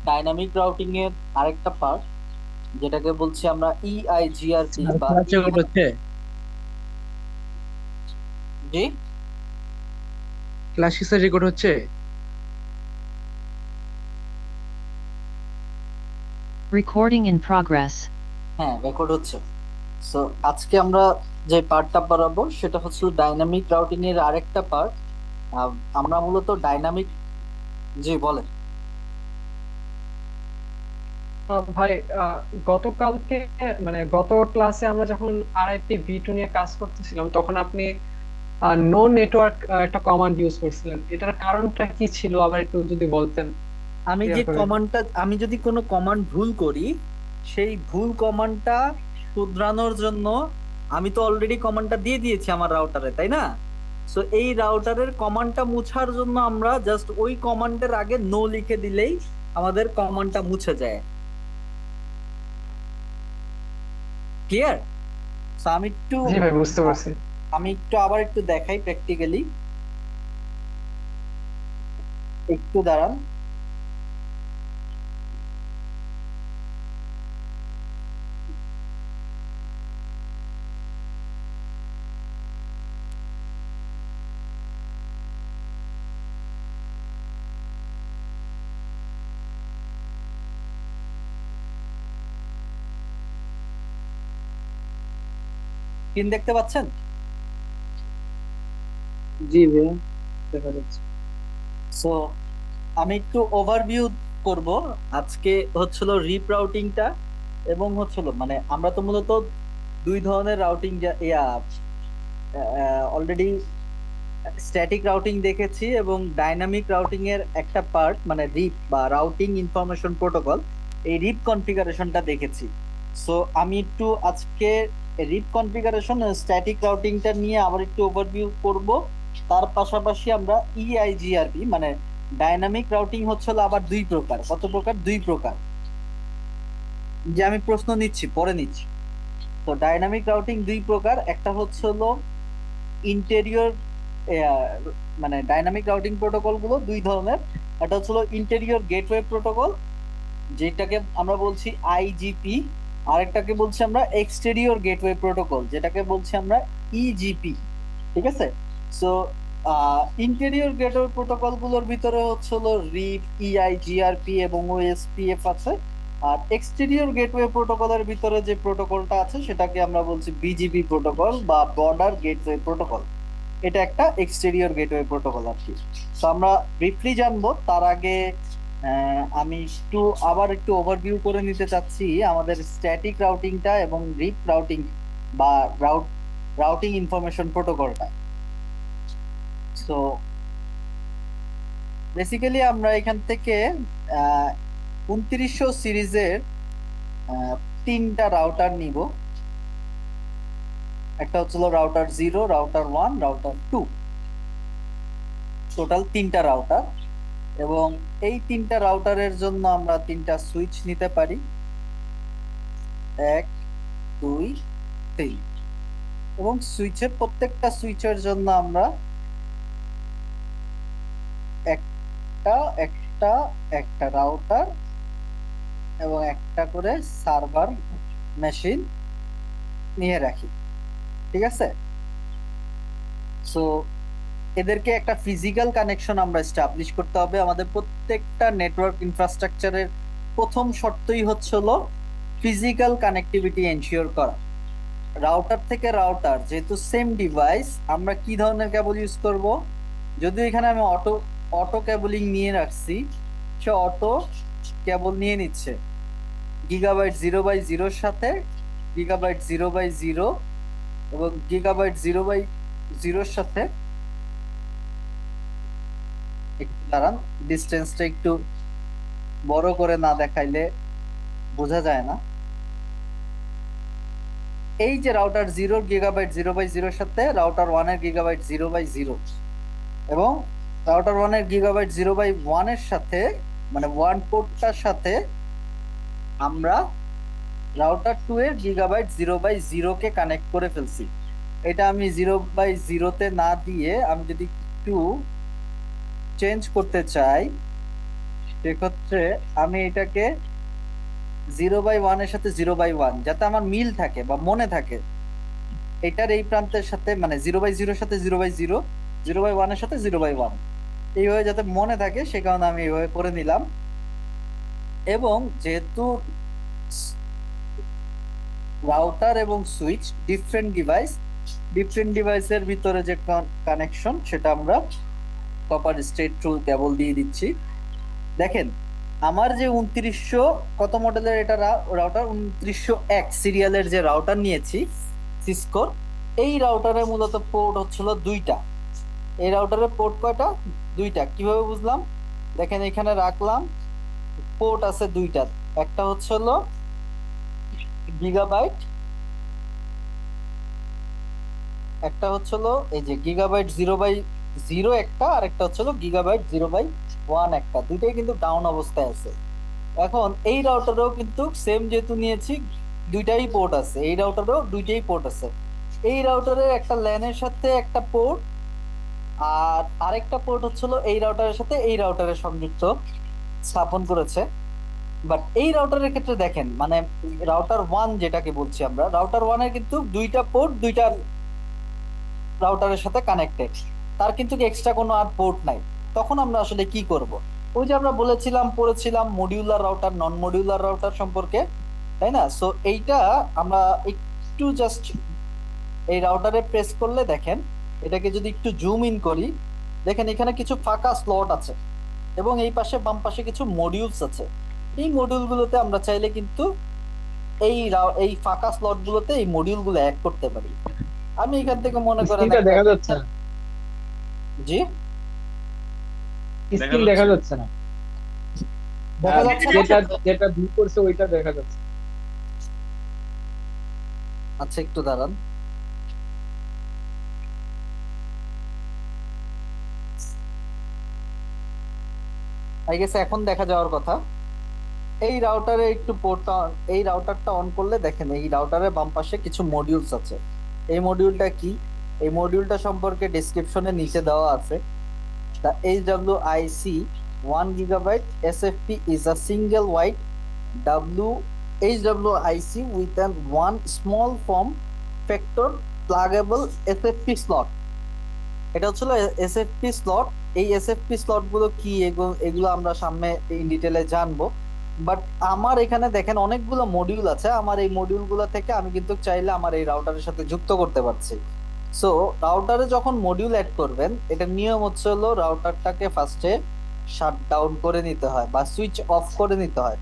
Dynamic routing এর আরেকটা part, যেটাকে বলছি আমরা ইআইজিআরপি বা ক্লাস ই। রেকর্ড হচ্ছে? জি। ক্লাস কিসের রেকর্ড হচ্ছে? Recording in progress. হ্যাঁ, রেকর্ড হচ্ছে। সো আজকে আমরা যে পার্টটা পড়াবো সেটা হচ্ছে ডাইনামিক রাউটিং এর আরেকটা পার্ট। আমরা মূলত ডাইনামিক। জি বলেন। ভাই, আহ, গতকালকে মানে গত ক্লাসে আমরা যখন আরআইপি ভি2 নিয়ে কাজ করতেছিলাম তখন আপনি নো নেটওয়ার্ক একটা কমান্ড ইউজ করছিলেন। এটার কারণটা কি ছিল আবার একটু যদি বলতেন আমি যে ক্লিয়ার করে। কমান্ডটা, আমি যদি কোনো কমান্ড ভুল করি, সেই ভুল কমান্ডটা শুধরানোর জন্য আমি তো অলরেডি কমান্ডটা দিয়ে দিয়েছি আমার রাউটারে, তাই না? সো এই রাউটারের কমান্ডটা মুছার জন্য আমরা জাস্ট ওই কমান্ডের আগে নো লিখে দিলেই আমাদের কমান্ডটা মুছে যায়। ক্লিয়ার? সো আমি একটু জি ভাই, বুঝতে পারছি। আমি একটু আবার একটু দেখাই প্র্যাকটিক্যালি। একটু দাঁড়ান। স্ক্রিন দেখতে পাচ্ছেন? জি ভাইয়া, দেখা যাচ্ছে। সো আমি একটু ওভারভিউ করব। আজকে হচ্ছিল রিপ রাউটিংটা এবং হচ্ছিল মানে আমরা তো মূলত দুই ধরনের রাউটিং অলরেডি স্ট্যাটিক রাউটিং দেখেছি এবং ডাইনামিক রাউটিং এর একটা পার্ট মানে রিপ বা রাউটিং ইনফরমেশন প্রোটোকল, এই রিপ কনফিগারেশনটা দেখেছি। সো আমি একটু আজকে রিপ কনফিগারেশন স্ট্যাটিক রাউটিংটা নিয়ে আবার একটু ওভারভিউ করব। তার পাশাপাশি আমরা ইআইজিআরপি মানে ডাইনামিক রাউটিং হচ্ছিল আবার দুই প্রকার। কত প্রকার? দুই প্রকার। যে আমি প্রশ্ন নিচ্ছি, পরে নিচ্ছি। তো ডাইনামিক রাউটিং দুই প্রকার, একটা হচ্ছে হলো ইন্টেরিয়র, মানে ডাইনামিক রাউটিং প্রোটোকল গুলো দুই ধরনের। একটা হচ্ছে ইন্টেরিয়র গেটওয়ে প্রোটোকল, যেটাকে আমরা বলছি আইজিপি। আরেকটাকে বলছি আমরা এক্সটেরিয়র গেটওয়ে প্রোটোকল, যেটাকে বলছি আমরা ইজিপি। ঠিক আছে? সো ইন্টেরিয়র গেটওয়ে প্রোটোকল গুলোর ভিতরে হচ্ছে হলো রিপ, ইআইজিআরপি এবং ওএসপিএফ আছে। আর এক্সটেরিয়র গেটওয়ে প্রোটোকলের ভিতরে যে প্রোটোকলটা আছে সেটাকে আমরা বলছি বিজিপি প্রোটোকল বা বর্ডার গেটওয়ে প্রোটোকল। এটা একটা এক্সটেরিয়র গেটওয়ে প্রোটোকল আর কি। তো আমরা ব্রিফলি জানবো তার আগে আমি একটু আবার একটু ওভারভিউ করে নিতে চাচ্ছি আমাদের স্ট্যাটিক রাউটিংটা এবং রিপ রাউটিং বা রাউটিং ইনফরমেশন প্রোটোকলটা। সো বেসিক্যালি আমরা এখান থেকে 2900 সিরিজের তিনটা রাউটার নিব। একটা হচ্ছিল রাউটার 0, রাউটার 1, রাউটার 2, টোটাল তিনটা রাউটার। এবং এই তিনটা রাউটারের জন্য আমরা তিনটা সুইচ নিতে পারি, 1, 2, 3। এবং সুইচের প্রত্যেকটা সুইচের জন্য আমরা একটা একটা একটা রাউটার এবং একটা করে সার্ভার মেশিন নিয়ে রাখি। ঠিক আছে? সো এদেরকে একটা ফিজিক্যাল কানেকশন আমরা এস্টাবলিশ করতে হবে। আমাদের প্রত্যেকটা নেটওয়ার্ক ইনফ্রাস্ট্রাকচারের প্রথম শর্তই হলো ফিজিক্যাল কানেক্টিভিটি এনশিওর করা। রাউটার থেকে রাউটার যেহেতু সেম ডিভাইস, আমরা কি ধরনের কেবল ইউজ করব? যদিও এখানে আমি অটো অটো কেবলিং নিয়ে রাখছি, সে অটো কেবল নিয়ে নিচ্ছে গিগাবাইট 0/0 সাথে, গিগাবাইট 0/0 এবং গিগাবাইট 0/0 সাথে। একটু দাঁড়ান, ডিস্টেন্সটা একটু বড় করে না দেখাইলে বোঝা যায় না। এই যে রাউটার 0 গিগাবাইট 0/0 সাথে রাউটার 1 গিগাবাইট 0/0 এবং রাউটার 1 গিগাবাইট 0/1 সাথে মানে 1 পোর্টটার সাথে আমরা রাউটার 2 গিগাবাইট 0/0 কে কানেক্ট করে ফেলছি। এটা আমি 0/0 তে না দিয়ে আমি যদি একটু চেঞ্জ করতে চাই, সেক্ষেত্রে আমি এটাকে 0/1 এর সাথে 0/1 যাতে আমার মিল থাকে বা মনে থাকে, এটার এই প্রান্তের সাথে মানে 0/0 এর সাথে 0/0, 0/1 এর সাথে 0/1, এইভাবে যাতে মনে থাকে সে কারণে আমি এইভাবে করে নিলাম। এবং যেহেতু রাউটার এবং সুইচ ডিফারেন্ট ডিভাইসের ভিতরে যে কানেকশন সেটা আমরা কপার স্ট্রেট থ্রু কেবল দিয়ে দিচ্ছি। দেখেন আমার যে 2900 কত মডেলের এটা রাউটার 2901 সিরিয়ালের যে রাউটার নিয়েছি সিসকোর, এই রাউটারের মূলত পোর্ট হচ্ছিল দুইটা। এই রাউটারের পোর্ট কয়টা? দুইটা। কিভাবে বুঝলাম? দেখেন এখানে রাখলাম, পোর্ট আছে দুইটা, একটা হচ্ছে হলো গিগাবাইট, একটা হচ্ছে হলো এই যে গিগাবাইট 0/0 একটা, আর একটা হচ্ছে হলো গিগাবাইট 0/1 একটা, দুইটাই কিন্তু ডাউন অবস্থায় আছে। এখন এই রাউটারেও কিন্তু সেম যেহেতু নিয়েছি দুইটাই পোর্ট আছে, এই রাউটারেও দুইটাই পোর্ট আছে। এই রাউটারের একটা ল্যানের সাথে একটা পোর্ট, আর আরেকটা পোর্ট হচ্ছিল এই রাউটারের সাথে এই রাউটারের সংযুক্ত স্থাপন করেছে। বাট এই রাউটারের ক্ষেত্রে দেখেন মানে রাউটার 1 যেটাকে বলছি আমরা, রাউটার 1 এর কিন্তু দুইটা পোর্ট দুইটা রাউটারের সাথে কানেক্টেড, তার কিন্তু এক্সট্রা কোনো আর পোর্ট নাই। তখন আমরা আসলে কি করব? ওই যে আমরা পড়েছিলাম মডিউলার রাউটার নন মডিউলার রাউটার সম্পর্কে, তাই না? সো এইটা আমরা একটু জাস্ট এই রাউটারে প্রেস করলে দেখেন, এটাকে যদি একটু জুম ইন করি, দেখেন এখানে কিছু ফাঁকা স্লট আছে এবং এই পাশে বাম পাশে কিছু মডিউলস আছে। এই মডিউলগুলোতে আমরা চাইলে কিন্তু এই ফাঁকা স্লট গুলোতে এই মডিউলগুলো অ্যাড করতে পারি। আমি এখান থেকে মনে করেন স্ক্রিনটা দেখা যাচ্ছে না, জি স্ক্রিন দেখা যাচ্ছে না, দেখা যাচ্ছে না? যেটা যেটা ভিউ করছে ওইটা দেখা যাচ্ছে। আচ্ছা একটু দাঁড়ান। আই গেস এখন দেখা যাওয়ার কথা। এই রাউটারে একটু এই রাউটারটা অন করলে দেখেন এই রাউটারের বাম পাশে কিছু মডিউলস আছে। এই মডিউলটা কি? এই মডিউলটা সম্পর্কে ডেসক্রিপশনে নিচে দেওয়া আছে। The HWIC 1 gigabyte SFP is a single wide HWIC with an one small form factor pluggable SFP slot. এটা হচ্ছিল এসএফপি স্লট। এই এসএফপি স্লট গুলো কি এগুলো আমরা সামনে ইন ডিটেলে জানবো। বাট আমার এখানে দেখেন অনেকগুলো মডিউল আছে, আমার এই মডিউল গুলো থেকে আমি কিন্তু চাইলে আমার এই রাউটারের সাথে যুক্ত করতে পারছি। সো রাউটারে যখন মডিউল অ্যাড করবেন, এটা নিয়ম হচ্ছে হলো রাউটারটাকে ফার্স্টে শাট ডাউন করে নিতে হয় বা সুইচ অফ করে নিতে হয়।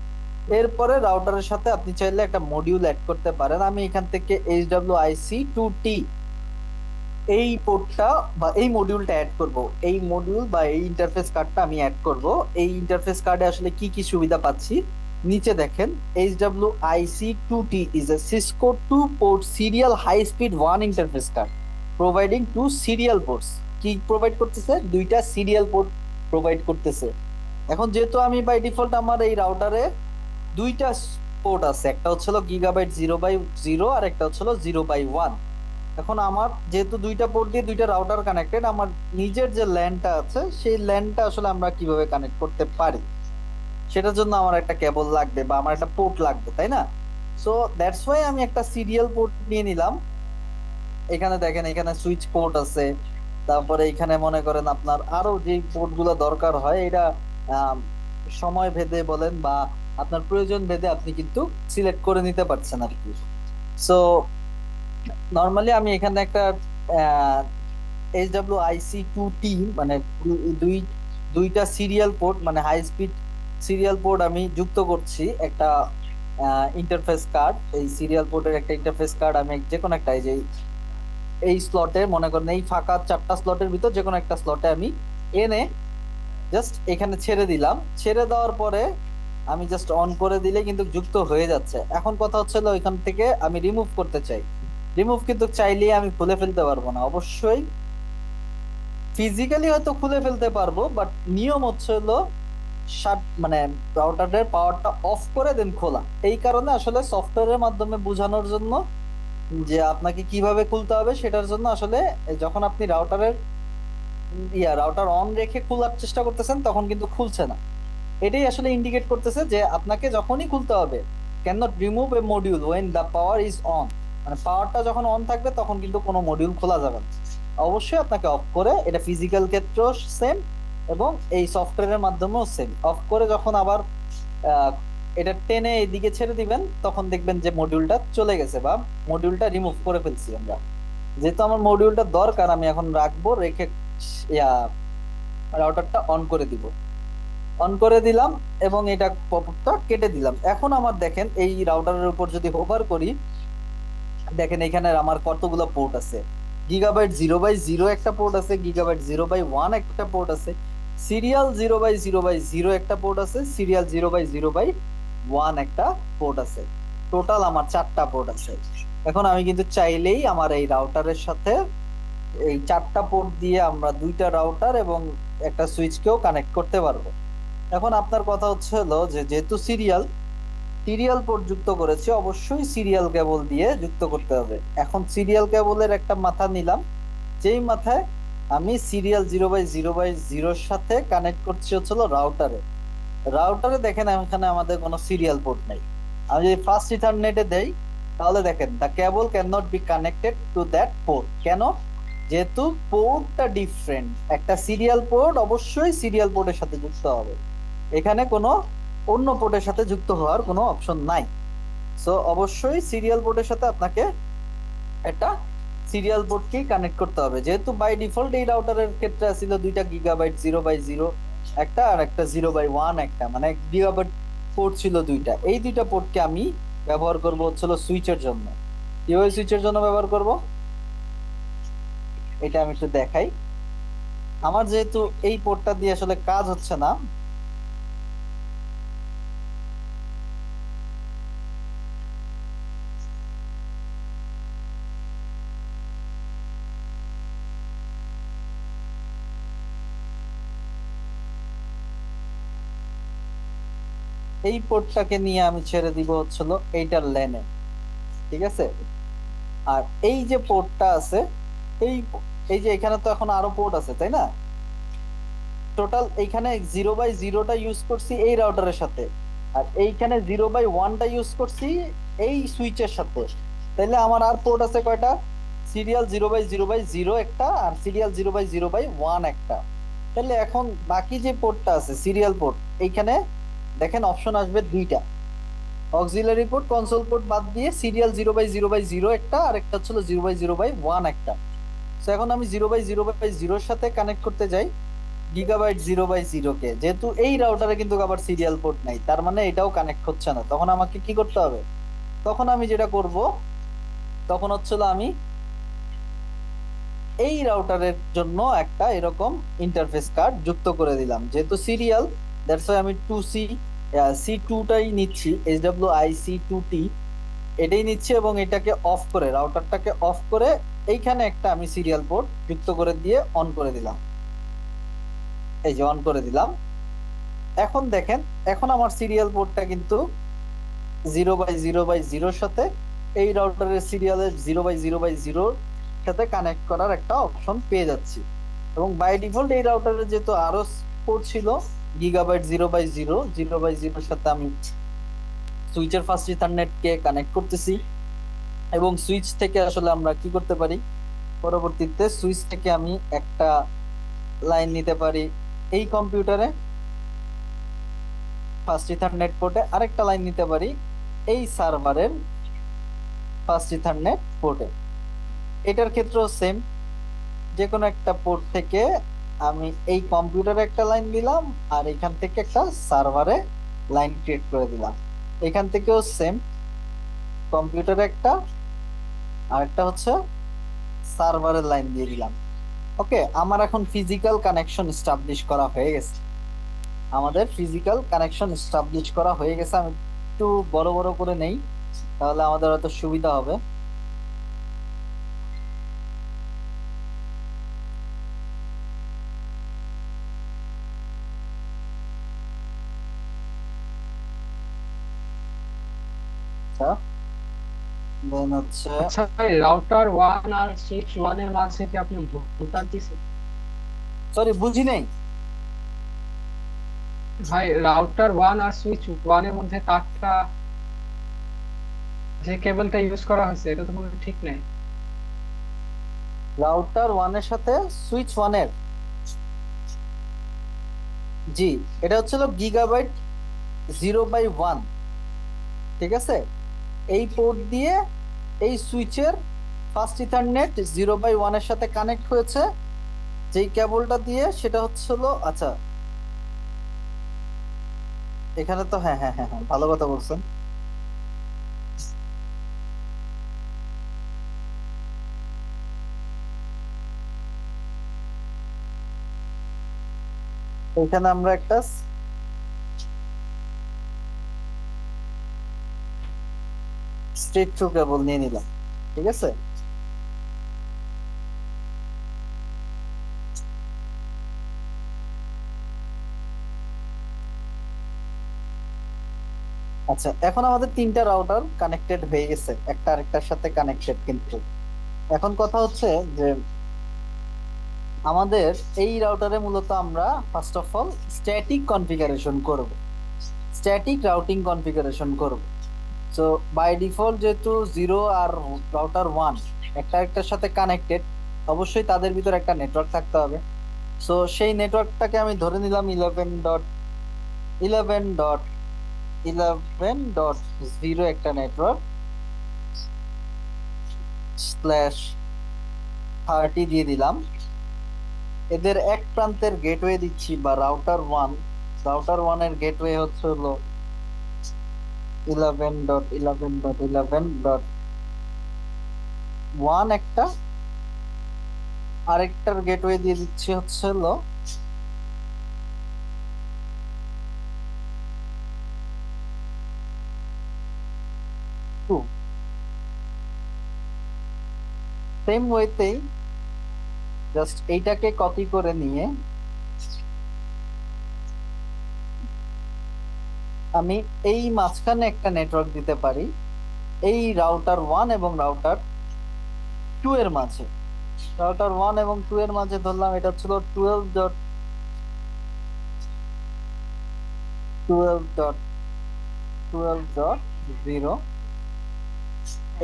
এরপরে রাউটারের সাথে আপনি চাইলে একটা মডিউল অ্যাড করতে পারেন। আমি এখান থেকে HWIC2T এই পোর্টটা বা এই মডিউলটা অ্যাড করব। এই মডিউল বা এই ইন্টারফেস কার্ডটা আমি অ্যাড করব। এই ইন্টারফেস কার্ডে আসলে কি কি সুবিধা পাচ্ছি নিচে দেখেন। HWIC2T is a Cisco 2-port serial high-speed WAN interface card providing 2 serial ports। কি প্রোভাইড করতেছে? দুইটা সিরিয়াল পোর্ট প্রোভাইড করতেছে। এখন যেহেতু আমি বাই ডিফল্ট আমার এই রাউটারে দুইটা পোর্ট আছে, একটা হচ্ছে গিগাবাইট 0/0 আর একটা হচ্ছে 0/1। এখন আমার যেহেতু দুইটা পোর্ট দিয়ে দুইটা রাউটার কানেক্টেড, আমার নিজের যে ল্যানটা আছে সেই ল্যানটা আসলে আমরা কিভাবে কানেক্ট করতে পারি সেটার জন্য আমার একটা কেবল লাগবে বা আমার একটা পোর্ট লাগবে, তাই না? সো দ্যাটস ওয়াই আমি একটা সিরিয়াল পোর্ট নিয়ে নিলাম। এখানে দেখেন এখানে সুইচ পোর্ট আছে, তারপরে এখানে মনে করেন আপনার আরো যে পোর্ট গুলো দরকার হয় এটা সময় ভেদে বলেন বা আপনার প্রয়োজন ভেদে আপনি কিন্তু সিলেক্ট করে নিতে পারছেন আর কি। সো নর্মালি আমি এখানে একটা HWIC2T মানে দুইটা সিরিয়াল পোর্ট মানে হাই স্পিড সিরিয়াল পোর্ট আমি যুক্ত করছি একটা ইন্টারফেস কার্ড। এই সিরিয়াল পোর্টের একটা ইন্টারফেস কার্ড আমি যে কোনো একটা এই স্লটে মনে করেন এই ফাঁকা 4টা স্লটের ভিতর যে কোনো একটা স্লটে আমি এনে জাস্ট এখানে ছেড়ে দিলাম। ছেড়ে দেওয়ার পরে আমি জাস্ট অন করে দিলে কিন্তু যুক্ত হয়ে যাচ্ছে। এখন কথা হচ্ছে এখান থেকে আমি রিমুভ করতে চাই। রিমুভ কিন্তু চাইলেই আমি খুলে ফেলতে পারবো না, অবশ্যই ফিজিক্যালি হয়তো খুলে ফেলতে পারবো, বাট নিয়ম হচ্ছে মানে রাউটারের পাওয়ারটা অফ করে দেন খোলা। এই কারণে আসলে সফটওয়্যারের মাধ্যমে বোঝানোর জন্য যে আপনাকে কিভাবে খুলতে হবে সেটার জন্য আসলে যখন আপনি রাউটার অন রেখে খোলার চেষ্টা করতেছেন তখন কিন্তু খুলছে না। এটাই আসলে ইন্ডিকেট করতেছে যে আপনাকে যখনই খুলতে হবে, can not remove a module when the power is on, মানে পাওয়ারটা যখন অন থাকবে তখন কিন্তু কোনো মডিউল খোলা যাবে না। অবশ্যই আপনাকে অফ করে, এটা ফিজিক্যাল ক্ষেত্রেও সেম এবং এই সফটওয়্যারের মাধ্যমেও সেম, অফ করে যখন আবার আহ, এটা টেনে এদিকে ছেড়ে দিবেন তখন দেখবেন যে মডিউলটা চলে গেছে বা মডিউলটা রিমুভ করে ফেলছি আমরা। যেহেতু আমার মডিউলটা দরকার, আমি এখন রাখবো, রেখে রাউটারটা অন করে দিব, অন করে দিলাম এবং এটা পপআপটা কেটে দিলাম। এখন আমার দেখেন এই রাউটারের উপর যদি হোভার করি, দেখেন এখানে আমার কতগুলো পোর্ট আছে। গিগাবাইট 0/0 একটা পোর্ট আছে, গিগাবাইট 0/1 একটা পোর্ট আছে, সিরিয়াল 0/0/0 একটা পোর্ট আছে, সিরিয়াল 0/0/1 একটা পোর্ট আছে। টোটাল আমার 4টা পোর্ট আছে। এখন আমি কিন্তু চাইলেই আমার এই রাউটারের সাথে এই 4টা পোর্ট দিয়ে আমরা 2টা রাউটার এবং একটা সুইচকেও কানেক্ট করতে পারবো। এখন আপনার কথা হচ্ছে হলো যে যেহেতু সিরিয়াল পোর্ট যুক্ত করেছি, অবশ্যই সিরিয়াল কেবল দিয়ে যুক্ত করতে হবে। এখন সিরিয়াল কেবলের একটা মাথা নিলাম, যেই মাথায় আমি সিরিয়াল 0/0/0 সাথে কানেক্ট করছি হচ্ছিল রাউটারে। রাউটারে দেখেন এখানে আমাদের কোনো সিরিয়াল পোর্ট নেই। আমি যদি ফার্স্ট ইথারনেটে দেই তাহলে দেখেন the cable can not be connected to that port. কেন? যেহেতু পোর্টটা ডিফারেন্ট, একটা সিরিয়াল পোর্ট অবশ্যই সিরিয়াল পোর্টের সাথে যুক্ত হবে, এখানে কোনো অন্য পোর্টের সাথে যুক্ত হওয়ার কোনো অপশন নাই। সো অবশ্যই সিরিয়াল পোর্টের সাথে আপনাকে একটা সিরিয়াল পোর্টকেই কানেক্ট করতে হবে। যেহেতু বাই ডিফল্ট এই রাউটারের ক্ষেত্রে ছিল 2টা গিগাবাইট 0/0 একটা আর একটা 0/1 একটা, মানে গিগাবাইট পোর্ট ছিল 2টা। এই 2টা পোর্টকে আমি ব্যবহার করব হচ্ছিল সুইচের জন্য। কিভাবে সুইচের জন্য ব্যবহার করব এটা আমি একটু দেখাই। আমার যেহেতু এই পোর্টটা দিয়ে আসলে কাজ হচ্ছে না, এই পোর্টটাকে নিয়ে আমি ছেড়ে দিব হচ্ছিল এইটার লেনে, ঠিক আছে। আর এই যে পোর্টটা আছে, এই এই যে এখানে তো এখন আরো পোর্ট আছে তাই না, টোটাল এইখানে 0/0টা ইউজ করছি এই রাউটারের সাথে, আর এইখানে 0/1টা ইউজ করছি এই সুইচের সাথে। তাহলে আমার আর পোর্ট আছে কয়টা? সিরিয়াল 0/0/0 একটা আর সিরিয়াল 0/0/1 একটা। তাহলে এখন বাকি যে পোর্টটা আছে সিরিয়াল পোর্ট, এইখানে দেখেন অপশন আসবে 2টা, অক্সিলারি পোর্ট কনসোল পোর্ট বাদ দিয়ে সিরিয়াল 0/0/0 একটা আর একটা হচ্ছিল 0/0/1 একটা। তো এখন আমি 0/0/0 সাথে কানেক্ট করতে যাই গিগাবাইট 0/0 কে, যেহেতু এই রাউটারে কিন্তু আবার সিরিয়াল পোর্ট নাই, তার মানে এটাও কানেক্ট হচ্ছে না। তখন আমাকে কি করতে হবে? তখন আমি যেটা করব, তখন হচ্ছিল আমি এই রাউটারের জন্য একটা এরকম ইন্টারফেস কার্ড যুক্ত করে দিলাম। যেহেতু সিরিয়াল, দ্যাটস ওয়াই আমি 2C2টাই নিচ্ছি, SWIC2T এটাই নিচ্ছি এবং এটাকে অফ করে, রাউটারটাকে অফ করে এইখানে একটা আমি সিরিয়াল পোর্ট যুক্ত করে দিয়ে অন করে দিলাম। এই যে অন করে দিলাম। এখন দেখেন, এখন আমার সিরিয়াল পোর্টটা কিন্তু 0/0/0 সাথে এই রাউটারের সিরিয়ালের 0/0/0 সাথে কানেক্ট করার একটা অপশন পেয়ে যাচ্ছি। এবং বাই ডিফল্ট এই রাউটারের যেহেতু আরো পোর্ট ছিল গিগাবাইট 0/0 সাথে আমি সুইচের ফার্স্ট ইথারনেট কে কানেক্ট করতেছি। এবং সুইচ থেকে আসলে আমরা কি করতে পারি, পরবর্তীতে সুইচ থেকে আমি একটা লাইন নিতে পারি এই কম্পিউটারে, ফার্স্ট ইথারনেট পোর্টে আরেকটা লাইন নিতে পারি এই সার্ভারের ফার্স্ট ইথারনেট পোর্টে। এটার ক্ষেত্রেও সেম, যে কোনো একটা পোর্ট থেকে আমি এই কম্পিউটারে একটা লাইন দিলাম আর এখান থেকে একটা সার্ভারে লাইন ক্রিয়েট করে দিলাম। এখান থেকেও সেম, কম্পিউটারে একটা আর একটা হচ্ছে সার্ভারের লাইন দিয়ে দিলাম। ওকে, আমার এখন ফিজিক্যাল কানেকশন এস্টাবলিশ করা হয়ে গেছে। আমাদের ফিজিক্যাল কানেকশন এস্টাবলিশ করা হয়ে গেছে। আমি একটু বড় বড় করে নেই, তাহলে আমাদের হয়তো সুবিধা হবে। আচ্ছা, দেন হচ্ছে, আচ্ছা ভাই, রাউটার 1 আর সুইচ 1 এর মাঝে কি আপনি ভোল্টার দিছেন? সরি বুঝি নাই। ভাই রাউটার 1 আর সুইচ 1 এর মধ্যে তারটা, যে কেবলটা ইউজ করা হয়েছে এটা তো মনে হয় ঠিক নাই। রাউটার ওয়ানের সাথে সুইচ ওয়ানের, জি, এটা হচ্ছিল গিগাবাইট 0/1, ঠিক আছে। এই পোর্ট দিয়ে এই সুইচের ফার্স্ট ইথারনেট 0/1 এর সাথে কানেক্ট হয়েছে, যেই কেবলটা দিয়ে সেটা হচ্ছিল, আচ্ছা এখানে তো হ্যাঁ হ্যাঁ হ্যাঁ হ্যাঁ, ভালো কথা বলছেন। এখানে আমরা একটা স্ট্রেট থ্রু কেবল নিয়ে নিলাম, ঠিক আছে। আচ্ছা, এখন আমাদের তিনটা রাউটার কানেক্টেড হয়ে গেছে, একটা আরেকটার সাথে কানেক্টেড, কিন্তু এখন কথা হচ্ছে যে আমাদের এই রাউটারে মূলত আমরা first of all static configuration করব, স্ট্যাটিক রাউটিং কনফিগারেশন করব। সো বাই ডিফল্ট যেহেতু 0 আর রাউটার 1 একটা আরেকটার সাথে কানেক্টেড, অবশ্যই তাদের ভিতর একটা নেটওয়ার্ক থাকতে হবে। সো সেই নেটওয়ার্কটাকে আমি ধরে নিলাম 11.11.11.0 একটা নেটওয়ার্ক /30 দিয়ে দিলাম। এদের এক প্রান্তের গেটওয়ে দিচ্ছি, বা রাউটার ওয়ান এর গেটওয়ে হচ্ছে হলো 11.11.11.1 একটা, আরেকটার গেটওয়ে দিয়ে দিচ্ছি হচ্ছে হলো 2। সেম ওয়েতেই জাস্ট এইটাকে কপি করে নিয়ে আমি এই মাঝখানে একটা নেটওয়ার্ক দিতে পারি, এই রাউটার 1 এবং রাউটার 2 এর মাঝে। রাউটার 1 এবং 2 এর মাঝে ধরলাম এটা ছিল 12.12.12.0,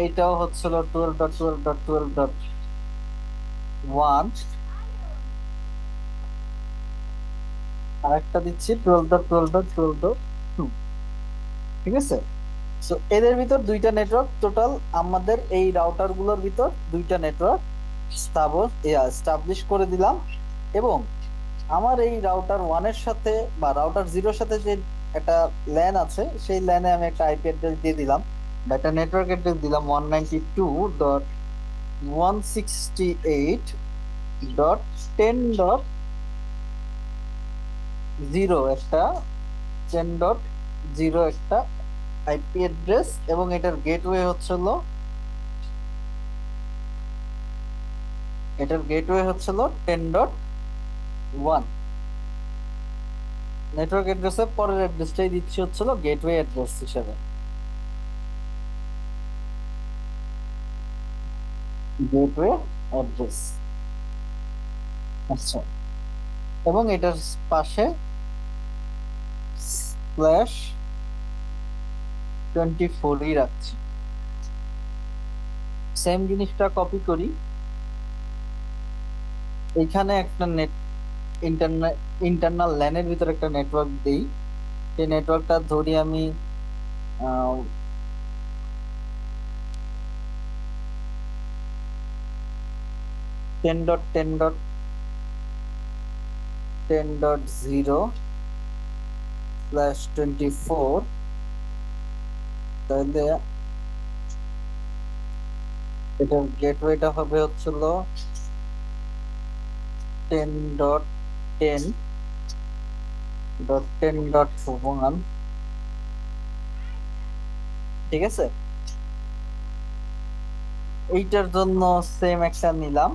এইটাও হচ্ছিল 12.12.12.1, আর একটা দিচ্ছি 12.12.12.2, ঠিক আছে। সো এদের ভিতর দুইটা নেটওয়ার্ক, টোটাল আমাদের এই রাউটার গুলোর ভিতর দুইটা নেটওয়ার্ক স্টাবলিশ করে দিলাম। এবং আমার এই রাউটার 1 এর সাথে বা রাউটার 0 এর সাথে যে একটা ল্যান আছে, সেই ল্যানে আমি একটা আইপি অ্যাড্রেস দিয়ে দিলাম, বা একটা নেটওয়ার্ক অ্যাড্রেস দিলাম 192.168.10.0 একটা 10.0 একটা আইপি অ্যাড্রেস, এবং এটার গেটওয়ে হচ্ছিল 10.1। নেটওয়ার্ক অ্যাড্রেসের পরের অ্যাড্রেসটাই দিচ্ছি হচ্ছিল গেটওয়ে অ্যাড্রেস হিসেবে, গেটওয়ে অ্যাড্রেস। আচ্ছা, এবং এটার পাশে /24 রাখছি। সেম জিনিসটা কপি করি, এখানে একটা ইন্টারনাল ল্যানের ভিতরে একটা নেটওয়ার্ক দিই। সেই নেটওয়ার্কটা ধরি আমি 10.10.10.0/24, তাহলে এটার গেটওয়েটা হবে হচ্ছিল 10.10.10.1, ঠিক আছে। এইটার জন্য সেম একটা নিলাম,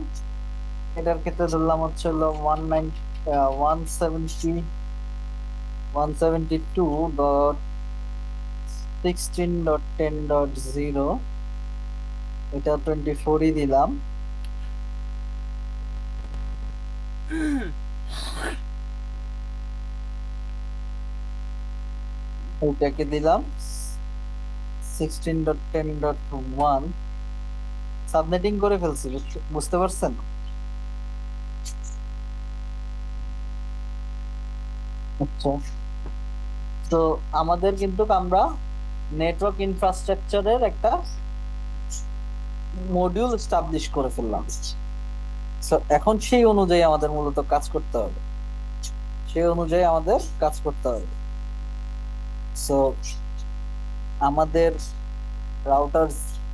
এটার ক্ষেত্রে ধরলাম হচ্ছিল 172.16.10.0, এটা 24ই দিলাম। ওইটাকে দিলাম 16.10.1, সাবনেটিং করে ফেলছি, বুঝতে পারছেন? আচ্ছা, তো আমাদের কিন্তু আমরা নেটওয়ার্ক ইনফ্রাস্ট্রাকচারের একটা মডিউল এস্টাবলিশ করে ফেললাম। So, এখন সেই অনুযায়ী আমাদের মূলত কাজ করতে হবে, সেই অনুযায়ী আমাদের কাজ করতে হবে। সো আমাদের রাউটার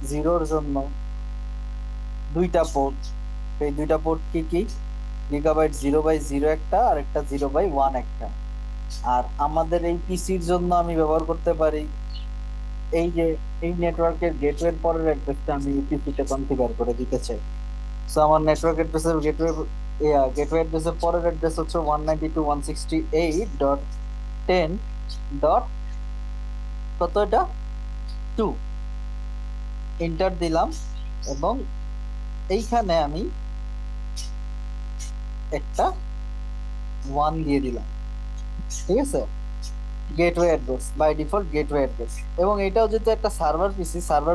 জিরোর জন্য দুইটা পোর্ট, এই দুইটা পোর্ট কি কি? গিগাবাইট 0/0 একটা, আর একটা 0/1 একটা। আর আমাদের এই পিসির জন্য আমি ব্যবহার করতে পারি এই যে এই নেটওয়ার্কের গেটওয়ের পরের অ্যাড্রেসটা আমি পিসিতে কনফিগার করে দিতে চাই। সো আমার নেটওয়ার্ক অ্যাড্রেসের গেটওয়ে অ্যাড্রেসের পরের অ্যাড্রেস হচ্ছে 192.168.10. কত এটা? 2। এন্টার দিলাম এবং এইখানে আমি একটা 1 দিয়ে দিলাম, ঠিক আছে? Gateway address, by default gateway address. এবং এটাও যেহেতু একটা সার্ভার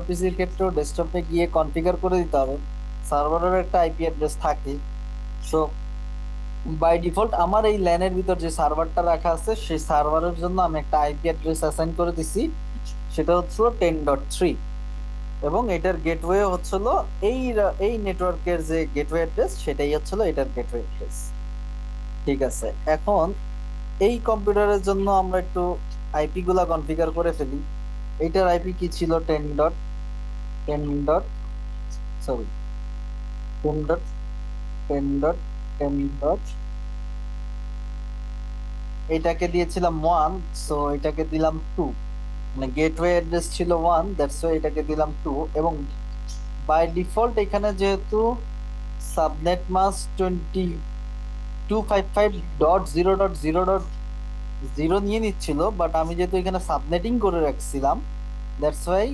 পিসির ক্ষেত্রেও ডেস্কটপে গিয়ে কনফিগার করে দিতে হবে, সার্ভারের একটা আইপি অ্যাড্রেস থাকে। সো বাই ডিফল্ট আমার এই ল্যানের ভিতর যে সার্ভারটা রাখা আছে সেই সার্ভারের জন্য আমি একটা আইপি অ্যাড্রেস অ্যাসাইন করে দিছি, সেটা হচ্ছে 10.3। এবং এটার গেটওয়ে হচ্ছিল এই নেটওয়ার্কের যে গেটওয়ে অ্যাড্রেস সেটাই হচ্ছিল এটার গেটওয়ে অ্যাড্রেস, ঠিক আছে? এখন এই কম্পিউটারের জন্য আমরা একটু আইপি গুলা কনফিগার করে ফেলি। এইটার আইপি কি ছিল? 10.10.10.10. এটাকে দিয়েছিলাম 1, সো এটাকে দিলাম 2। মানে গেটওয়ে অ্যাড্রেস ছিল 1, দ্যাটস ওয়াই এটাকে দিলাম 2। এবং বাই ডিফল্ট এখানে যেহেতু সাবনেট মাস্ক 2255.0.0.0 নিয়ে নিচ্ছিল, বাট আমি যেহেতু এখানে সাবনেটিং করে রাখছিলাম, that's why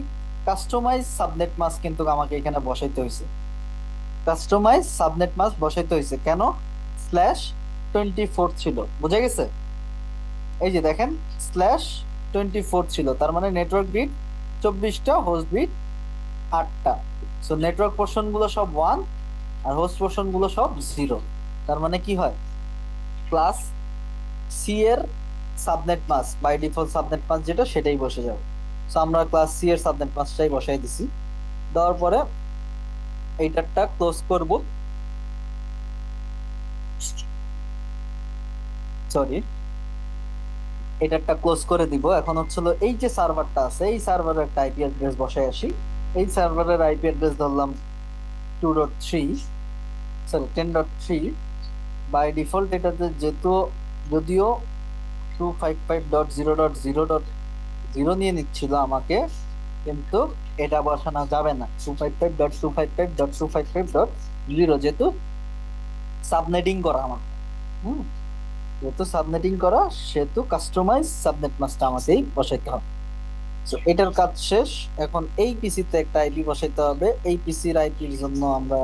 customise subnet mask কিন্তু আমাকে এখানে বসাইতে হয়েছে। কাস্টমাইজ সাবনেট মাস্ক বসাইতে হয়েছে কেন? /24 ছিল, বুঝা গেছে? এই যে দেখেন /24 ছিল, তার মানে নেটওয়ার্ক বিট 24টা, হোস্ট বিট 8টা। সো নেটওয়ার্ক পোর্শন গুলো সব 1 আর হোস্ট পোর্শন গুলো সব 0। তার মানে কি হয়? ক্লাস সি এর subnet mask, by default subnet mask যেটা সেটাই বসে যাবে। সো আমরা ক্লাস সি এর সাবনেট মাস্কটাই বসাই দিছি। দেওয়ার পরে এইটারটা ক্লোজ করব, সরি এটারটা ক্লোজ করে দিব। এখন হচ্ছিল এই যে সার্ভারটা আছে, এই সার্ভারের একটা আইপি অ্যাড্রেস বসাই আসি। এই সার্ভারের আইপি অ্যাড্রেস ধরলাম 2.3, সরি 10.3। বাই ডিফল্ট এটাতে যেহেতু যদিও 255.0.0.0 নিয়ে নিচ্ছিল আমাকে, কিন্তু এটা বসানো যাবে না। 255.255.255.0 যেহেতু সাবনেটিং করা আমার, যেহেতু সাবনেটিং করা সেহেতু কাস্টমাইজ সাবনেট মাস্কটা আমাকেই বসাইতে হবে। তো এটার কাজ শেষ। এখন এই পিসিতে একটা আইপি বসাইতে হবে। এই পিসির আইপির জন্য আমরা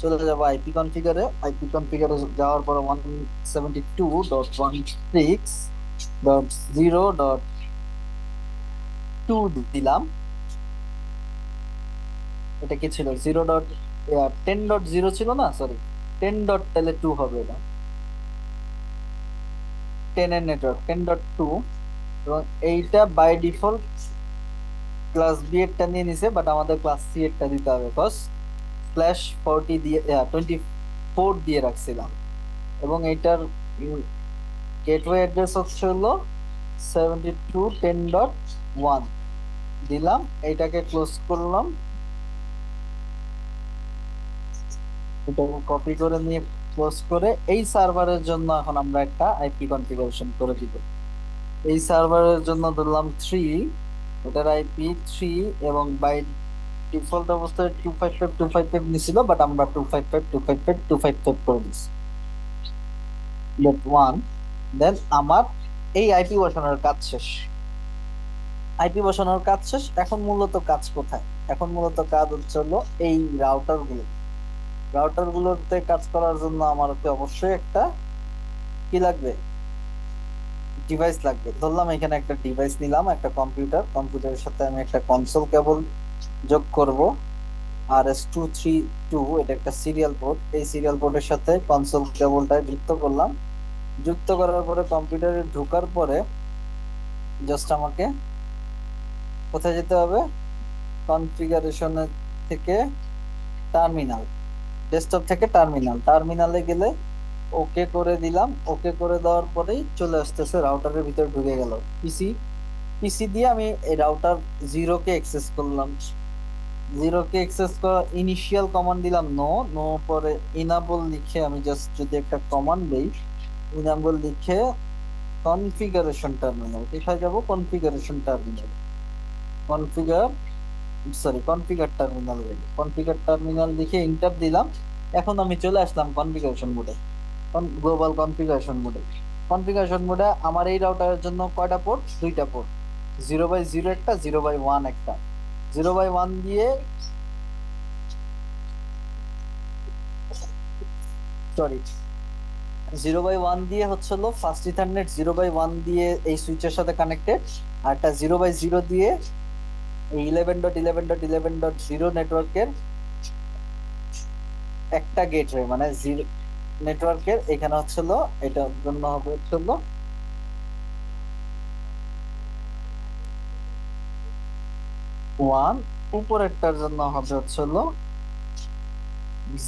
চলে যাব আইপি কনফিগারে। আইপি কনফিগারে যাওয়ার পর 172.168.0.2 দিলাম। এটা কি ছিল? 10.0 ছিল না, সরি 10.2 হবে। এটা 10 এর নেটওয়ার্ক 10.2। এবং এইটা বাই ডিফল্ট ক্লাস বি এরটা নিয়ে নিছে, বাট আমাদের ক্লাস সি এরটা দিতে হবে, বিকজ /40 দিয়ে 24 দিয়ে রাখছিলাম। এবং এইটার গেটওয়ে অ্যাড্রেস হচ্ছে হলো 72.10.1 দিলাম। এইটাকে ক্লোজ করলাম, এটাকে কপি করে নিয়ে ক্লোজ করে এই সার্ভারের জন্য এখন আমরা একটা আইপি কনফিগারেশন করে দিব। এই সার্ভারের জন্য ধরলাম 3, এটার আইপি 3 এবং বাই ডিফল্ট অবস্থায় 255.255 নিছিল, বাট আমরা 255.255.255 করে দিছি। লেট 1। দেন আমার এই আইপি বসানোর কাজ শেষ। আইপি বসানোর কাজ শেষ। এখন মূলত কাজ কোথায়? এখন মূলত কাজ হচ্ছে হলো এই রাউটার গুলোতে কাজ করার জন্য আমাকে অবশ্যই একটা কি লাগবে? ডিভাইস লাগবে। ধরলাম এখানে একটা ডিভাইস নিলাম, একটা কম্পিউটারের সাথে আমি একটা কনসোল কেবল যোগ করব। RS232, এটা একটা সিরিয়াল পোর্ট, এই সিরিয়াল পোর্টের সাথে কনসোল কেবলটা যুক্ত করলাম। যুক্ত করার পরে কম্পিউটারে ঢোকার পরে জাস্ট আমাকে কোথায় যেতে হবে, কনফিগারেশন থেকে টার্মিনাল, ডেস্কটপ থেকে টার্মিনালে গেলে ওকে করে দিলাম। ওকে করে দেওয়ার পরেই চলে আসতেছে রাউটারের ভিতরে ঢুকে গেল পিসি। পিসি দিয়ে আমি এই রাউটার জিরোকে অ্যাক্সেস করলাম। জিরোকে অ্যাক্সেস করা ইনিশিয়াল কমান্ড দিলাম নো পরে ইনাবল লিখে আমি জাস্ট যদি একটা কমান্ড দেই, ইনাবল লিখে কনফিগারেশন টার্মিনাল, কোথায় যাব, কনফিগারেশন টার্মিনাল, কনফিগার টার্মিনাল লিখে এন্টার দিলাম। এখন আমি চলে আসলাম কনফিগারেশন মোডে, গ্লোবাল কনফিগারেশন মোডে আমার এই রাউটারের জন্য কয়টা পোর্ট, দুইটা পোর্ট, 0/0 একটা, 0/1 একটা। 0/1 দিয়ে সরি 0/1 দিয়ে হচ্ছিল ফার্স্ট ইথারনেট, 0/1 দিয়ে এই সুইচের সাথে কানেক্টেড। আর একটা 0/0 দিয়ে এই 11.11.11.0 নেটওয়ার্কের একটা গেটওয়ে, মানে জিরো নেটওয়ার্কের এখানে হচ্ছিল, এটার জন্য হবে হচ্ছিল 1, উপরেরটার জন্য হবে হচ্ছিল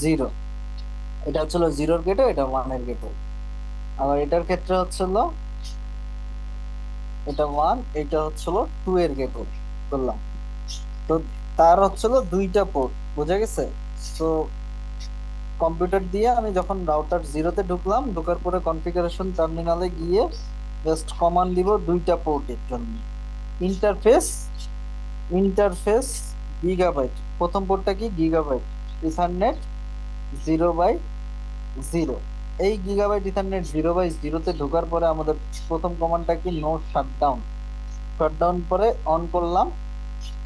0। এটা হচ্ছিল 0-র গেটওয়ে, এটা 1-এর গেটওয়ে। আবার এটার ক্ষেত্রে হচ্ছিল এটা 1, এটা হচ্ছিল 2-এর গেটওয়ে বললাম। তো তার হচ্ছিল দুইটা পোর্ট, বুঝা গেছে? তো কম্পিউটার দিয়ে আমি যখন রাউটার জিরোতে ঢুকলাম, ঢোকার পরে কনফিগারেশন টার্মিনালে গিয়ে জাস্ট কমান্ড দিব দুইটা পোর্টের জন্য, ইন্টারফেস গিগাবাইট। প্রথম পোর্টটা কি, গিগাবাইট ইথারনেট 0/0। এই গিগাবাইট ইথারনেট 0/0-তে ঢোকার পরে আমাদের প্রথম কমান্ডটা কি, নো শাটডাউন পরে অন করলাম।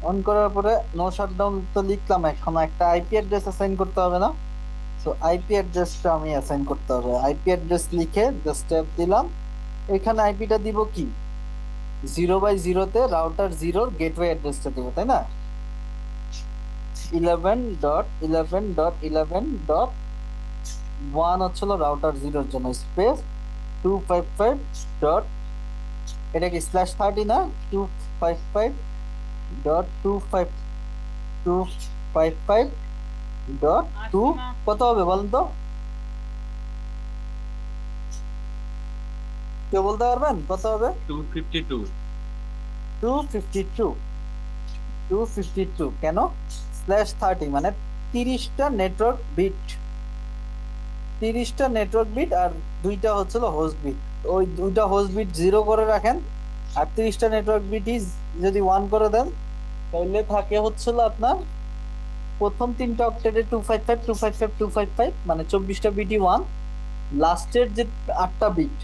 অন করার পরে নো শাটডাউন তো লিখলাম, এখন একটা আইপি অ্যাড্রেস অ্যাসাইন করতে হবে না? তো আইপি অ্যাড্রেসটা আমি অ্যাসাইন করতে হবে। আইপি অ্যাড্রেস লিখে জাস্ট ট্যাব দিলাম। এখানে আইপিটা দিব কি, 0/0-তে রাউটার জিরোর গেটওয়ে অ্যাড্রেসটা দিব, তাই না? 11.11.11.1 হচ্ছিল রাউটার জিরোর জন্য, স্পেস 255 ডট, এটা কি /30 না, 255.255.2 কত হবে বলেন তো, কেউ বলতে পারবেন কত হবে? 252 252 কেন, /30 মানে 30টা নেটওয়ার্ক বিট আর দুইটা হচ্ছিল হোস্ট বিট। ওই দুইটা হোস্ট বিট 0 করে রাখেন, আর 30টা নেটওয়ার্ক বিটই যদি 1 করে দেন, তাহলে থাকে হচ্ছিল আপনার প্রথম 3টা অক্টেটে 255 মানে 24টা বিটই 1। লাস্টের যে 8টা বিট,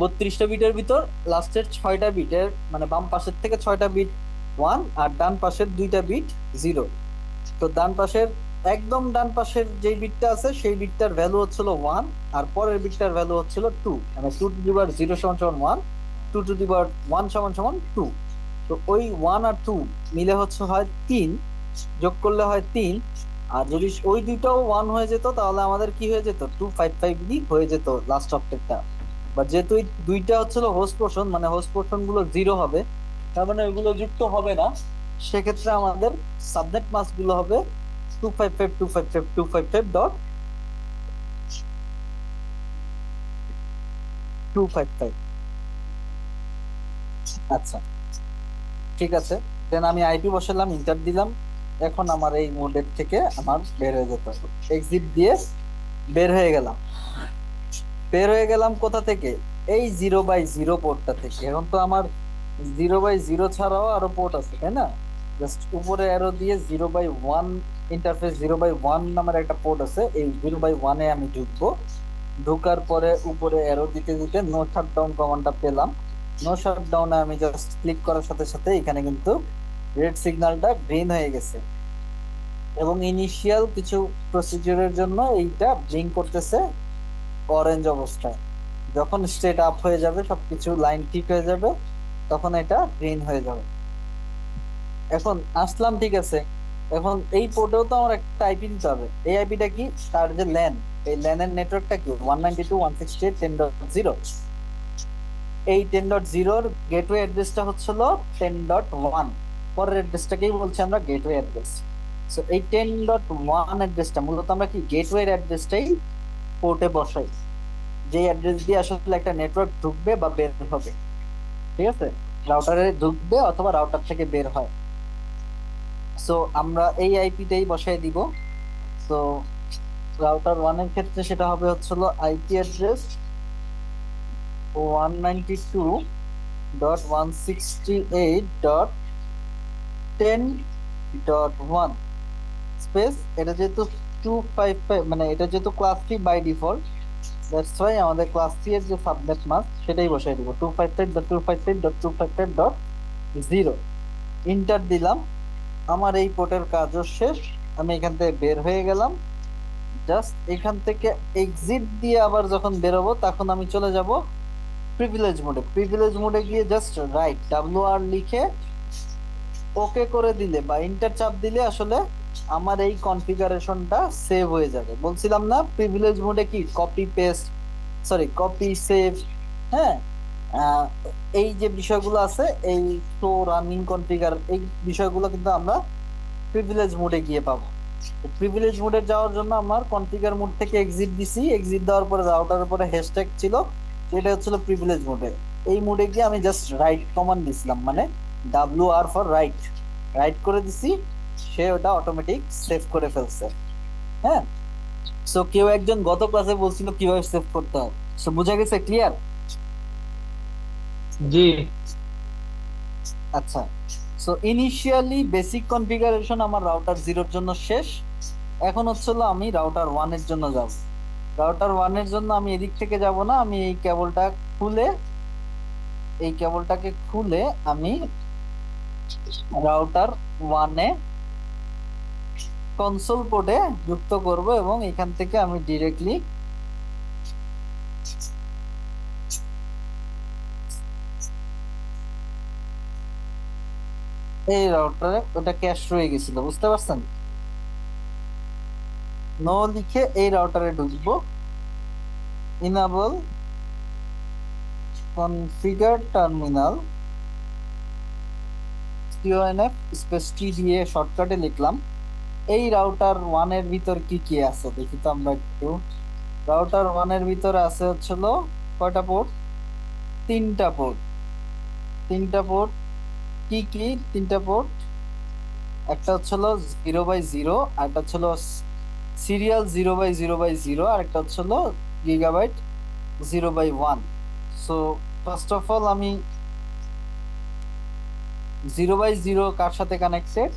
32টা বিটের ভিতর লাস্টের 6টা বিটের, মানে বাম পাশের থেকে 6টা বিট 1 আর ডান পাশের 2টা বিট 0। তো একদম ডান পাশের যে বিটটা আছে সেই বিটটার ভ্যালু হচ্ছিল 1, আর পরের বিটটার ভ্যালু হচ্ছিল 2, মানে 2^0 = 1, 2^1 = 2। তো ওই 1 আর 2 মিলে হয় 3, যোগ করলে হয় 3। আর যদি ওই দুইটাও 1 হয়ে যেত, তাহলে আমাদের কি হয়ে যেত, 255 হয়ে যেত লাস্ট অক্টেটটা। বাট যেহেতু এই দুইটা হচ্ছিল হোস্ট পোর্শন, মানে হোস্ট পোর্শন গুলো 0 হবে, তার মানে ওইগুলো যুক্ত হবে না। সেক্ষেত্রে আমাদের সাবনেট মাস্ক গুলো হবে 255.255.255. আচ্ছা, ঠিক আছে। দেন আমি আইপি বসালাম, ইন্টার দিলাম। এখন আমার এই মোডের থেকে আমার বের হয়ে যেতে হবে, এক্সিট দিয়ে বের হয়ে গেলাম কোথা থেকে, এই 0/0 পোর্টটা থেকে। এখন তো আমার 0/0 ছাড়াও আরো পোর্ট আছে, তাই না? জাস্ট উপরে অ্যারো দিয়ে 0/1 ইন্টারফেস 0/1 নামের একটা পোর্ট আছে, এই 0/1-এ আমি ঢুকবো। ঢোকার পরে উপরে অ্যারো দিতে দিতে নো শাটডাউন কমান্ডটা পেলাম। নো শাটডাউনে আমি জাস্ট ক্লিক করার সাথে সাথে এখানে কিন্তু রেড সিগন্যালটা গ্রিন হয়ে গেছে, এবং ইনিশিয়াল কিছু প্রসিডিউরের জন্য এইটা ব্লিঙ্ক করতেছে অরেঞ্জ অবস্থায়। যখন স্টেট আপ হয়ে যাবে, সবকিছু লাইন ঠিক হয়ে যাবে, তখন এটা গ্রিন হয়ে যাবে। এখন আসলাম, ঠিক আছে। এখন এই পোর্টেও তো আমার একটা আইপি দিতে হবে। এই আইপিটা কি? তার যে ল্যান, এই ল্যানের নেটওয়ার্কটা কি 192.168.10। এই 10.0-র গেটওয়ে অ্যাড্রেসটা হচ্ছিল 10.1। পরের অ্যাড্রেসটাকেই বলছি আমরা গেটওয়ে অ্যাড্রেস। সো এই 10.1 অ্যাড্রেসটা মূলত আমরা কি গেটওয়ে অ্যাড্রেসটাই পোর্টে বসাই, যে অ্যাড্রেস দিয়ে আসলে একটা নেটওয়ার্ক ঢুকবে বা বের হবে। ঠিক আছে, রাউটারে ঢুকবে অথবা রাউটার থেকে বের হয়। সো আমরা এই আইপিটাই বসাই দিব। সো রাউটার 1 এর ক্ষেত্রে সেটা হবে হচ্ছিল আইপি অ্যাড্রেস 192.168.10.1 স্পেস। এটা যেহেতু 255, মানে এটা যেহেতু class 3 by default, that's why আমাদের ক্লাস 3 এর যে সাবনেট মাস্ক সেটাই বসাই দিব 255.255.255.0। ইন্টার দিলাম, আমার এই পোর্টের কাজও শেষ। আমি এখান থেকে বের হয়ে গেলাম। জাস্ট এখান থেকে এক্সিট দিয়ে আবার যখন বেরোবো তখন আমি চলে যাব প্রিভিলেজ মোডে। প্রিভিলেজ মোডে গিয়ে জাস্ট রাইট WR লিখে ওকে করে দিলে বা ইন্টার চাপ দিলে আসলে আমার এই কনফিগারেশনটা সেভ হয়ে যাবে। বলছিলাম না প্রিভিলেজ মোডে কি copy paste, sorry copy save, হ্যাঁ, আহ, এই যে বিষয়গুলো আছে, এই শো রানিং কনফিগার, এই বিষয়গুলো কিন্তু আমরা প্রিভিলেজ মোডে গিয়ে পাবো। প্রিভিলেজ মোডে যাওয়ার জন্য আমার কনফিগার মোড থেকে এক্সিট দিছি। এক্সিট দেওয়ার পরে রাউটারের পরে হ্যাশট্যাগ ছিল, এটা হচ্ছিল প্রিভিলেজ মোডে। এই মোডে গিয়ে আমি জাস্ট রাইট কমান্ড দিছিলাম, মানে WR ফর রাইট, রাইট করে দিছি। সে ওটা অটোমেটিক সেভ করে ফেলছে। হ্যাঁ, সো কেউ একজন গত ক্লাসে বলছিল কিভাবে সেভ করতে হয়। সো বুঝা গেছে? ক্লিয়ার? জি। আচ্ছা, সো ইনিশিয়ালি বেসিক কনফিগারেশন আমার রাউটার 0-র জন্য শেষ। এখন হচ্ছিল আমি রাউটার 1 এর জন্য যাব। রাউটার 1 এর জন্য আমি এদিক থেকে যাব না, আমি এই কেবলটা খুলে, এই কেবলটাকে খুলে আমি রাউটার 1 এ কনসোল পোর্টে যুক্ত করব এবং এখান থেকে আমি ডিরেক্টলি এই রাউটারে, ওটা ক্যাশ রয়ে গেছিল, বুঝতে পারছেন? নো লিখে এই রাউটারে ঢুকবো, enable configure terminal, CONF space T দিয়ে শর্টকাটে লিখলাম। এই রাউটার 1 এর ভিতর কি কি আছে দেখি তো আমরা একটু। রাউটার 1 এর ভিতরে আছে হচ্ছিল কয়টা পোর্ট? 3টা পোর্ট। 3টা পোর্ট কি কি? 3টা পোর্ট, একটা হচ্ছিল 0/0, আর একটা হচ্ছিল সিরিয়াল 0/0/0, আর একটা হচ্ছিল gigabyte 0/1। So first of all আমি 0/0 কার সাথে কানেক্টেড,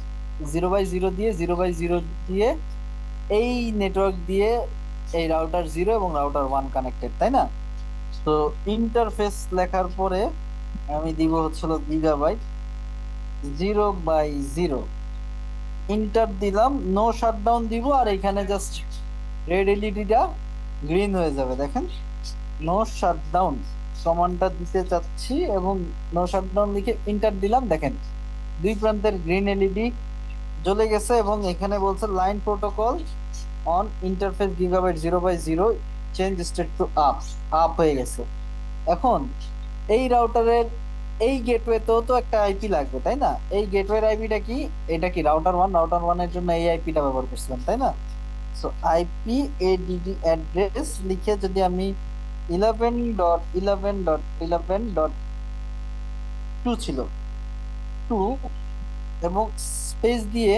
0/0 দিয়ে 0/0 দিয়ে এই নেটওয়ার্ক দিয়ে এই রাউটার 0 এবং রাউটার 1 কানেক্টেড, তাই না? তো ইন্টারফেস লেখার পরে আমি দিব হচ্ছিল গিগাবাইট 0/0, ইন্টার দিলাম, নো শাটডাউন দিব, আর এখানে জাস্ট রেড এলইডিটা গ্রিন হয়ে যাবে। দেখেন, নো শাটডাউন কমান্ডটা দিতে চাচ্ছি এবং নো শাটডাউন লিখে ইন্টার দিলাম। দেখেন দুই প্রান্তের গ্রিন এলইডি জ্বলে গেছে এবং এখানে বলছে line protocol on interface gigabyte 0/0 change state to up, up হয়ে গেছে। এখন এই রাউটারের এই গেটওয়েতেও তো একটা আইপি লাগবে, তাই না? এই গেটওয়ের আইপিটা কি? এটা কি রাউটার 1, রাউটার 1 এর জন্য এই আইপিটা ব্যবহার করছিলাম, তাই না? সো আইপি এডিডি অ্যাড্রেস লিখে যদি আমি 11.11.11.2 ছিল 2 এবং স্পেস দিয়ে,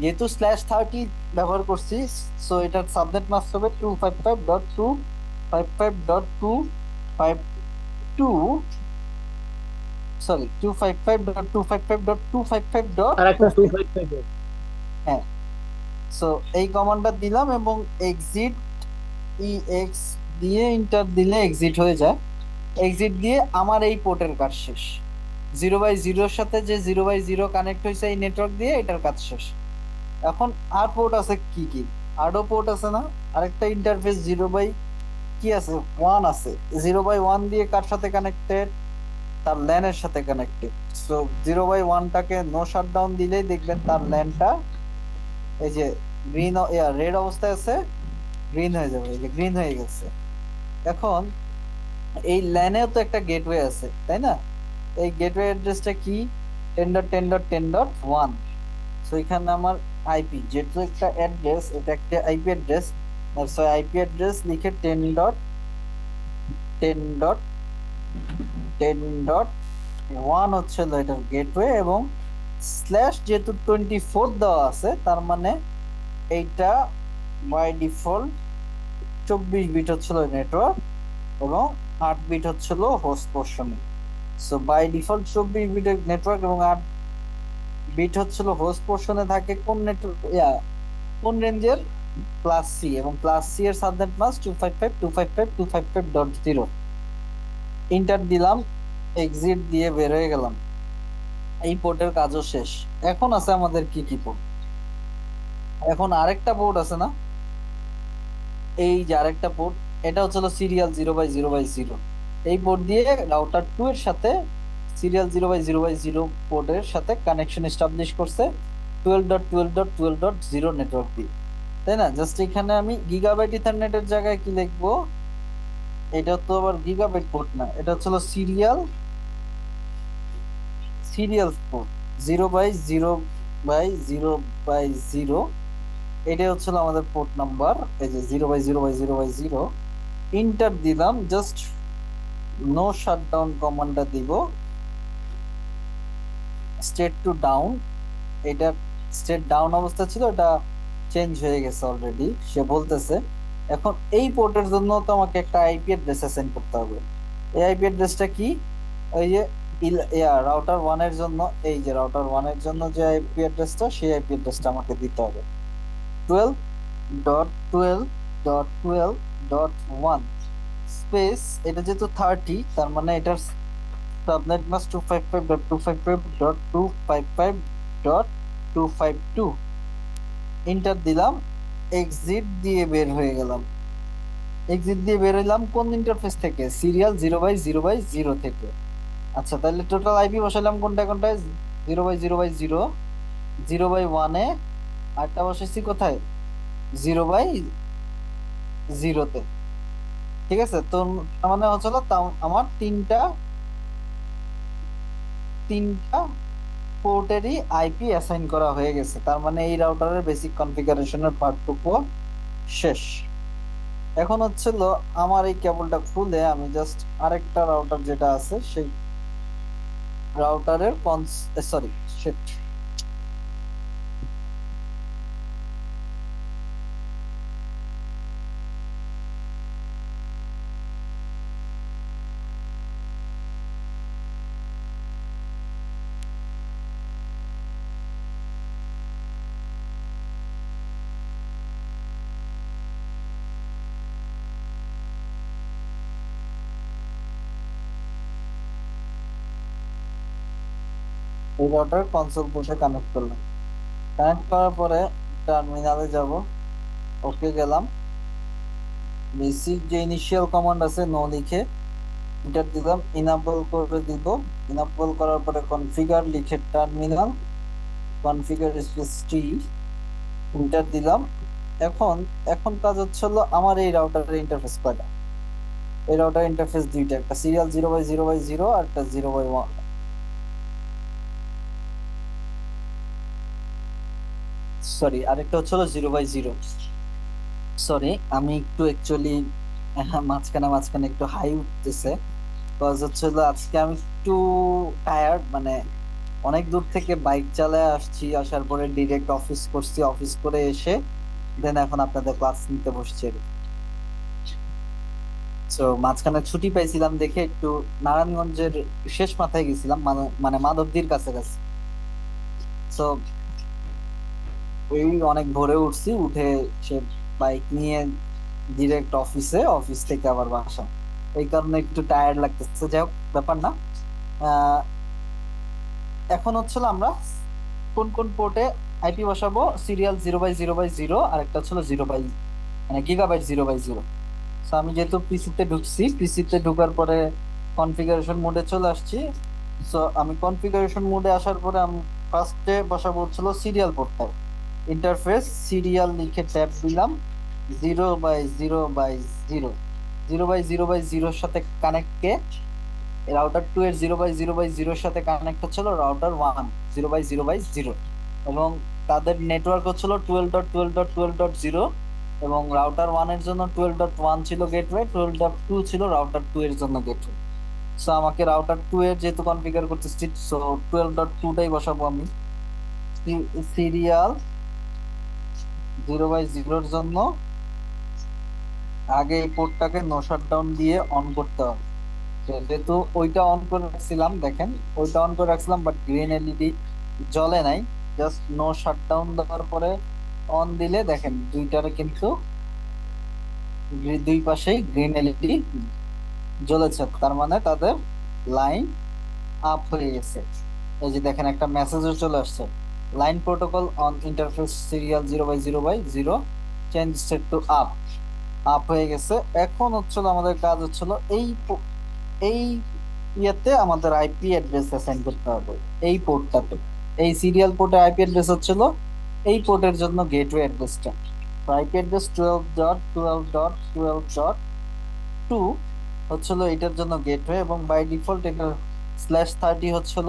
যেহেতু /30 ব্যবহার করছি, সো এটার সাবনেট মাস্ক হবে 255.255.252, সরি 255.255.255. আর একটা 255 এর। হ্যাঁ, সো এই কমান্ডটা দিলাম এবং এক্সিট EX দিয়ে ইন্টার দিলে এক্সিট হয়ে যায়। এক্সিট দিয়ে আমার এই পোর্টের কাজ শেষ। 0/0-র সাথে যে 0/0 কানেক্ট হয়েছে এই নেটওয়ার্ক দিয়ে, এটার কাজ শেষ। এখন আর পোর্ট আছে কি কি? আরো পোর্ট আছে না? আরেকটা ইন্টারফেস কি আছে, 1 আছে। 0/1 দিয়ে কার সাথে কানেক্টেড? তার ল্যানের সাথে কানেক্টেড। সো 0/1টাকে নো শাটডাউন দিলেই দেখবেন তার ল্যানটা এই যে গ্রিন রেড অবস্থায় আছে, গ্রিন হয়ে যাবে, এই যে গ্রিন হয়ে গেছে। এখন এই ল্যানেও তো একটা গেটওয়ে আছে, তাই না? এই গেটওয়ে অ্যাড্রেসটা কি? 10.10.10.1। সো এখানে আমার আইপি, যেহেতু একটা অ্যাড্রেস, এটা একটা IP address, so IP address লিখে 10.10.10.1 হচ্ছে এটার গেটওয়ে, এবং স্ল্যাশ যেহেতু 24 দেওয়া আছে, তার মানে এইটা বাই ডিফল্ট 24 বিট হচ্ছিল নেটওয়ার্ক এবং 8 বিট হচ্ছিল হোস্ট পোর্শনে। সো বাই ডিফল্ট 24 বিটের নেটওয়ার্ক এবং 8 বিট হচ্ছিল হোস্ট পোর্শনে থাকে কোন নেটওয়ার্ক, কোন রেঞ্জের? ক্লাস সি, এবং ক্লাস সি এর সাবনেট মাস্ক 255.255.255.0। ইন্টার দিলাম, এক্সিট দিয়ে বের হয়ে গেলাম। এই পোর্টের কাজও শেষ। এখন আছে আমাদের কি কি পোর্ট? এখন আরেকটা পোর্ট আছে না, এই যে আরেকটা পোর্ট, এটা হচ্ছিল সিরিয়াল 0/0/0। এই পোর্ট দিয়ে রাউটার 2 এর সাথে সিরিয়াল 0/0/0 পোর্টের সাথে কানেকশন এস্টাবলিশ করছে 12.12.12.0 নেটওয়ার্ক দিয়ে, তাই না? জাস্ট এখানে আমি গিগাবাইট ইথারনেটের জায়গায় কি লিখবো? এটা তো আবার গিগাবাইট পোর্ট না, এটা হচ্ছিল সিরিয়াল পোর্ট 0/0/0/0। এটাই হচ্ছিল আমাদের পোর্ট নাম্বার, এই যে 0/0/0/0। ইন্টার দিলাম, জাস্ট নো শাটডাউন কমান্ডটা দিব, স্টেট টু ডাউন। এটা স্টেট ডাউন অবস্থা ছিল, এটা চেঞ্জ হয়ে গেছে অলরেডি, সে বলতেছে। এখন এই পোর্টের জন্য তো আমাকে একটা আইপি অ্যাড্রেস অ্যাসাইন করতে হবে। এই আইপি অ্যাড্রেসটা কি? ওই যে রাউটার 1 এর জন্য, এই যে রাউটার 1 এর জন্য যে আইপি অ্যাড্রেসটা, সেই আইপি অ্যাড্রেসটা আমাকে দিতে হবে 12.12.12.1 স্পেস। এটা যেহেতু 30, তার মানে এটার সাবনেট মাস্ক 255.255.255.252। ইন্টার দিলাম, এক্সিট দিয়ে বের হয়ে গেলাম। এক্সিট দিয়ে বের হইলাম কোন ইন্টারফেস থেকে? সিরিয়াল 0/0/0 থেকে। আচ্ছা, তাহলে টোটাল আইপি বসাইলাম কোনটায় কোনটায়? 0/0/0, 0/1-এ, আরটা বসাইছি কোথায়? 0/0-তে। ঠিক আছে, তো তার মানে হচ্ছিল আমার তিনটা পোর্টেরই আইপি অ্যাসাইন করা হয়ে গেছে। তার মানে এই রাউটারের বেসিক কনফিগারেশনের পার্টটুকু শেষ। এখন হচ্ছিল আমার এই কেবলটা খুলে আমি জাস্ট আরেকটা রাউটার যেটা আছে সেই রাউটারের সরি শিট এই রাউটার কনসোল পোর্টে কানেক্ট করলাম। কানেক্ট করার পরে টার্মিনালে যাব, ওকে গেলাম। বেসিক যে ইনিশিয়াল কমান্ড আছে নো লিখে এন্টার দিলাম, ইনাবল করে দিব। ইনাবল করার পরে কনফিগার লিখে টার্মিনাল কনফিগার স্পেস টি এন্টার দিলাম। এখন কাজ হচ্ছে হলো আমার এই রাউটারের ইন্টারফেস কয়টা? এই রাউটার ইন্টারফেস দুইটা, একটা সিরিয়াল 0/0/0 আর একটা 0/1। সরি, আরেকটা হচ্ছে 0/0। সরি, আমি একটু অ্যাকচুয়ালি মাঝখানে একটু হাই উঠতেছে, কজ হচ্ছে আজকে আমি একটু টায়ার্ড, মানে অনেক দূর থেকে বাইক চালায় আসছি, আসার পরে ডিরেক্ট অফিস করছি, অফিস করে এসে দেন এখন আপনাদের ক্লাস নিতে বসছি। তো মাঝখানে ছুটি পাইছিলাম দেখে একটু নারায়ণগঞ্জের শেষ মাথায় গেছিলাম, মানে মাধবদীর কাছাকাছি। তো ওই অনেক ভোরে উঠছি, উঠে সে বাইক নিয়ে ডিরেক্ট অফিসে, অফিস থেকে আবার বাসা, এই কারণে একটু টায়ার্ড লাগতেছে। যাই হোক, ব্যাপার না। এখন হচ্ছিল আমরা কোন কোন পোর্টে আইপি বসাবো? সিরিয়াল 0/0/0 আর একটা হচ্ছিল 0 বাই মানে গিগাবাইট 0/0। So, আমি যেহেতু পিসিতে ঢুকছি, পিসিতে ঢোকার পরে কনফিগারেশন মোডে চলে আসছি। সো আমি কনফিগারেশন মোডে আসার পরে আমি ফার্স্টে বসাবো হচ্ছিল সিরিয়াল পোর্টটায়। ইন্টারফেস সিরিয়াল লিখে ট্যাব দিলাম, 0/0/0, 0/0/0 সাথে কানেক্ট কে রাউটার 2 এর 0/0/0 সাথে কানেক্ট হচ্ছিল রাউটার 1 0/0/0, এবং তাদের নেটওয়ার্ক হচ্ছিল 12.12.12.0, এবং রাউটার 1 এর জন্য 12.1 ছিল গেটওয়ে, 12.2 ছিল রাউটার 2 এর জন্য গেটওয়ে। সো আমাকে রাউটার 2 এর যেহেতু কনফিগার করতেছি, সো 12.2টাই বসাবো আমি। সিরিয়াল 0/0 এর জন্য আগে এই পোর্টটাকে নো শাটডাউন দিয়ে অন করতে হবে। যেহেতু ওইটা অন করে রাখছিলাম, দেখেন ওইটা অন করে রাখছিলাম, বাট গ্রিন এলইডি জ্বলে নাই। জাস্ট নো শাটডাউন দেওয়ার পরে অন দিলে দেখেন দুইটারে কিন্তু দুই পাশেই গ্রিন এলইডি জ্বলেছে, তার মানে তাদের লাইন আপ হয়ে গেছে। এই যে দেখেন একটা মেসেজও চলে আসছে, line protocol on interface serial 0/0/0 change set to up, up হয়ে গেছে। এখন হচ্ছিল আমাদের কাজ হচ্ছিল এই ইয়েতে আমাদের আইপি অ্যাড্রেস অ্যাসাইন করতে হবে এই পোর্টটাতে। এই সিরিয়াল পোর্টে আইপি অ্যাড্রেস হচ্ছিল এই পোর্টের জন্য গেটওয়ে অ্যাড্রেসটা। আইপি অ্যাড্রেস 12.12.12.2 হচ্ছিল এটার জন্য গেটওয়ে, এবং বাই ডিফল্ট এটা /30 হচ্ছিল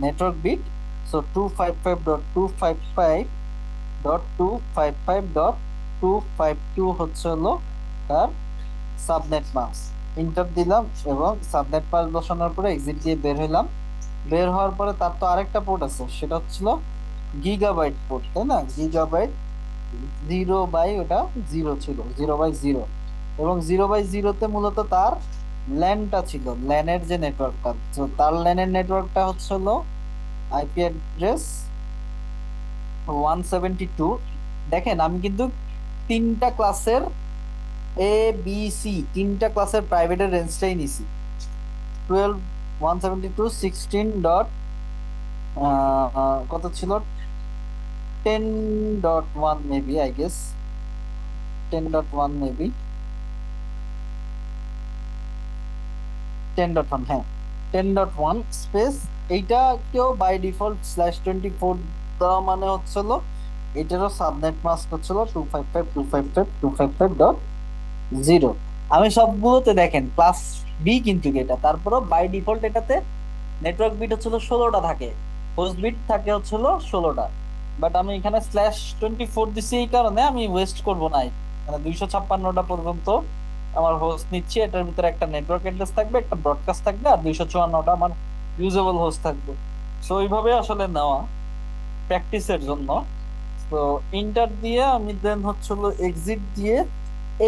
নেটওয়ার্ক বিট। সো 255.255.255.252 হচ্ছে হলো তার সাবনেট মাস্ক। ইন্টার দিলাম এবং সাবনেট পাস বসানোর পরে এক্সিট দিয়ে বের হইলাম। বের হওয়ার পরে তার তো আরেকটা পোর্ট আছে, সেটা হচ্ছিল গিগাবাইট পোর্ট, তাই না? গিগাবাইট 0/0 ছিল, 0/0, এবং 0/0-তে মূলত তার ল্যানটা ছিল, ল্যানের যে নেটওয়ার্কটা, তো তার ল্যানের নেটওয়ার্কটা হচ্ছিল আইপি অ্যাড্রেস 172। দেখেন আমি কিন্তু তিনটা ক্লাসের তিনটা ক্লাসের প্রাইভেটের রেঞ্জটাই নিছি। 12 172 16 ডট কত ছিল, 10.1 মেবি, আই গেস 10.1 মেবি, 10.1, হ্যাঁ 10.1 স্পেস। এইটাকেও বাই ডিফল্ট /24 দেওয়া মানে হচ্ছিল এটারও সাবনেট মাস্ক হচ্ছিল 255.255.255.0। আমি সবগুলোতে দেখেন ক্লাস বি কিন্তু এটা, তারপরও বাই ডিফল্ট এটাতে নেটওয়ার্ক বিট হচ্ছিল 16টা থাকে, হোস্ট বিট থাকে হচ্ছিল 16টা। বাট আমি এখানে /24 দিছি এই কারণে আমি ওয়েস্ট করব না, মানে 256টা পর্যন্ত আমার হোস্ট নিচ্ছি, এটার ভিতরে একটা নেটওয়ার্ক অ্যাড্রেস থাকবে, একটা ব্রডকাস্ট থাকবে, আর 254টা আমার ইউজেবল হোস্ট থাকবে। সো ওইভাবে আসলে নেওয়া প্র্যাকটিসের জন্য। তো ইন্টার দিয়ে আমি দেন হচ্ছিল এক্সিট দিয়ে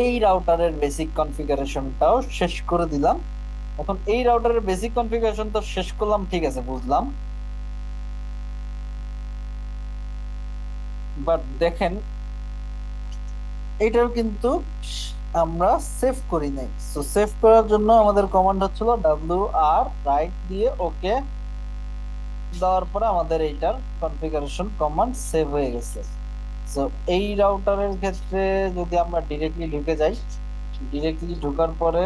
এই রাউটারের বেসিক কনফিগারেশনটাও শেষ করে দিলাম। এখন এই রাউটারের বেসিক কনফিগারেশন তো শেষ করলাম, ঠিক আছে বুঝলাম, বাট দেখেন এটাও কিন্তু আমরা সেভ করি নাই। সো সেভ করার জন্য আমাদের কমান্ড হচ্ছিল WR রাইট দিয়ে ওকে দেওয়ার পরে আমাদের এইটার কনফিগারেশন কমান্ড সেভ হয়ে গেছে। সো এই রাউটারের ক্ষেত্রে যদি আমরা ডিরেক্টলি ঢুকে যাই, ডিরেক্টলি ঢোকার পরে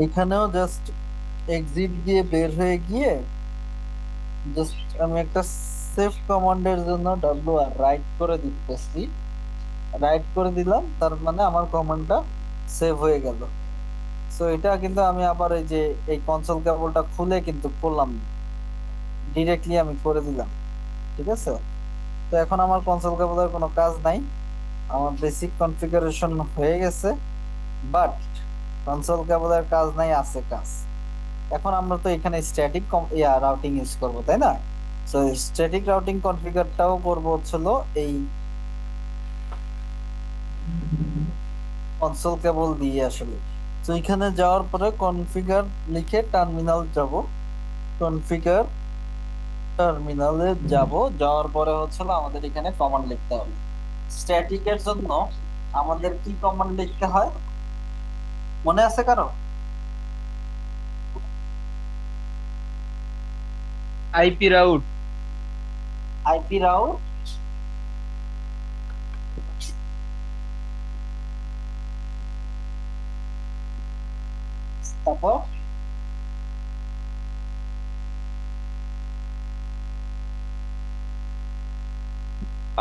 এইখানেও জাস্ট এক্সিট দিয়ে বের হয়ে গিয়ে জাস্ট আমি একটা সেভ কমান্ডের জন্য WR রাইট করে দিতেছি, রাইট করে দিলাম, তার মানে আমার কমান্ডটা সেভ হয়ে গেল। সো এটা কিন্তু আমি আবার এই যে এই কনসোল কেবলটা খুলে কিন্তু করলাম, ডিরেক্টলি আমি করে দিলাম, ঠিক আছে। তো এখন আমার কনসোল কেবলের কোনো কাজ নাই, আমার বেসিক কনফিগারেশন হয়ে গেছে, বাট কনসোল কেবলের কাজ নাই, আছে কাজ। এখন আমরা তো এখানে স্ট্যাটিক রাউটিং ইউজ করব, তাই না? সো স্ট্যাটিক রাউটিং কনফিগারটাও করব হচ্ছিল এই কনসোল কেবল দিয়ে আসলে। তো এখানে যাওয়ার পরে কনফিগার লিখে টার্মিনাল যাব, কনফিগার টার্মিনালে যাব, যাওয়ার পরে হচ্ছিল আমাদের এখানে কমান্ড লিখতে হবে। স্ট্যাটিকের জন্য আমাদের কি কমান্ড লিখতে হয় মনে আছে কারো? IP route. আইপি রাউট তারপর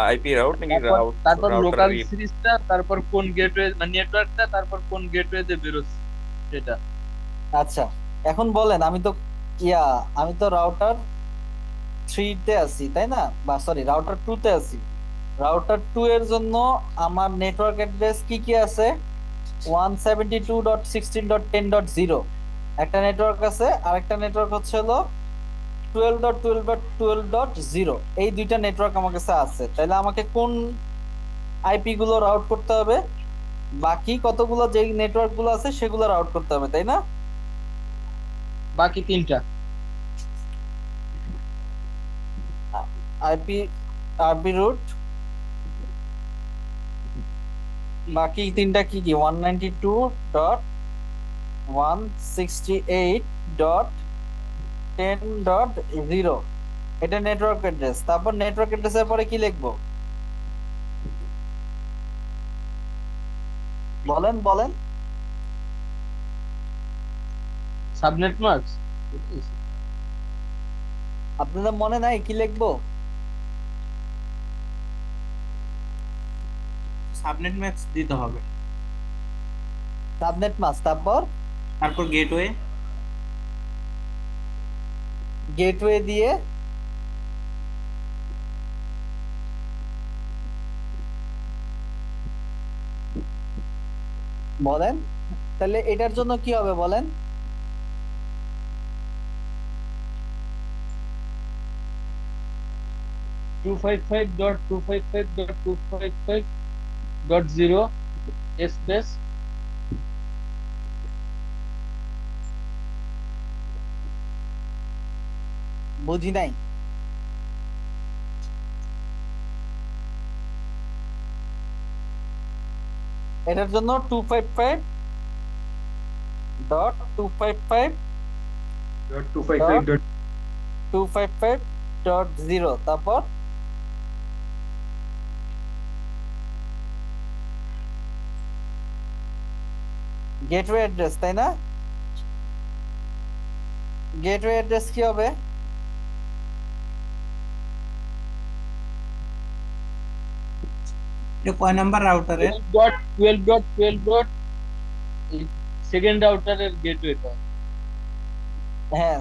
আইপি রাউটিং তারপর রাউটার লোকাল সিরিজটা, তারপর কোন গেটওয়ে মানে নেটওয়ার্কটা, তারপর কোন গেটওয়েতে বেরোচ্ছে সেটা। আচ্ছা, এখন বলেন, আমি তো রাউটার 3 তে আছি তাই না, বা সরি রাউটার 2 তে আছি। রাউটার 2 এর জন্য আমার নেটওয়ার্ক অ্যাড্রেস কি কি আছে? 172.16.10.0 একটা নেটওয়ার্ক আছে, আরেকটা নেটওয়ার্ক হচ্ছে হলো 12.12.12.0। এই দুইটা নেটওয়ার্ক আমার কাছে আছে। তাহলে আমাকে কোন আইপি গুলো রাউট করতে হবে? বাকি কতগুলো যে নেটওয়ার্ক গুলো আছে সেগুলো রাউট করতে হবে, তাই না? বাকি তিনটা আইপি আরবি রুট, বাকি তিনটা কি কি? 192.168.10.0 এটা নেটওয়ার্ক অ্যাড্রেস। তারপর নেটওয়ার্ক অ্যাড্রেসের পরে কি লিখবো? বলেন বলেন। Subnet marks. আপনাদের মনে নাই কি লিখবো? সাবনেট ম্যাক্স দিতে হবে, সাবনেট মাস্ক, তারপর তারপর গেটওয়ে। গেটওয়ে দিয়ে বলেন। তাহলে এটার জন্য কি হবে বলেন? Two five five dot two five five dot two five five dot zero space বুঝি নাই। এটার জন্য 255.255 255.0 তারপর গেটওয়ে অ্যাড্রেস, তাই না? গেটওয়ে অ্যাড্রেস কি হবে? এটা কয় নাম্বার রাউটারের? 12.12.12 সেকেন্ড রাউটারের গেটওয়েটা। হ্যাঁ,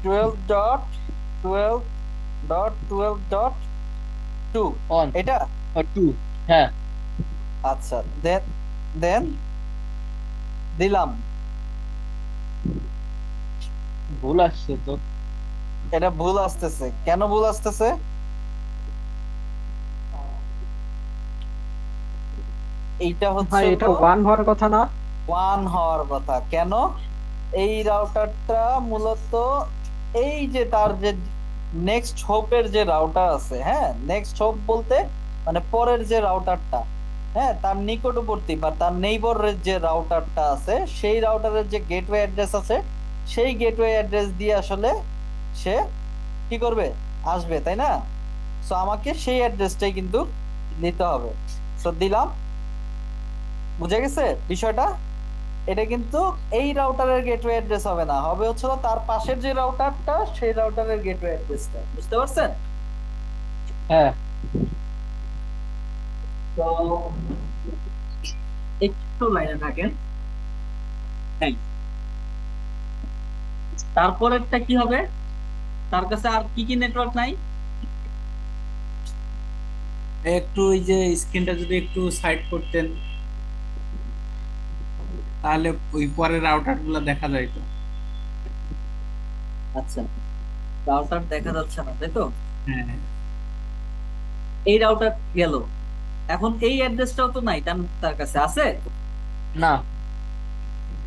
12.12.12.2 অন এটা। টু, হ্যাঁ। আচ্ছা, দেন দেন দিলাম। ভুল আসছে তো। এটা ভুল আসতেছে, কেন ভুল আসতেছে? এইটা ভাই হচ্ছে এটা 1 হওয়ার কথা না? 1 হওয়ার কথা। কেন? এই রাউটারটা মূলত এই যে তার যে নেক্সট হোপের যে রাউটার আছে, হ্যাঁ, নেক্সট হোপ বলতে মানে পরের যে রাউটারটা, হ্যাঁ, তার নিকটবর্তী বা তার নেইবরের যে রাউটারটা আছে, সেই রাউটারের যে গেটওয়ে অ্যাড্রেস আছে, সেই গেটওয়ে অ্যাড্রেস দিয়ে আসলে সে কি করবে? আসবে, তাই না? সো আমাকে সেই অ্যাড্রেসটাই কিন্তু নিতে হবে। সো দিলাম। বুঝে গেছে বিষয়টা? এটা কিন্তু এই রাউটারের গেটওয়ে অ্যাড্রেস হবে না, হবে হচ্ছে তার পাশের যে রাউটারটা, সেই রাউটারের গেটওয়ে অ্যাড্রেসটা। বুঝতে পারছেন? হ্যাঁ, তো একটু লাইনে থাকেন। হ্যাঁ, তারপরেরটা কি হবে? তার কাছে আর কি কি নেটওয়ার্ক নাই? একটু ওই যে স্ক্রিনটা যদি একটু সাইড করতেন তাহলে ওই পরের রাউটার গুলো দেখা যাইতো। আচ্ছা, রাউটার দেখা যাচ্ছে না, তাই তো? হ্যাঁ, এই রাউটার গেল। এখন এই অ্যাড্রেসটাও তো নাই, তার কাছে আছে? না।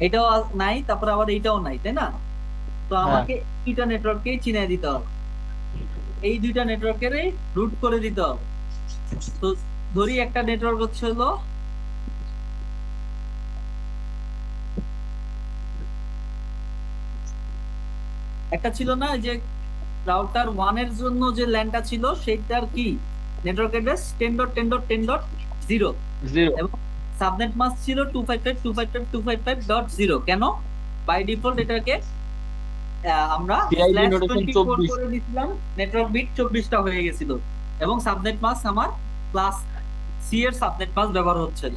এটাও নাই, তারপর আবার এইটাও নাই, তাই না? তো আমাকে দুইটা নেটওয়ার্ককেই চিনিয়ে দিতে হবে, এই দুইটা নেটওয়ার্কেরই রুট করে দিতে হবে। তো ধরি একটা নেটওয়ার্ক হচ্ছে হলো একটা ছিল না যে রাউটার 1 এর জন্য যে ল্যানটা ছিল সেইটার কি নেটওয়ার্ক অ্যাড্রেস 10.10.10.0 জিরো। এবং সাবনেট মাস্ক ছিল 255.255.255.0। কেন? বাই ডিফল্ট এটাকে আমরা PID স্ল্যাশ নোটেশন 24 24 করে দিছিলাম, নেটওয়ার্ক বিট 24টা হয়ে গেছিল এবং সাবনেট মাস্ক আমার ক্লাস সি এর সাবনেট মাস্ক ব্যবহার হচ্ছিল।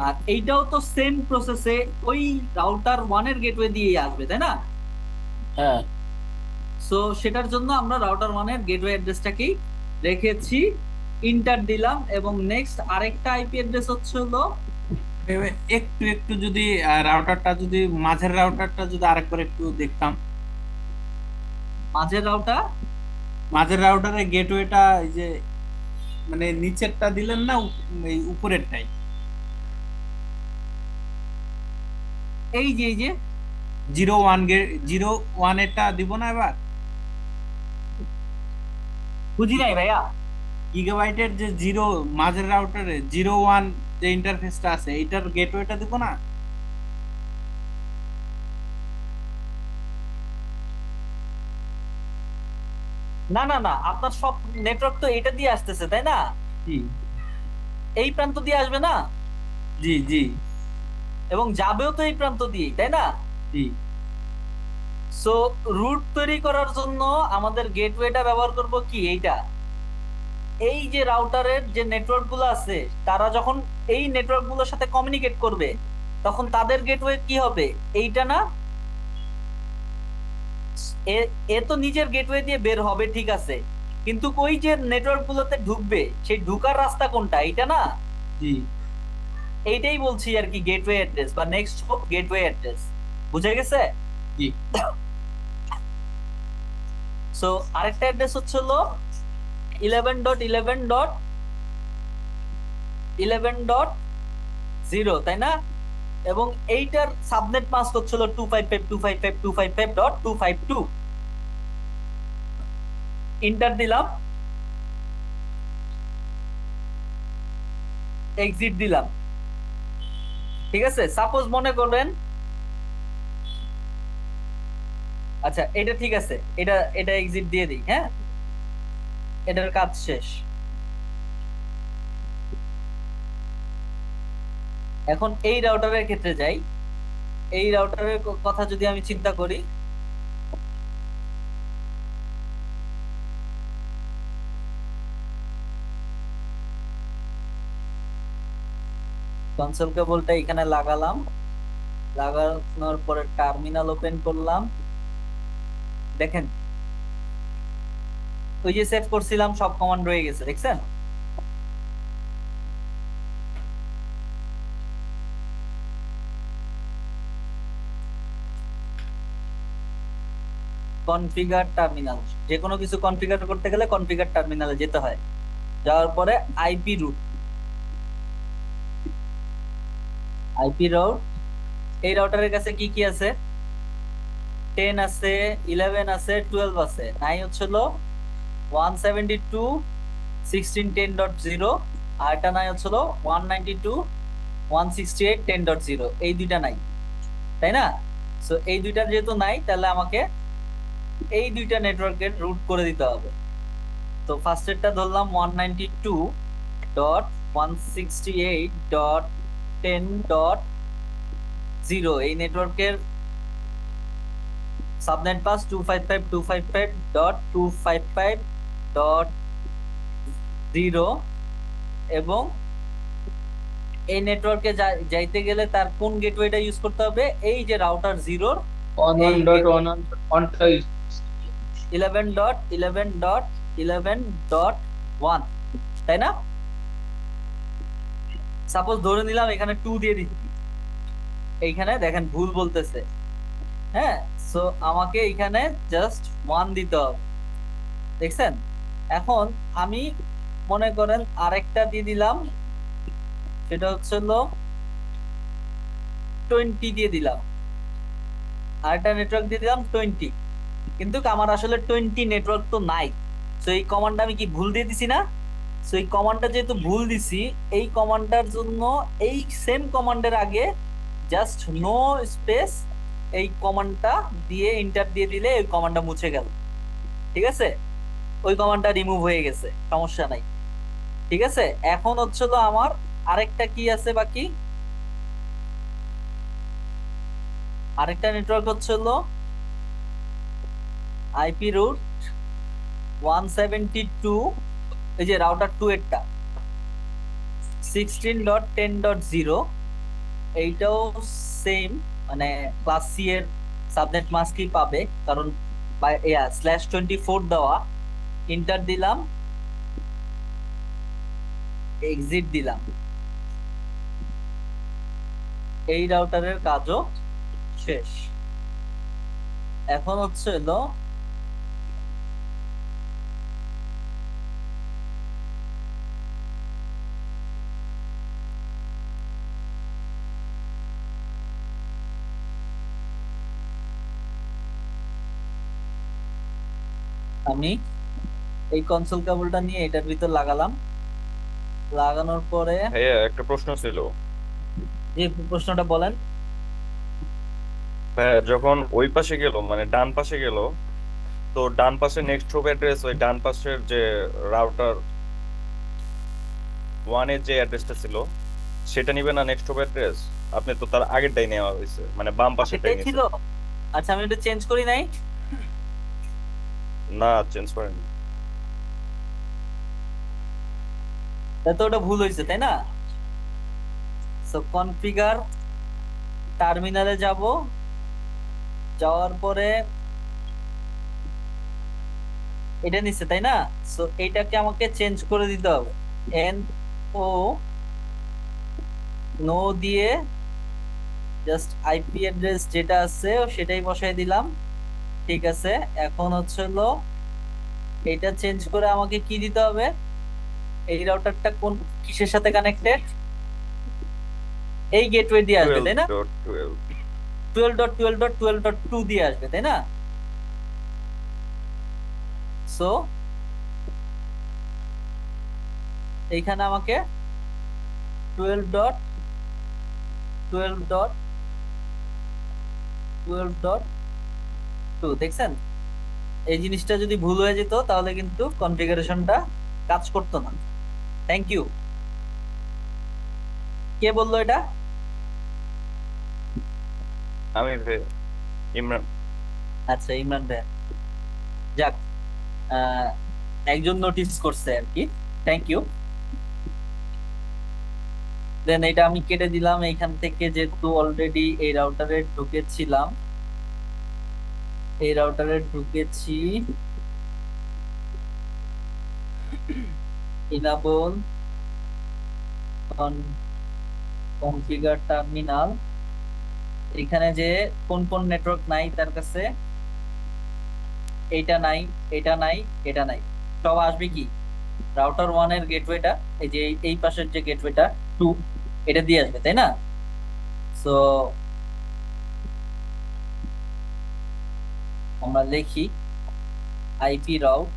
আর এইটাও তো সেম প্রসেসে ওই রাউটার 1 এর গেটওয়ে দিয়েই আসবে, তাই না? হ্যাঁ সো সেটার জন্য আমরা রাউটার 1 এর গেটওয়ে অ্যাড্রেসটাকেই রেখেছি, ইন্টার দিলাম এবং নেক্সট আরেকটা আইপি অ্যাড্রেস হচ্ছে হলো একটু একটু যদি রাউটারটা যদি মাঝের রাউটারটা যদি আরেকবার একটু দেখতাম। মাঝের রাউটারের গেটওয়েটা এই যে মানে নিচেরটা দিলেন না এই উপরেরটাই? এই যে 01 এটা দিব না এবার? বুঝি নাই ভাইয়া। গিগাবাইটের যে জিরো মাঝের রাউটারে 01 যে ইন্টারফেসটা আছে এইটার গেটওয়েটা দিব না? না না না, আপনার সব নেটওয়ার্ক তো এটা দিয়ে আসতেছে, তাই না? জি এই প্রান্ত দিয়ে আসবে না? জি জি এবং যাবেও তো এই প্রান্ত দিয়ে, তাই না? জি। সো রুট তৈরি করার জন্য আমাদের গেটওয়েটা ব্যবহার করব কি এইটা। এই যে রাউটারের যে নেটওয়ার্ক গুলো আছে তারা যখন এই নেটওয়ার্ক গুলোর সাথে কমিউনিকেট করবে তখন তাদের গেটওয়ে কি হবে? এইটা না? এ তো নিজের গেটওয়ে দিয়ে বের হবে, ঠিক আছে, কিন্তু ওই যে নেটওয়ার্ক গুলোতে ঢুকবে সেই ঢুকার রাস্তা কোনটা? এইটা না? জি এইটাই বলছি আর কি, গেটওয়ে অ্যাড্রেস বা নেক্সট হপ গেটওয়ে অ্যাড্রেস। বুঝে গেছে? জি। সো আরেকটা অ্যাড্রেস হচ্ছে হলো 11.11.11.0, তাই না? এবং এইটার সাবনেট মাস্ক হচ্ছে হলো 255.255.255.252। ইন্টার দিলাম, এক্সিট দিলাম, ঠিক আছে। সাপোজ মনে করবেন, আচ্ছা এটা ঠিক আছে, এটা এক্সিট দিয়ে দিই, হ্যাঁ, এটার কাজ শেষ। এখন এই রাউটারের ক্ষেত্রে যাই। এই রাউটারের কথা যদি আমি চিন্তা করি, কনসোল কেবলটা এখানে লাগালাম, লাগানোর পরে টার্মিনাল ওপেন করলাম। দেখেন ওই যে সেভ করছিলাম সব কমান্ড রয়ে গেছে, দেখছেন? কনফিগার টার্মিনাল, যে কোনো কিছু কনফিগার করতে গেলে কনফিগার টার্মিনালে যেতে হয়। যাওয়ার পরে আইপি রুট, আইপি রাউট। এই রাউটারের কাছে কি কি আছে? 10 আছে, 11 আছে, 12 আছে, 9 হচ্ছিল 172.16.10.0, আর এটা নাই হচ্ছিল 192.168.10.0। এই দুইটা নাই, তাই না? সো এই দুইটা যেহেতু নাই তাহলে আমাকে এই দুইটা নেটওয়ার্কের রুট করে দিতে হবে। তো ফার্স্টেরটা ধরলাম 192.168.10.0। এই নেটওয়ার্কের সাবনেট পাস 255.255.255.0 এবং এই নেটওয়ার্কে যাইতে গেলে তার কোন গেটওয়েটা ইউজ করতে হবে? এই যে রাউটার 0 11.11.11.1, তাই না? সাপোজ ধরে নিলাম এখানে 2 দিয়ে দিচ্ছি, এইখানে দেখেন ভুল বলতেছে, হ্যাঁ। সো আমাকে এখানে জাস্ট 1 দিতে হবে, দেখছেন? এখন আমি মনে করেন আরেকটা দিয়ে দিলাম, সেটা হচ্ছে হলো 20 দিয়ে দিলাম, আরেকটা নেটওয়ার্ক দিয়ে দিলাম 20, কিন্তু আমার আসলে 20 নেটওয়ার্ক তো নাই। সো এই কমান্ডটা আমি কি ভুল দিয়ে দিছি না? সো এই কমান্ডটা যেহেতু ভুল দিছি, এই কমান্ডটার জন্য এই সেম কমান্ডের আগে জাস্ট নো স্পেস এই কমান্ডটা দিয়ে ইন্টার দিয়ে দিলে ওই কমান্ডটা মুছে গেল, ঠিক আছে? ওই কমান্ডটা রিমুভ হয়ে গেছে, সমস্যা নাই, ঠিক আছে। এখন হচ্ছে তো আমার আরেকটা কি আছে বাকি? আরেকটা নেটওয়ার্ক হচ্ছে হলো আইপি রুট 172, এই যে রাউটার 2 এরটা 16.10.0, এইটাও সেম, মানে ক্লাস সি এর সাবনেট মাস্কই পাবে, কারণ /24 দেওয়া। ইন্টার দিলাম, এক্সিট দিলাম, এই রাউটারের কাজও শেষ। এখন হচ্ছে হলো আমি এই কনসোল কেবলটা নিয়ে এটার ভিতর লাগালাম। লাগানোর পরে ভাইয়া একটা প্রশ্ন ছিল। যে প্রশ্নটা বলেন। ভাইয়া যখন ওই পাশে গেল, মানে ডান পাশে গেল, তো ডান পাশে নেক্সট হপ অ্যাড্রেস, ওই ডান পাশের যে রাউটার 1 এর যে অ্যাড্রেসটা ছিল সেটা নিবে না নেক্সট হপ অ্যাড্রেস? আপনি তো তার আগেরটাই নেওয়া হয়েছে, মানে বাম পাশেরটাই এটাই ছিল। নিয়েছেন। আচ্ছা, আমি এটা চেঞ্জ করি নাই। না, চেঞ্জ করেন। তো ওটা ভুল হয়েছে, তাই না? সো কনফিগার, টার্মিনালে যাব, যাওয়ার পরে এটা নিচ্ছে, তাই না? সো এইটাকে আমাকে চেঞ্জ করে দিতে হবে। এন ও নো দিয়ে জাস্ট আইপি অ্যাড্রেস যেটা আছে সেটাই বসাই দিলাম। ঠিক আছে, এখন হচ্ছে হলো এটা চেঞ্জ করে আমাকে কি দিতে হবে? এই রাউটারটা কোন কিসের সাথে কানেক্টেড? এই গেটওয়ে দিয়ে আসবে, তাই না? 12.12 12.12.12.2 দিয়ে আসবে, তাই না? সো এইখানে আমাকে 12.12.12.2 দেখছেন? এই জিনিসটা যদি ভুল হয়ে যেত তাহলে কিন্তু কনফিগারেশনটা কাজ করতো না। Thank you. কে বললো এটা? আমি ইমরান। আচ্ছা, ইমরান ভাই। যাক, একজন নোটিস করছে আর কি, থ্যাংক ইউ। দেন এটা আমি কেটে দিলাম এইখান থেকে, যেহেতু অলরেডি এই রাউটারে ঢুকেছিলাম, এই রাউটারে ঢুকেছি। ইনাবল কনফিগার টার্মিনাল, এখানে যে কোন কোন নেটওয়ার্ক নাই তার কাছে, এইটা নাই, এটা নাই, এটা নাই, সব আসবে কি রাউটার 1 এর গেটওয়েটা, এই যে এই পাশের যে গেটওয়েটা 2, এটা দিয়ে আসবে, তাই না? সো আমরা লিখি আইপি রাউট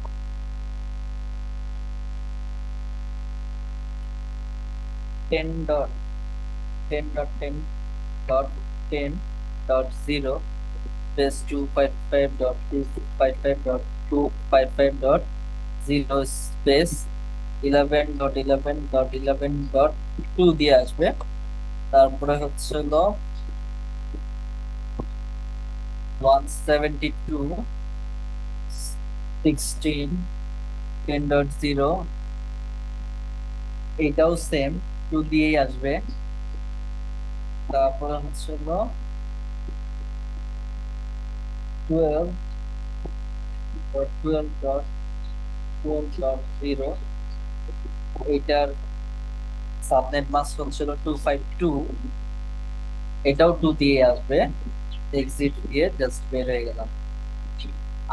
10.10.10.0 space 255.255.255.0 space 11.11.11.2 দিয়ে আসবে। তারপরে হচ্ছে হলো 172.16.10.0, এটাও সেম 2 দিয়েই আসবে। তারপরে হচ্ছে হলো 12.12.12.0, এটার সাবনেট মাস্ক হচ্ছিল 252, এটাও 2 দিয়ে আসবে। এক্সিট দিয়ে জাস্ট বের হয়ে গেলাম।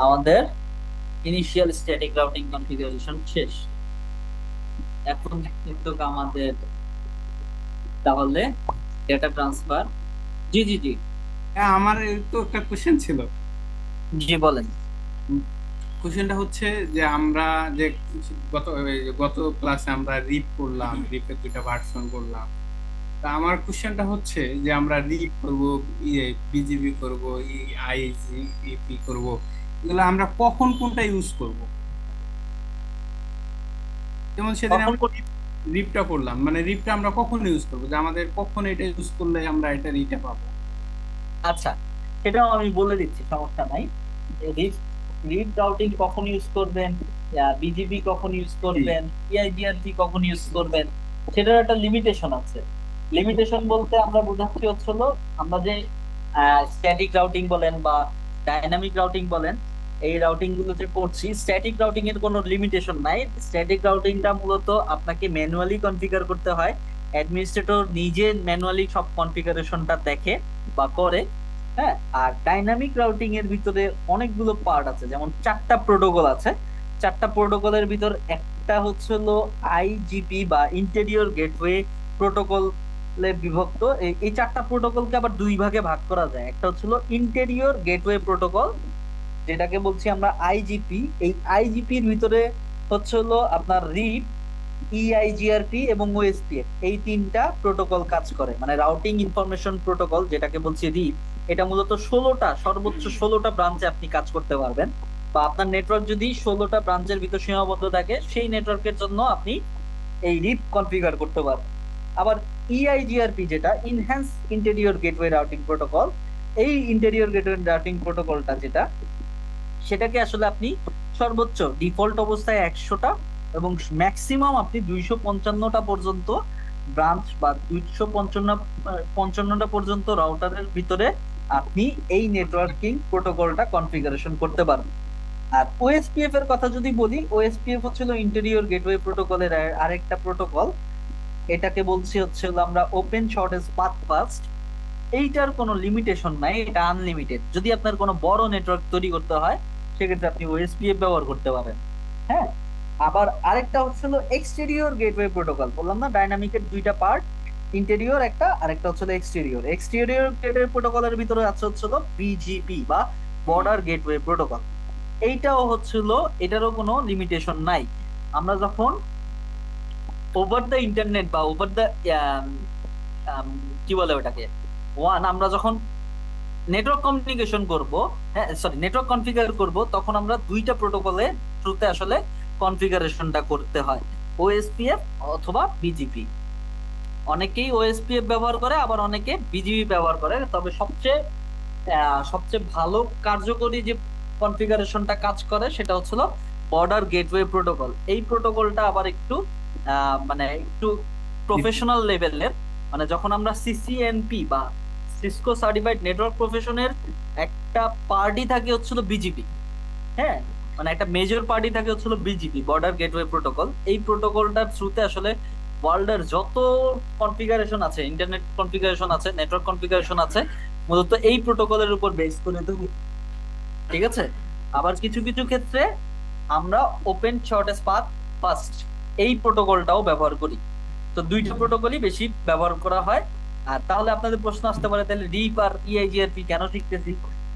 আমাদের ইনিশিয়াল স্ট্যাটিক রাউটিং কনফিগারেশন শেষ। এখন কিন্তু আমাদের তাহলে ডেটা ট্রান্সফার। জি জি জি হ্যাঁ, আমার তো একটা কোশ্চেন ছিল। জি বলেন। কোশ্চেনটা হচ্ছে যে আমরা যে গত ক্লাসে আমরা রিপ করলাম, রিপের 2টা ভার্সন করলাম। তা আমার কোশ্চেনটা হচ্ছে যে আমরা রিপ করব, বিজিবি করব, আইজিপি করব, এগুলো আমরা কখন কোনটা ইউজ করব? যেমন সেদিন আমরা রিপটা করলাম, মানে রিপটা আমরা কখন ইউজ করব, যে আমাদের কখন এটা ইউজ করলে আমরা এটা রিটা পাবো? আচ্ছা, সেটাও আমি বলে দিচ্ছি, সমস্যা নাই। রিপ রিপ রাউটিং কখন ইউজ করবেন, বিজিপি কখন ইউজ করবেন, ইআইজিআরপি কখন ইউজ করবেন, সেটার একটা লিমিটেশন আছে। লিমিটেশন বলতে আমরা বোঝাচ্ছি হচ্ছিল, আমরা যে স্ট্যাটিক রাউটিং বলেন বা ডাইনামিক রাউটিং বলেন, এই রাউটিং গুলো যে করছি, স্ট্যাটিক রাউটিং এর কোনো লিমিটেশন নাই। স্ট্যাটিক রাউটিংটা মূলত আপনাকে ম্যানুয়ালি কনফিগার করতে হয়, অ্যাডমিনিস্ট্রেটর নিজে ম্যানুয়ালি সব কনফিগারেশনটা দেখে বা করে। হ্যাঁ, আর ডাইনামিক রাউটিং এর ভিতরে অনেকগুলো পার্ট আছে, যেমন 4টা প্রোটোকল আছে। 4টা প্রোটোকলের ভিতর একটা হচ্ছিল আইজিপি বা ইন্টেরিয়র গেটওয়ে প্রোটোকল বিভক্ত। এই 4টা প্রোটোকলকে আবার 2 ভাগে ভাগ করা যায়। একটা হচ্ছিল ইন্টেরিয়র গেটওয়ে প্রোটোকল, যেটাকে বলছি আমরা আইজিপি। এই আইজিপির ভিতরে হচ্ছে হলো আপনার রিপ, ইআইজিআরপি এবং ওএসপিএফ, এই 3টা প্রোটোকল কাজ করে। মানে রাউটিং ইনফরমেশন প্রোটোকল, যেটাকে বলছি রিপ, এটা মূলত 16টা, সর্বোচ্চ 16টা ব্রাঞ্চে আপনি কাজ করতে পারবেন। বা আপনার নেটওয়ার্ক যদি 16টা ব্রাঞ্চের ভিতর সীমাবদ্ধ থাকে, সেই নেটওয়ার্কের জন্য আপনি এই রিপ কনফিগার করতে পারবেন। আবার ইআইজিআরপি, যেটা enhance interior gateway routing protocol, এই ইন্টেরিয়র গেটওয়ে রাউটিং প্রোটোকলটা যেটা, সেটাকে আসলে আপনি সর্বোচ্চ ডিফল্ট অবস্থায় 100টা এবং ম্যাক্সিমাম আপনি 255টা পর্যন্ত ব্রাঞ্চ বা 255টা পর্যন্ত রাউটারের ভিতরে আপনি এই নেটওয়ার্কিং প্রোটোকলটা কনফিগারেশন করতে পারবেন। আর ওএসপিএফ এর কথা যদি বলি, ওএসপিএফ হচ্ছিল ইন্টেরিয়র গেটওয়ে প্রোটোকলের আরেকটা প্রোটোকল। এটাকে বলছি হচ্ছে আমরা ওপেন শর্টেস্ট পাথ ফার্স্ট। এইটার কোনো লিমিটেশন নাই, এটা আনলিমিটেড। যদি আপনার কোনো বড় নেটওয়ার্ক তৈরি করতে হয়, সেক্ষেত্রে আপনি ওএসপিএফ ব্যবহার করতে পারেন। হ্যাঁ, আবার আরেকটা হচ্ছিল এক্সটেরিয়র গেটওয়ে প্রোটোকল। বললাম না, ডাইনামিকের 2টা পার্ট, ইন্টেরিয়র একটা, আরেকটা হচ্ছিল এক্সটেরিয়র। এক্সটেরিয়র গেটওয়ে প্রোটোকলের ভিতরে আছে হচ্ছিল বিজিপি বা বর্ডার গেটওয়ে প্রোটোকল। এইটাও হচ্ছিল, এটারও কোনো লিমিটেশন নাই। আমরা যখন ওভার দ্য ইন্টারনেট বা ওভার দ্য কি বলে ওটাকে, আমরা যখন নেটওয়ার্ক কমিউনিকেশন করব, হ্যাঁ সরি, নেটওয়ার্ক কনফিগার করব, তখন আমরা 2টা প্রোটোকলের থ্রুতে আসলে কনফিগারেশনটা করতে হয়, ওএসপিএফ অথবা বিজিপি। অনেকেই ওএসপিএফ ব্যবহার করে, আবার অনেকে বিজিপি ব্যবহার করে। তবে সবচেয়ে ভালো কার্যকরী যে কনফিগারেশনটা কাজ করে, সেটা হচ্ছিল বর্ডার গেটওয়ে প্রোটোকল। এই প্রোটোকলটা আবার একটু মানে একটু প্রফেশনাল লেভেলের। মানে যখন আমরা সিসিএনপি বা সিসকো সার্টিফাইড নেটওয়ার্ক প্রফেশনের একটা পার্টি থাকে হচ্ছিল বিজিপি, হ্যাঁ, মানে একটা মেজর পার্টি থাকে হচ্ছিল বিজিপি, বর্ডার গেটওয়ে প্রোটোকল। এই প্রোটোকলটার থ্রুতে আসলে ওয়ার্ল্ডের যত কনফিগারেশন আছে, ইন্টারনেট কনফিগারেশন আছে, নেটওয়ার্ক কনফিগারেশন আছে, মূলত এই প্রোটোকলের উপর বেস করে তৈরি। ঠিক আছে। আবার কিছু কিছু ক্ষেত্রে আমরা ওপেন শর্টেস্ট পাথ ফার্স্ট এই প্রোটোকলটাও ব্যবহার করি। তো 2টা প্রোটোকলই বেশি ব্যবহার করা হয়। আর তাহলে আপনাদের প্রশ্ন আসতে পারে, তাহলে রিপ আর ইআইজিআরপি কেন শিখতেছি?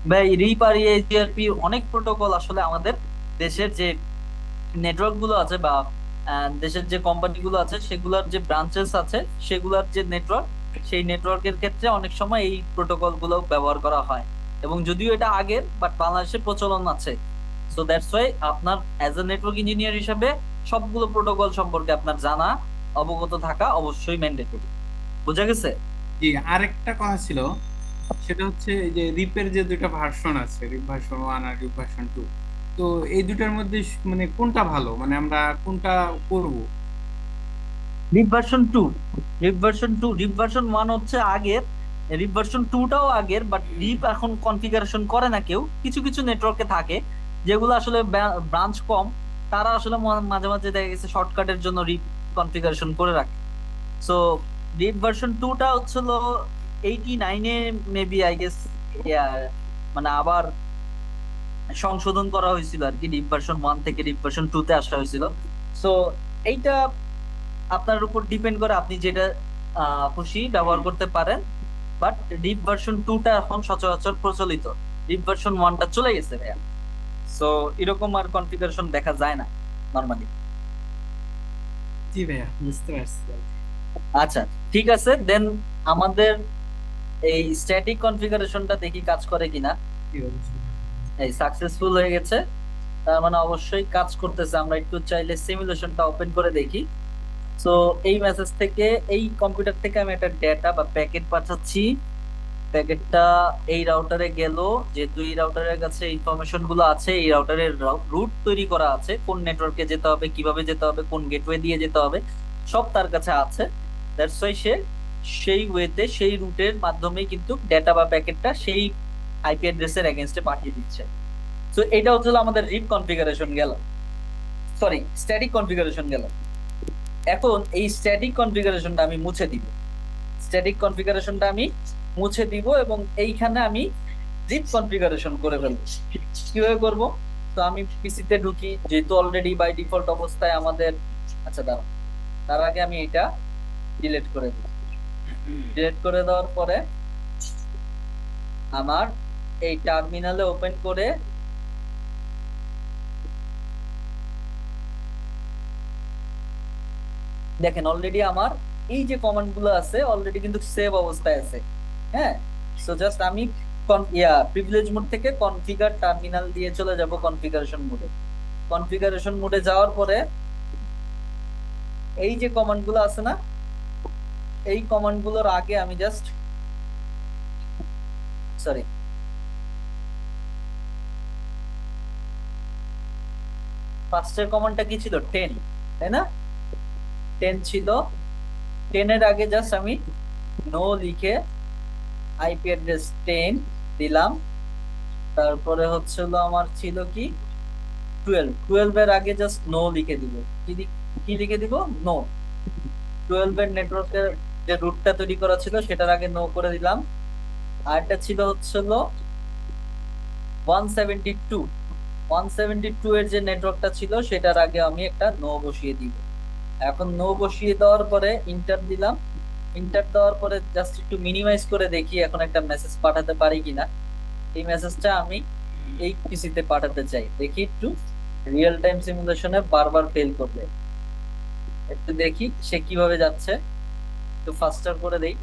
ভাই, রিপ আর ইআইজিআরপি অনেক প্রোটোকল আসলে আমাদের দেশের যে নেটওয়ার্ক গুলো আছে বা দেশের যে কোম্পানি গুলো আছে, সেগুলোর যে ব্রাঞ্চেস আছে, সেগুলোর যে নেটওয়ার্ক, সেই নেটওয়ার্কের ক্ষেত্রে অনেক সময় এই প্রোটোকল গুলো ব্যবহার করা হয়। এবং যদিও এটা আগের, বাট বাংলাদেশে প্রচলন আছে। সো দ্যাটস ওয়াই আপনার অ্যাজ এ নেটওয়ার্ক ইঞ্জিনিয়ার হিসেবে সবগুলো প্রোটোকল সম্পর্কে আপনার জানা, অবগত থাকা অবশ্যই ম্যান্ডেটরি। বোঝা গেছে? জি, আরেকটা কথা ছিল, সেটা হচ্ছে এই যে রিপের যে 2টা ভার্সন আছে, রিপ ভার্সন 1 আর রিপ ভার্সন 2, তো এই 2টার মধ্যে মানে কোনটা ভালো, মানে আমরা কোনটা করব? রিপ ভার্সন 2, রিপ ভার্সন 2, রিপ ভার্সন 1 হচ্ছে আগের, রিপ ভার্সন 2টাও আগের, বাট রিপ এখন কনফিগারেশন করে না কেউ। কিছু কিছু নেটওয়ার্কে থাকে যেগুলো আসলে ব্রাঞ্চ কম, তারা আসলে মাঝে মাঝে দেখা গেছে শর্টকাটের জন্য রিপ কনফিগারেশন করে রাখে। সো রিপ ভার্সন 2টা হচ্ছিল 89-এ মেবি আই গেস, মানে আবার সংশোধন করা হয়েছিল আর কি। রিপ ভার্সন 1 থেকে রিপ ভার্সন 2-তে আসা হয়েছিল। সো এইটা আপনার উপর ডিপেন্ড করে, আপনি যেটা খুশি ব্যবহার করতে পারেন। বাট রিপ ভার্সন 2টা এখন সচরাচর প্রচলিত, রিপ ভার্সন 1টা চলে গেছে ভাইয়া। সো এরকম আর কনফিগারেশন দেখা যায় না নরমালি। জি ভাইয়া, বুঝতে পারছি। আচ্ছা, ঠিক আছে। দেন আমাদের এই স্ট্যাটিক কনফিগারেশনটা দেখি কাজ করে কিনা। এই সাকসেসফুল হয়ে গেছে, তার মানে অবশ্যই কাজ করতেছে। আমরা একটু চাইলে সিমুলেশনটা ওপেন করে দেখি। সো এই মেসেজ থেকে, এই কম্পিউটার থেকে আমি একটা ডেটা বা প্যাকেট পাঠাচ্ছি। প্যাকেটটা এই রাউটারে গেল, যেহেতু এই রাউটারের কাছে ইনফরমেশন গুলো আছে, এই রাউটারের রুট তৈরি করা আছে, কোন নেটওয়ার্কে যেতে হবে, কিভাবে যেতে হবে, কোন গেটওয়ে দিয়ে যেতে হবে, সব তার কাছে আছে। দ্যাটস ওয়াই সে সেই ওয়েতে, সেই রুটের মাধ্যমে কিন্তু ডেটা বা প্যাকেটটা সেই আইপি অ্যাড্রেসের এগেনস্টে পাঠিয়ে দিচ্ছে। তো এটা হচ্ছে আমাদের রিপ কনফিগারেশন গেল, সরি স্ট্যাটিক কনফিগারেশন গেল। এখন এই স্ট্যাটিক কনফিগারেশনটা আমি মুছে দিব, স্ট্যাটিক কনফিগারেশনটা আমি মুছে দিব এবং এইখানে আমি জিপ কনফিগারেশন করে ফেলবো। কিভাবে করব? তো আমি পিসিতে ঢুকি, যেহেতু অলরেডি বাই ডিফল্ট অবস্থায় আমাদের, আচ্ছা দাঁড়াও, তার আগে আমি এটা ডিলিট করে দিই। ডিলিট করে দেওয়ার পরে আমার এই টার্মিনালে ওপেন করে দেখেন অলরেডি আমার এই যে কমান্ড গুলো আছে অলরেডি কিন্তু সেভ অবস্থায় আছে। হ্যাঁ, সো জাস্ট আমি প্রিভিলেজ মোড থেকে কনফিগার টার্মিনাল দিয়ে চলে যাব কনফিগারেশন মোডে। কনফিগারেশন মোডে যাওয়ার পরে এই যে কমান্ড গুলো আছে না, এই কমান্ড গুলোর আগে আমি জাস্ট, সরি ফার্স্টের কমান্ডটা কি ছিল? 10, তাই না? 10 ছিল। 10 এর আগে জাস্ট আমি নো লিখে আইপি অ্যাড্রেস 10 দিলাম। তারপরে হচ্ছিল আমার ছিল কি 12, 12 এর আগে জাস্ট নো লিখে দিব। কি লিখে দিব? নো। 12 এর নেটওয়ার্কের যে রুটটা তৈরি করা ছিল সেটার আগে নো করে দিলাম। আর এটা ছিল হচ্ছিল 172, 172 এর যে নেটওয়ার্কটা ছিল সেটার আগে আমি একটা নো বসিয়ে দিব। এখন নো বসিয়ে দেওয়ার পরে ইন্টার দিলাম। ইন্টার দেওয়ার পরে জাস্ট একটু মিনিমাইজ করে দেখি এখন একটা মেসেজ পাঠাতে পারি কিনা। এই মেসেজটা আমি এই পিসিতে পাঠাতে চাই, দেখি একটু রিয়েল টাইম সিমুলেশনে বারবার ফেল করবে। একটু দেখি সে কিভাবে যাচ্ছে, একটু ফাস্টার করে দেই।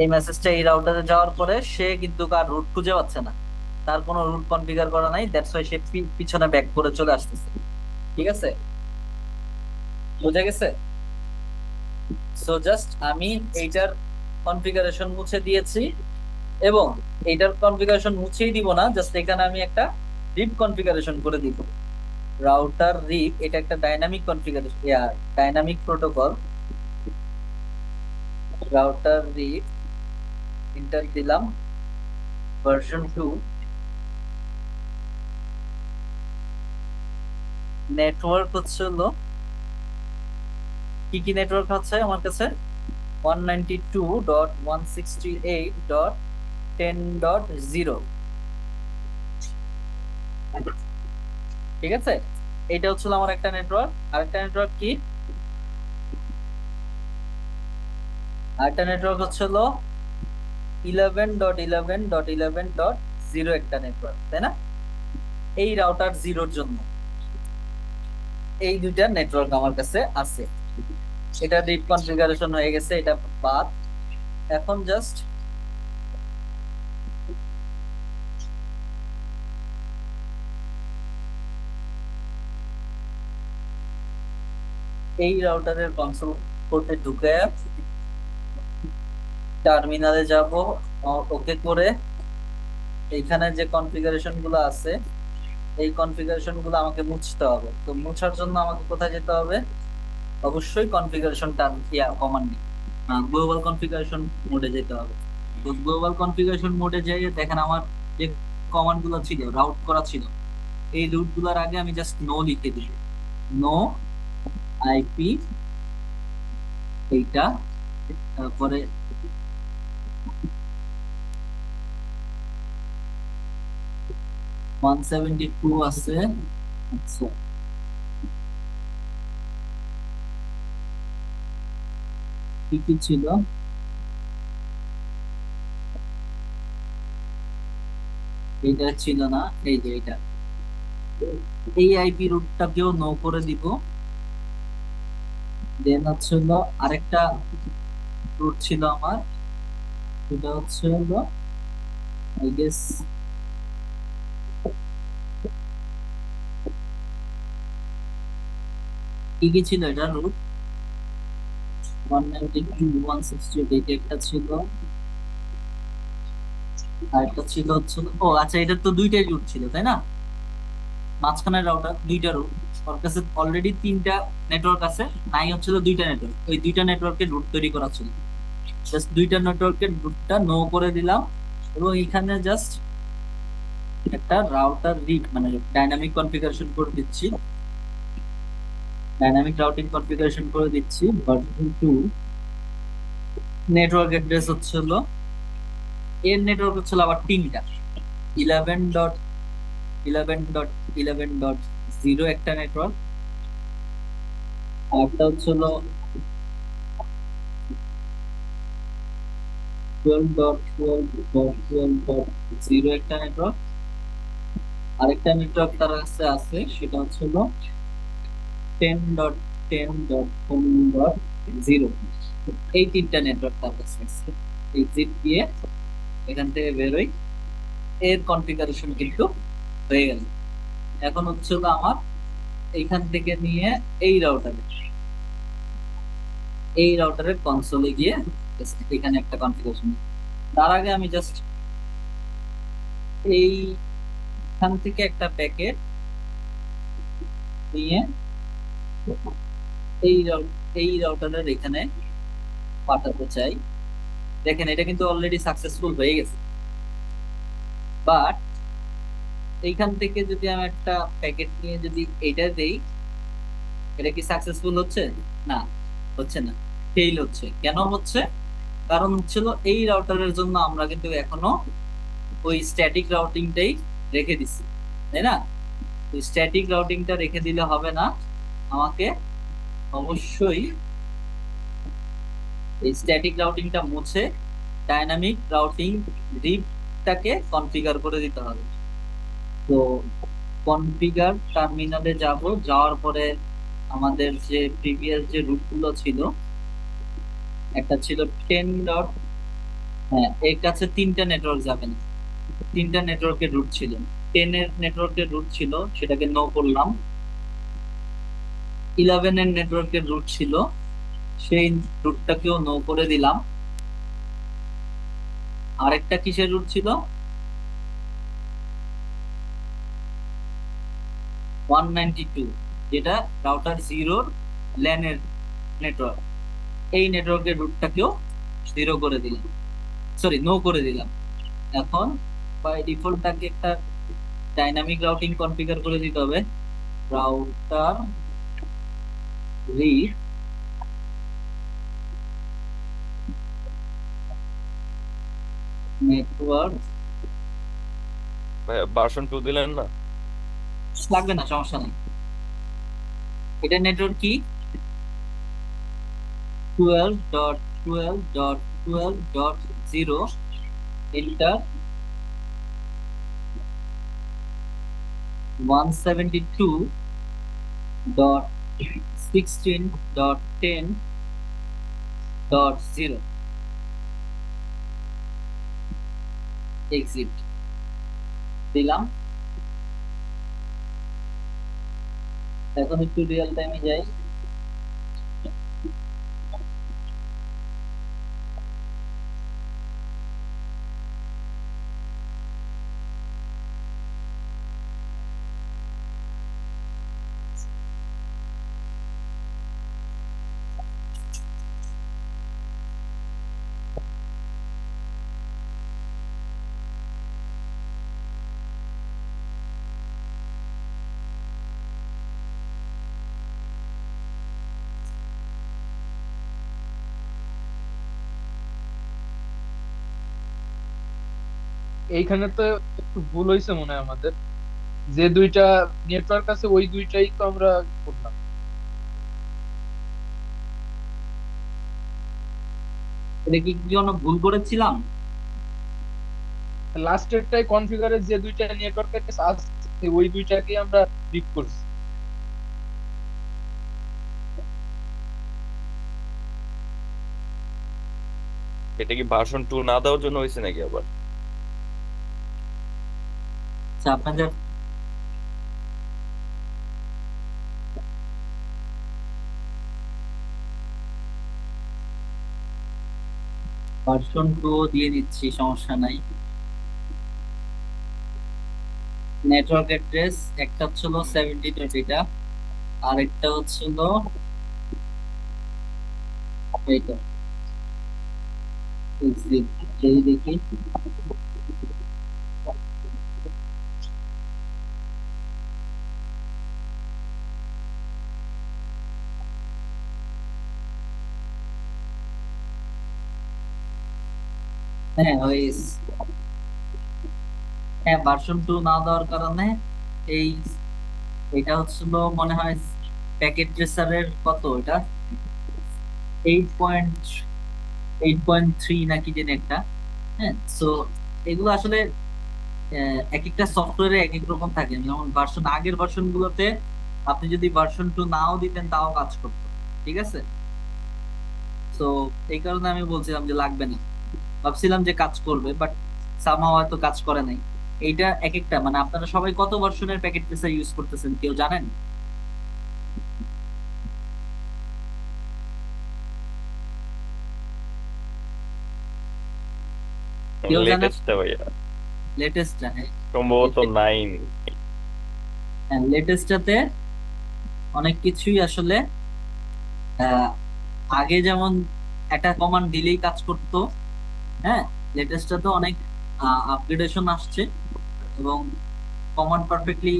এই মেসেজটা এই রাউটারে যাওয়ার পরে সে কিন্তু কার রুট খুঁজে পাচ্ছে না, তার কোনো রুট কনফিগার করা নাই, দ্যাটস ওয়াই সে পিছনে ব্যাক করে চলে আসতেছে। ঠিক আছে, বুঝে গেছে? সো জাস্ট আমি এইটার কনফিগারেশন মুছে দিয়েছি এবং এইটার কনফিগারেশন মুছেই দিব না, জাস্ট এখানে আমি একটা রিপ কনফিগারেশন করে দিব। রাউটার রিপ, এটা একটা dynamic configuration, dynamic protocol. Router RIP enter দিলাম, ভার্সন 2। নেটওয়ার্ক হচ্ছে হলো কি কি নেটওয়ার্ক আছে আমার কাছে? 192.168.10.0। ঠিক আছে, এটা হচ্ছিল আমার একটা নেটওয়ার্ক। আরেকটা নেটওয়ার্ক কি? আরেকটা নেটওয়ার্ক হচ্ছিল 11.11.11.0 একটা নেটওয়ার্ক, তাই না? এই রাউটার 0-র জন্য এই দুইটা নেটওয়ার্ক আমার কাছে আছে। এটা রিপ কনফিগারেশন হয়ে গেছে, এটা বাদ। এখন জাস্ট এই রাউটারের কনসোল করতে ঢুকে টার্মিনালে যাব, ওকে করে এইখানে যে কনফিগারেশন গুলো আছে এই কনফিগারেশন গুলো আমাকে মুছতে হবে। তো মুছার জন্য আমাকে কোথায় যেতে হবে? অবশ্যই কনফিগারেশন কমান্ড গ্লোবাল কনফিগারেশন মোডে যেতে হবে। তো গ্লোবাল কনফিগারেশন মোডে যাই, দেখেন আমার যে কমান্ড গুলো ছিল, রাউট করা ছিল, এই রুট গুলোর আগে আমি জাস্ট নো লিখে দিই। নো আইপি এইটা, তারপরে ওয়ান 172 আছে। আচ্ছা, কি কি ছিল? এটা ছিল না, এই যে এটা, এই আইপি রুটটাকেও নো করে দিব। দেন হচ্ছে হলো আরেকটা রুট ছিল আমার, সেটা হচ্ছে হলো আই গেস কি কি ছিল এটা রুট? 192.168 একটা ছিল, আর একটা ছিল হচ্ছে, ও আচ্ছা, এটা তো দুইটাই রুট ছিল তাই না? মাঝখানের রাউটার দুইটা রুট, ওর কাছে অলরেডি তিনটা নেটওয়ার্ক আছে, নাই হচ্ছিল দুইটা নেটওয়ার্ক, ওই দুইটা নেটওয়ার্কের রুট তৈরি করা ছিল। জাস্ট দুইটা নেটওয়ার্কের রুটটা নো করে দিলাম, এবং এখানে জাস্ট একটা রাউটার রিপ মানে ডাইনামিক কনফিগারেশন করে দিচ্ছি, ডাইনামিক রাউটিং কনফিগারেশন করে দিচ্ছি। ভার্সন 2 নেটওয়ার্ক অ্যাড্রেস হচ্ছিল, এর নেটওয়ার্ক হচ্ছিল আবার তিনটা, 11.11.11.0 একটা নেটওয়ার্ক, আরেকটা হচ্ছিল 12.12.12.0 একটা নেটওয়ার্ক, আরেকটা নেটওয়ার্ক তার কাছে আছে সেটা হচ্ছিল 10.10.10.0। এই তিনটা নেটওয়ার্ক তার কাছে আছে। এক্সিট দিয়ে এখান থেকে বেরোই, এর কনফিগারেশন কিন্তু হয়ে গেল। এখন হচ্ছে হলো আমার এইখান থেকে নিয়ে এই রাউটারের কনসোলে গিয়ে just এখানে একটা কনফিগারেশন। তার আগে আমি জাস্ট এইখান থেকে একটা প্যাকেট নিয়ে এই রাউটারের এখানে পাঠাতে চাই। দেখেন এটা কিন্তু অলরেডি সাকসেসফুল হয়ে গেছে, বাট এইখান থেকে যদি আমি একটা প্যাকেট নিয়ে যদি এটা দেই, এটা কি সাকসেসফুল হচ্ছে? না, হচ্ছে না, ফেইল হচ্ছে। কেন হচ্ছে? কারণ হচ্ছিল এই রাউটারের জন্য আমরা কিন্তু এখনো ওই স্ট্যাটিক রাউটিংটাই রেখে দিছি, তাই না? ওই স্ট্যাটিক রাউটিংটা রেখে দিলে হবে না, আমাকে অবশ্যই এই স্ট্যাটিক রাউটিংটা মুছে ডাইনামিক রাউটিং রিপটাকে কনফিগার করে দিতে হবে। তো কনফিগার টার্মিনালে যাব, যাওয়ার পরে আমাদের যে প্রিভিয়াস যে রুটগুলো ছিল, একটা ছিল 10 ডট, হ্যাঁ এর কাছে তিনটা নেটওয়ার্ক যাবে না, তিনটা নেটওয়ার্কের রুট ছিল, 10 এর নেটওয়ার্কের রুট ছিল সেটাকে নো করলাম, 11 এর নেটওয়ার্কের রুট ছিল সেই রুটটাকেও নো করে দিলাম, আরেকটা কিসের রুট ছিল 192, যেটা রাউটার 0 ল্যানের নেটওয়ার্ক, এই নেটওয়ার্কের রুটটাকেও 0 করে দিলাম, সরি নো করে দিলাম। এখন বাই ডিফল্ট তাকে একটা ডাইনামিক রাউটিং কনফিগার করে দিতে হবে, রাউটার রিপ নেটওয়ার্ক, ভার্সন 2 দিলেন না? লাগবে না, সমস্যা নেই। এটা নেটওয়ার্ক কি 12.12.12.0 ইন্টার 172.16.10.0 এক্সিট দিলাম। এখন একটু রিয়েল টাইমে যাই, এইখানে তো একটু ভুল হয়েছে মনে হয় আমাদের, যে দুইটা নেটওয়ার্ক আছে ওই দুইটাই তো আমরা করলাম। এটা কি কোনো ভুল করেছিলাম? লাস্টেরটাই কনফিগারের যে দুইটা নেটওয়ার্ক আছে ওই দুইটাকে আমরা রিপ করছি। এটা কি ভার্সন 2 না দেওয়ার জন্য হয়েছে নাকি আবার? আচ্ছা, আপনাদের ভার্সন 2 দিয়ে দিচ্ছি, সমস্যা নাই। নেটওয়ার্ক অ্যাড্রেস একটা হচ্ছিল 7020টা, আর একটা হচ্ছিল এইটা। এই দেখি, হ্যাঁ ওই, হ্যাঁ ভার্সন 2 না দেওয়ার কারণে এই এটা হচ্ছিল মনে হয় প্যাকেট ট্রেসারের কত, এটা 8.3 নাকি যেন একটা। হ্যাঁ, সো এগুলো আসলে এক একটা সফটওয়্যারে এক এক রকম থাকে। যেমন আগের ভার্সন গুলোতে আপনি যদি ভার্সন 2 নাও দিতেন তাও কাজ করতো, ঠিক আছে। তো এই কারণে আমি বলছিলাম যে লাগবে না, ভাবছিলাম যে কাজ করবে, বাট সামহাও হয়তো কাজ করে নাই। এইটা এক একটা, মানে আপনারা সবাই কত ভার্সনের প্যাকেট ট্রেসার ইউজ করতেছেন কেউ জানেন? কেউ জানেন? লেটেস্টটা ভাইয়া লেটেস্টটা, হ্যাঁ সম্ভবত 9। হ্যাঁ লেটেস্টটাতে অনেক কিছুই আসলে আগে যেমন একটা কমান্ড দিলেই কাজ করতো, হ্যাঁ লেটেস্টটাতে অনেক আপগ্রেডেশন আসছে, এবং কমান্ড পারফেক্টলি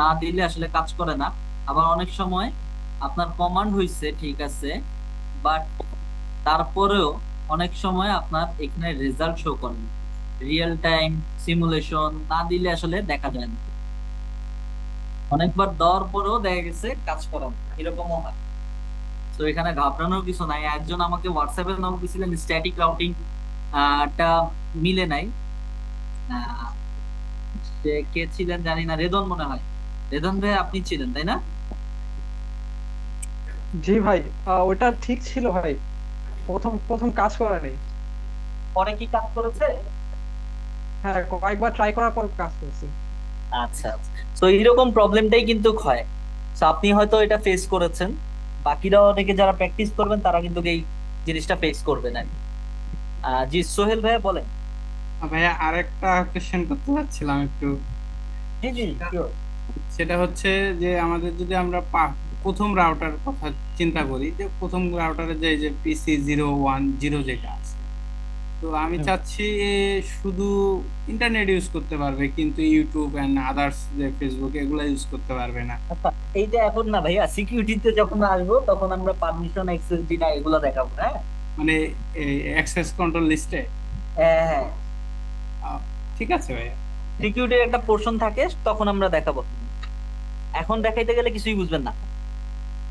না দিলে আসলে কাজ করে না। আবার অনেক সময় আপনার কমান্ড হইছে ঠিক আছে, বাট তারপরেও অনেক সময় আপনার এখানে রেজাল্ট শো করে না। রিয়েল টাইম সিমুলেশন না দিলে আসলে দেখা যায় না, অনেকবার দেওয়ার পরেও দেখা গেছে কাজ করে না, এরকমও হয়। তো এখানে ঘাবড়ানোর কিছু নাই। একজন আমাকে হোয়াটসঅ্যাপে নক দিছিলেন স্ট্যাটিক রাউটিং টা মিলে নাই, সে কে ছিলেন জানি না, রেদন মনে হয়। রেদন ভাই আপনি ছিলেন তাই না? জি ভাই, ওটা ঠিক ছিল ভাই, প্রথম প্রথম কাজ করা নেই। পরে কি কাজ করেছে? হ্যাঁ, কয়েকবার ট্রাই করার পর কাজ করছে। আচ্ছা, তো এইরকম প্রবলেমটাই কিন্তু হয়। তো আপনি হয়তো এটা ফেস করেছেন, বাকিরা অনেকে যারা প্র্যাকটিস করবেন তারা কিন্তু এই জিনিসটা ফেস করবে না। জি সোহেল ভাইয়া বলেন। ভাইয়া আরেকটা কোশ্চেন করতে চাচ্ছিলাম একটু। জি জি sure। সেটা হচ্ছে যে আমাদের যদি আমরা প্রথম রাউটার কথা চিন্তা করি, যে প্রথম রাউটারে যে PC010 যেটা আছে, তো আমি চাচ্ছি শুধু ইন্টারনেট ইউজ করতে পারবে, কিন্তু ইউটিউব এন্ড আদার্স যে ফেসবুক এগুলা ইউজ করতে পারবে না। আচ্ছা, এইটা এখন না ভাইয়া, সিকিউরিটিতে যখন আসবো তখন আমরা পারমিশন অ্যাক্সেস ডিনা এগুলো দেখাবো। হ্যাঁ মানে অ্যাক্সেস কন্ট্রোল লিস্টে। হ্যাঁ, ঠিক আছে ভাইয়া। সিকিউরিটির একটা পোর্শন থাকে, তখন আমরা দেখাবো। এখন দেখাইতে গেলে কিছুই বুঝবেন না,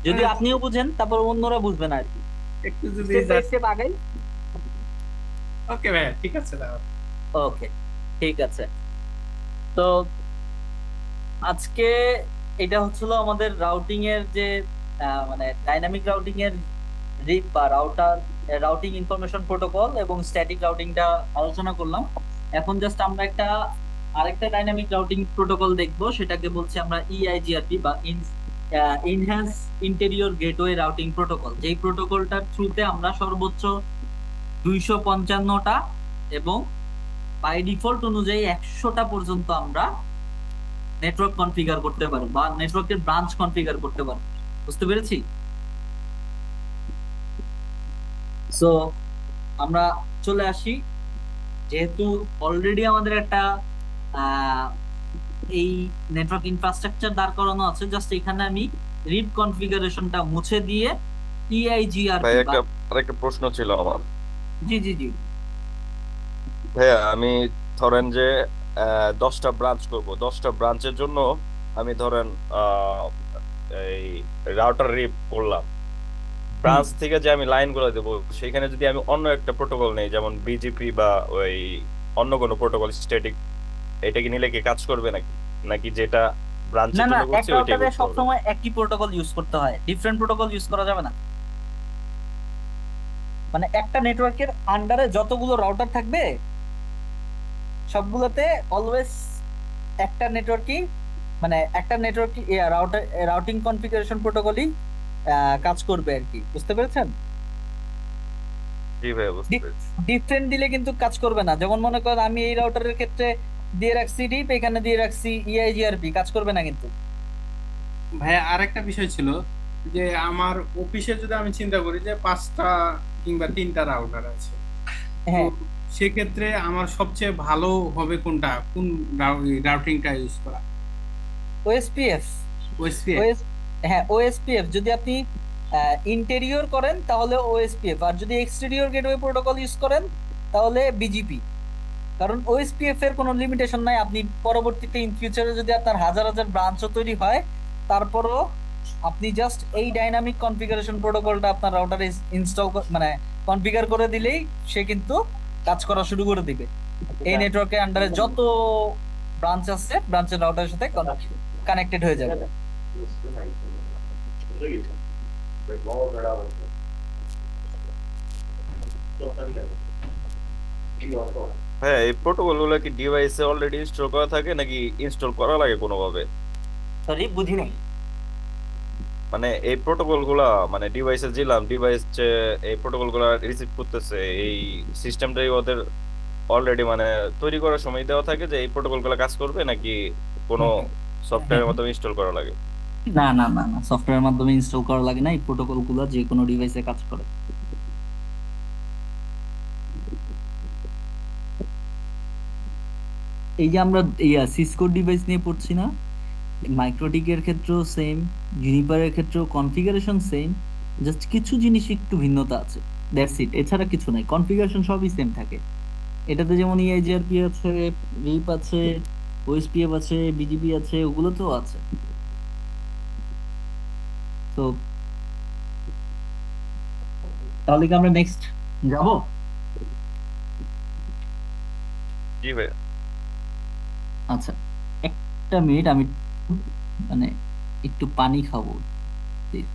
যদি হ্যাঁ। আপনিও বুঝেন তারপর অন্যরা বুঝবে না আর কি। একটু যদি স্টেপ বাই স্টেপ আগাই। ওকে ভাইয়া, ঠিক আছে তাহলে। ওকে ঠিক আছে। তো আজকে এটা হচ্ছিল আমাদের রাউটিং এর যে মানে ডাইনামিক রাউটিং এর রিপ বা রাউটিং ইনফরমেশন প্রোটোকল এবং স্ট্যাটিক রাউটিংটা আলোচনা করলাম। এখন জাস্ট আমরা আরেকটা ডাইনামিক রাউটিং প্রোটোকল দেখবো, সেটাকে বলছি আমরা ইআইজিআরপি বা enhance interior gateway routing protocol. যেই প্রোটোকলটার থ্রুতে আমরা সর্বোচ্চ 255টা এবং বাই ডিফল্ট অনুযায়ী 100টা পর্যন্ত আমরা নেটওয়ার্ক কনফিগার করতে পারবো বা নেটওয়ার্কের ব্রাঞ্চ কনফিগার করতে পারবো। বুঝতে পেরেছি? সো আমরা চলে আসি, যেহেতু অলরেডি আমাদের একটা এই নেটওয়ার্ক ইনফ্রাস্ট্রাকচার দাঁড় করানো আছে, জাস্ট এখানে আমি রিপ কনফিগারেশনটা মুছে দিয়ে ভাই ইআইজিআরপি আরেকটা প্রশ্ন ছিল আমার। জি জি জি ভাইয়া আমি ধরেন যে 10টা ব্রাঞ্চ করব, 10টা ব্রাঞ্চের জন্য আমি ধরেন এই রাউটার রিপ করলাম। ব্রাঞ্চ থেকে যে আমি লাইনগুলো দেবো সেখানে যদি আমি অন্য একটা প্রোটোকল নেই, যেমন বিজিপি বা ওই অন্য কোনো প্রোটোকল স্ট্যাটিক, এটা কি নিলে কি কাজ করবে নাকি যেটা ব্রাঞ্চের না জন্য করছি একটা ওইটাই রাউটারে করতে হবে? সবসময় একই প্রোটোকল ইউজ করতে হয়, ডিফারেন্ট প্রোটোকল ইউজ করা যাবে না। মানে একটা নেটওয়ার্কের আন্ডারে যতগুলো রাউটার থাকবে সবগুলোতে অলওয়েজ একটা নেটওয়ার্কই, মানে একটা নেটওয়ার্ক রাউটিং কনফিগারেশন প্রোটোকলই কাজ করবে আর কি। বুঝতে পেরেছেন? জি ভাইয়া বুঝতে পেরেছি। ডিফারেন্ট দিলে কিন্তু কাজ করবে না। যেমন মনে করেন আমি এই রাউটারের ক্ষেত্রে দিয়ে রাখছি ডিপ, এখানে দিয়ে রাখছি ইআইজিআরপি, কাজ করবে না কিন্তু। ভাইয়া আরেকটা বিষয় ছিল যে আমার অফিসে যদি আমি চিন্তা করি যে 5টা কিংবা 3টা রাউটার আছে, তো হ্যাঁ, সেক্ষেত্রে আমার সবচেয়ে ভালো হবে কোনটা, কোন রাউটিংটা ইউজ করা? ওএসপিএফ। ওএসপিএফ? ওএস হ্যাঁ, ওএসপিএফ যদি আপনি ইন্টেরিয়র করেন তাহলে ওএসপিএফ, আর যদি এক্সটেরিয়র গেটওয়ে প্রোটোকল ইউজ করেন তাহলে বিজিপি। কারণ ওএসপিএফ এর কোনো লিমিটেশন নাই, আপনি পরবর্তীতে ইন ফিউচারে যদি আপনার হাজার হাজার ব্রাঞ্চও তৈরি হয়, তারপরও আপনি জাস্ট এই ডাইনামিক কনফিগারেশন প্রোটোকলটা আপনার রাউটারে ইনস্টল মানে কনফিগার করে দিলেই সে কিন্তু কাজ করা শুরু করে দিবে। এই নেটওয়ার্কের আন্ডারে যত ব্রাঞ্চ আছে, ব্রাঞ্চের রাউটারের সাথে কানেক্টেড হয়ে যাবে। হ্যাঁ, এই প্রোটোকল গুলো কি ডিভাইসে অলরেডি ইনস্টল করা থাকে নাকি ইনস্টল করা লাগে কোনোভাবে? সরি, বুঝি নাই। মানে এই প্রোটোকল গুলা মানে ডিভাইসে দিলাম, ডিভাইস যে এই প্রোটোকল গুলা রিসিভ করতেছে, এই সিস্টেমটাই ওদের অলরেডি মানে তৈরি করার সময় দেওয়া থাকে যে এই প্রোটোকল গুলা কাজ করবে, নাকি কোনো সফটওয়্যারের মাধ্যমে ইনস্টল করা লাগে? না না না না, সফটওয়্যারের মাধ্যমে ইনস্টল করা লাগে না, এই প্রোটোকল গুলো যে কোনো ডিভাইসে কাজ করে। এই যে আমরা সিসকো ডিভাইস নিয়ে পড়ছি না, মাইক্রোটিকের ক্ষেত্রেও সেম, জুনিপারের ক্ষেত্রেও কনফিগারেশন সেম, জাস্ট কিছু জিনিস একটু ভিন্নতা আছে, দ্যাটস ইট, এছাড়া কিছু নাই, কনফিগারেশন সবই সেম থাকে। এটাতে যেমন ইআইজিআরপি আছে, রিপ আছে, ওএসপিএফ আছে, বিজিবি আছে, ওগুলোতেও আছে। তো তাহলে কি আমরা নেক্সট যাব? জি ভাই। আচ্ছা, একটা মিনিট, আমি মানে একটু পানি খাবো please।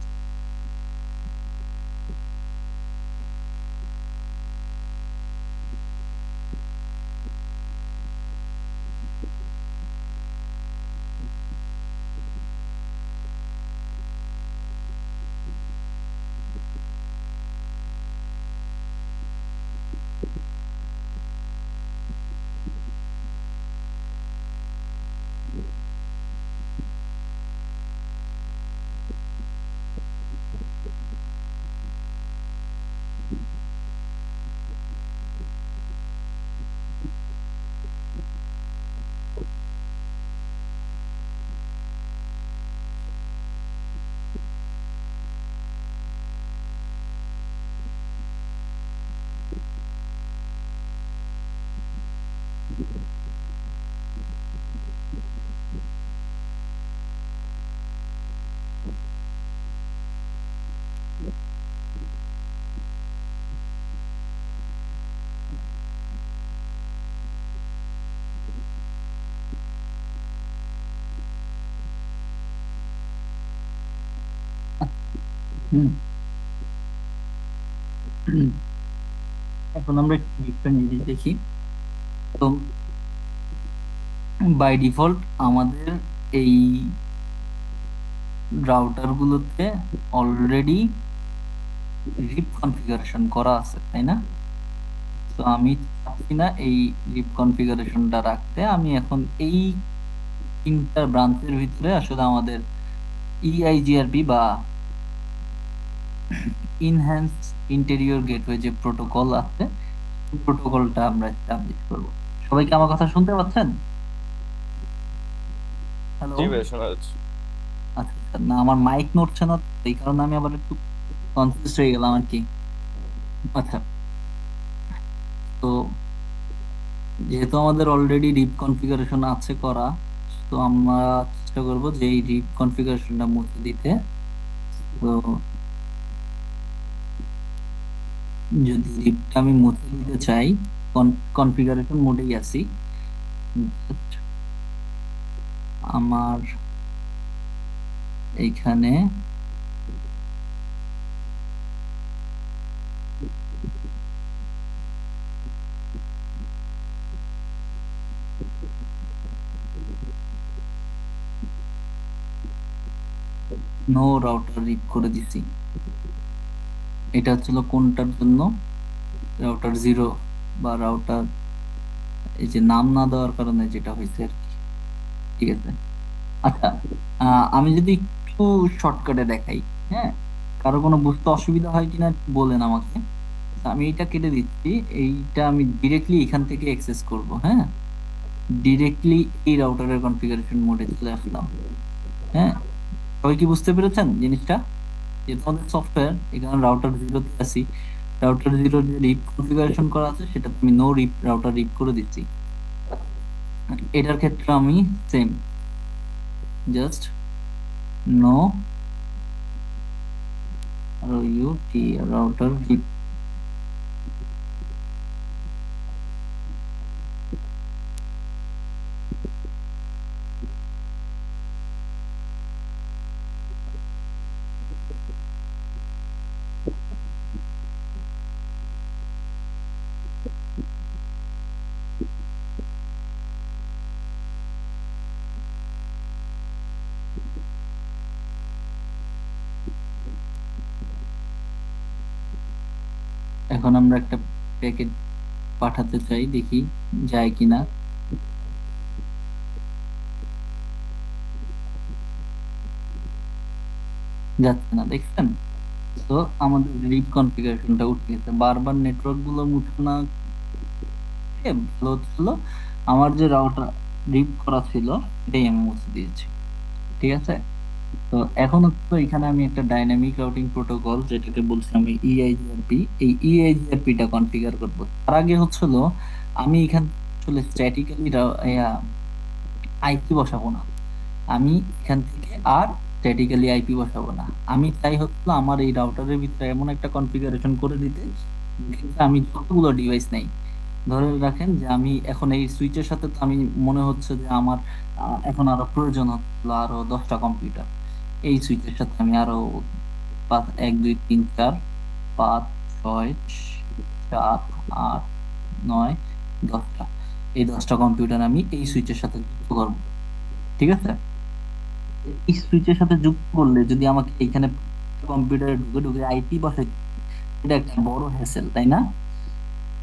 হুম। এখন আমরা একটু ডিফারেন্ট জিনিস দেখি। তো বাই ডিফল্ট আমাদের এই রাউটার গুলোতে অলরেডি রিপ কনফিগারেশন করা আছে, তাই না? তো আমি চাচ্ছি না এই রিপ কনফিগারেশনটা রাখতে। আমি এখন এই তিনটা ব্রাঞ্চের ভিতরে আসলে আমাদের ইআইজিআরপি বা ইনহ্যান্স ইন্টেরিয়র গেটওয়ে যে প্রোটোকল আছে, প্রোটোকলটা আমরা এস্টাবলিশ করব। সবাই কি আমার কথা শুনতে পাচ্ছেন? হ্যালো? জি ভাই, শোনা যাচ্ছে। আচ্ছা আচ্ছা, না আমার মাইক নড়ছে না, এই কারণে আমি আবার একটু কনফিউজ হয়ে গেলাম আর কি। আচ্ছা, তো যেহেতু আমাদের অলরেডি রিপ কনফিগারেশন আছে করা, তো আমরা চেষ্টা করব যে এই রিপ কনফিগারেশনটা মুছে দিতে। তো যদি রিপটা আমি মুছে দিতে চাই, কনফিগারেশন মোডেই আছি, Just আমার এইখানে নো রাউটার রিপ করে দিছি। এটা হচ্ছিল কোনটার জন্য? রাউটার 0 বা রাউটার, এই যে নাম না দেওয়ার কারণে যেটা হয়েছে আর কি। ঠিক আছে, আচ্ছা, আমি যদি একটু শর্টকাটে দেখাই, হ্যাঁ, কারো কোনো বুঝতে অসুবিধা হয় কিনা একটু বলেন আমাকে। আমি এটা কেটে দিচ্ছি, এইটা আমি ডিরেক্টলি এখান থেকে অ্যাক্সেস করব। হ্যাঁ, ডিরেক্টলি এই রাউটারের কনফিগারেশন মোডে চলে আসলাম। হ্যাঁ, সবাই কি বুঝতে পেরেছেন জিনিসটা? যে তোমাদের সফটওয়্যার এখানে রাউটার 0-তে আছি, রাউটার 0 যে রিপ কনফিগারেশন করা আছে সেটা আমি নো রিপ রাউটার রিপ করে দিচ্ছি। এটার ক্ষেত্রে আমি same, just no route router RIP. এখন আমরা একটা প্যাকেট পাঠাতে চাই, দেখি যায় কিনা। যাচ্ছে না, দেখছেন? তো আমাদের রিপ কনফিগারেশনটা উঠে গেছে। বারবার নেটওয়ার্ক গুলো উঠানো ভালো ছিল, আমার যে রাউটার রিপ করা ছিল এটাই আমি মুছে দিয়েছি। ঠিক আছে, তো এখন হচ্ছে এখানে আমি একটা ডাইনামিক রাউটিং প্রোটোকল, যেটাকে বলছি আমি ইআইজিআরপি, এই ইআইজিআরপি টা কনফিগার করব। তার আগে হচ্ছিল আমি এখান আসলে স্ট্যাটিক্যালি আইপি বসাবো না, আমি এখান থেকে আর স্ট্যাটিক্যালি আইপি বসাবো না। আমি চাই হচ্ছিল আমার এই রাউটারের ভিতরে এমন একটা কনফিগারেশন করে দিতে যেখানে আমি যতগুলো ডিভাইস নেই, ধরে রাখেন যে আমি এখন এই সুইচের সাথে, তো আমি মনে হচ্ছে যে আমার এখন আরো প্রয়োজন হচ্ছিল আরো 10টা কম্পিউটার। এই সুইচের সাথে আমি আরো 1 2 3 4 5 6 7 8 9 10টা, এই 10টা কম্পিউটার আমি এই সুইচের সাথে যুক্ত করব। ঠিক আছে, এই সুইচের সাথে যুক্ত করলে যদি আমাকে এখানে কম্পিউটারে ঢুকে ঢুকে আইপি বসাই, এটা একটা বড় হ্যাসেল, তাই না?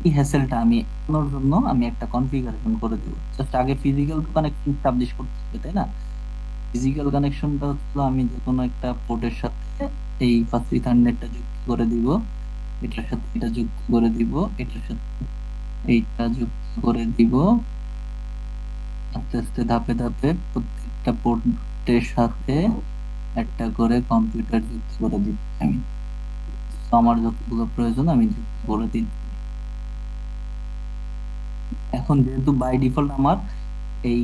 এই হ্যাসেলটা আমি এড়ানোর জন্য আমি একটা কনফিগারেশন করে দেব। জাস্ট আগে ফিজিক্যাল কানেকশন এস্টাবলিশ করতে হবে, তাই না? ফিজিক্যাল কানেকশনটা হচ্ছে আমি যে কোনো একটা পোর্টের সাথে এই ফার্স্ট ইথারনেটটা যুক্ত করে দিব, এটার সাথে এটা যুক্ত করে দিব, এটার সাথে এইটা যুক্ত করে দিব, আস্তে আস্তে ধাপে ধাপে প্রত্যেকটা পোর্টের সাথে একটা করে কম্পিউটার যুক্ত করে দিচ্ছি আমি। তো আমার যতগুলো প্রয়োজন আমি যুক্ত করে দিই। এখন যেহেতু বাই ডিফল্ট আমার এই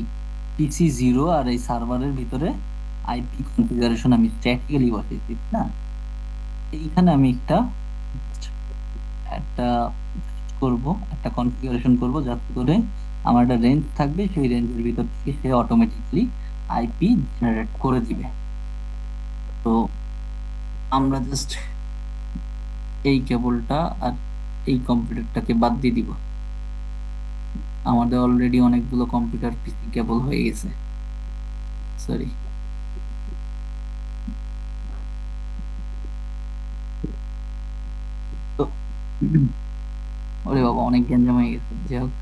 পিসি 0 আর এই সার্ভারের ভিতরে আইপি কনফিগারেশন আমি স্ট্যাটিক্যালি বসাইছি না, এইখানে আমি একটা করব, একটা কনফিগারেশন করব যাতে করে আমার একটা রেঞ্জ থাকবে, সেই রেঞ্জের ভিতর থেকে সে অটোমেটিকলি আইপি জেনারেট করে দিবে। তো আমরা জাস্ট এই কেবলটা আর এই কম্পিউটারটাকে বাদ দিয়ে দিব। আমাদের অলরেডি অনেকগুলো কম্পিউটার পিসি কেবল হয়ে গেছে, সরি। তো ওরে বাবা, অনেক গ্যাঞ্জাম হয়ে গেছে। যাই হোক,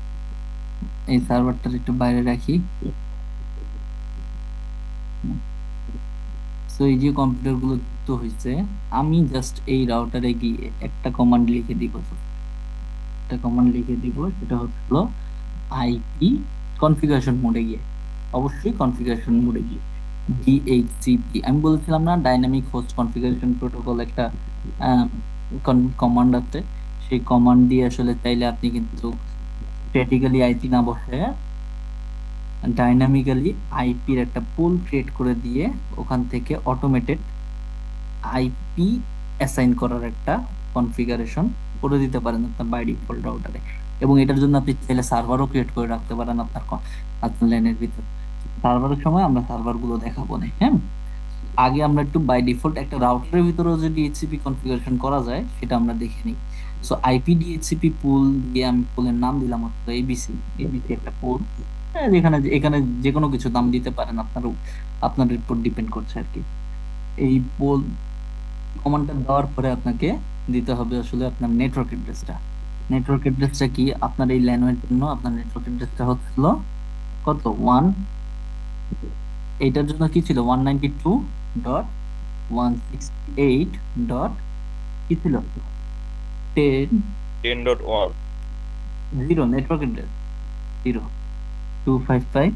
এই সার্ভারটা একটু বাইরে রাখি। তো এই যে কম্পিউটার গুলো যুক্ত হয়েছে, আমি জাস্ট এই রাউটারে গিয়ে একটা কমান্ড লিখে দিব, একটা কমান্ড লিখে দিব, সেটা হলো আইপি কনফিগারেশন মোডে গিয়ে, অবশ্যই কনফিগারেশন মোডে গিয়ে ডিএইচসিপি, আমি বলেছিলাম না ডাইনামিক হোস্ট কনফিগারেশন প্রোটোকল একটা কমান্ড আছে, সেই কমান্ড দিয়ে আসলে চাইলে আপনি কিন্তু স্ট্যাটিক্যালি আইপি না বসে ডাইনামিক্যালি আইপির একটা পুল ক্রিয়েট করে দিয়ে ওখান থেকে অটোমেটেড আইপি অ্যাসাইন করার একটা কনফিগারেশন করে দিতে পারেন আপনার বাই ডিফল্ট রাউটারে। এবং এটার জন্য আপনি চাইলে সার্ভারও ক্রিয়েট করে রাখতে পারেন আপনার ল্যানের ভিতর। সার্ভারের সময় আমরা সার্ভার গুলো দেখাবো না। হ্যাঁ, আগে আমরা একটু বাই ডিফল্ট একটা রাউটারের ভিতরেও যে ডিএইচসিপি কনফিগারেশন করা যায় সেটা আমরা দেখে নিই। সো আইপি ডিএইচসিপি পুল দিয়ে আমি পুলের নাম দিলাম হচ্ছে এবিসি। এবিসি একটা পুল, এখানে যে কোনো কিছু নাম দিতে পারেন, আপনার উপর ডিপেন্ড করছে আর কি। এই পুল কমান্ডটা দেওয়ার পরে আপনাকে দিতে হবে আসলে আপনার নেটওয়ার্ক অ্যাড্রেসটা। নেটওয়ার্ক অ্যাড্রেসটা কি আপনার এই ল্যানের জন্য? আপনার নেটওয়ার্ক অ্যাড্রেসটা হচ্ছিল কত? এইটার জন্য কি ছিল? 192.168 ডট কি ছিল? 10 10.1 0 network address 0 255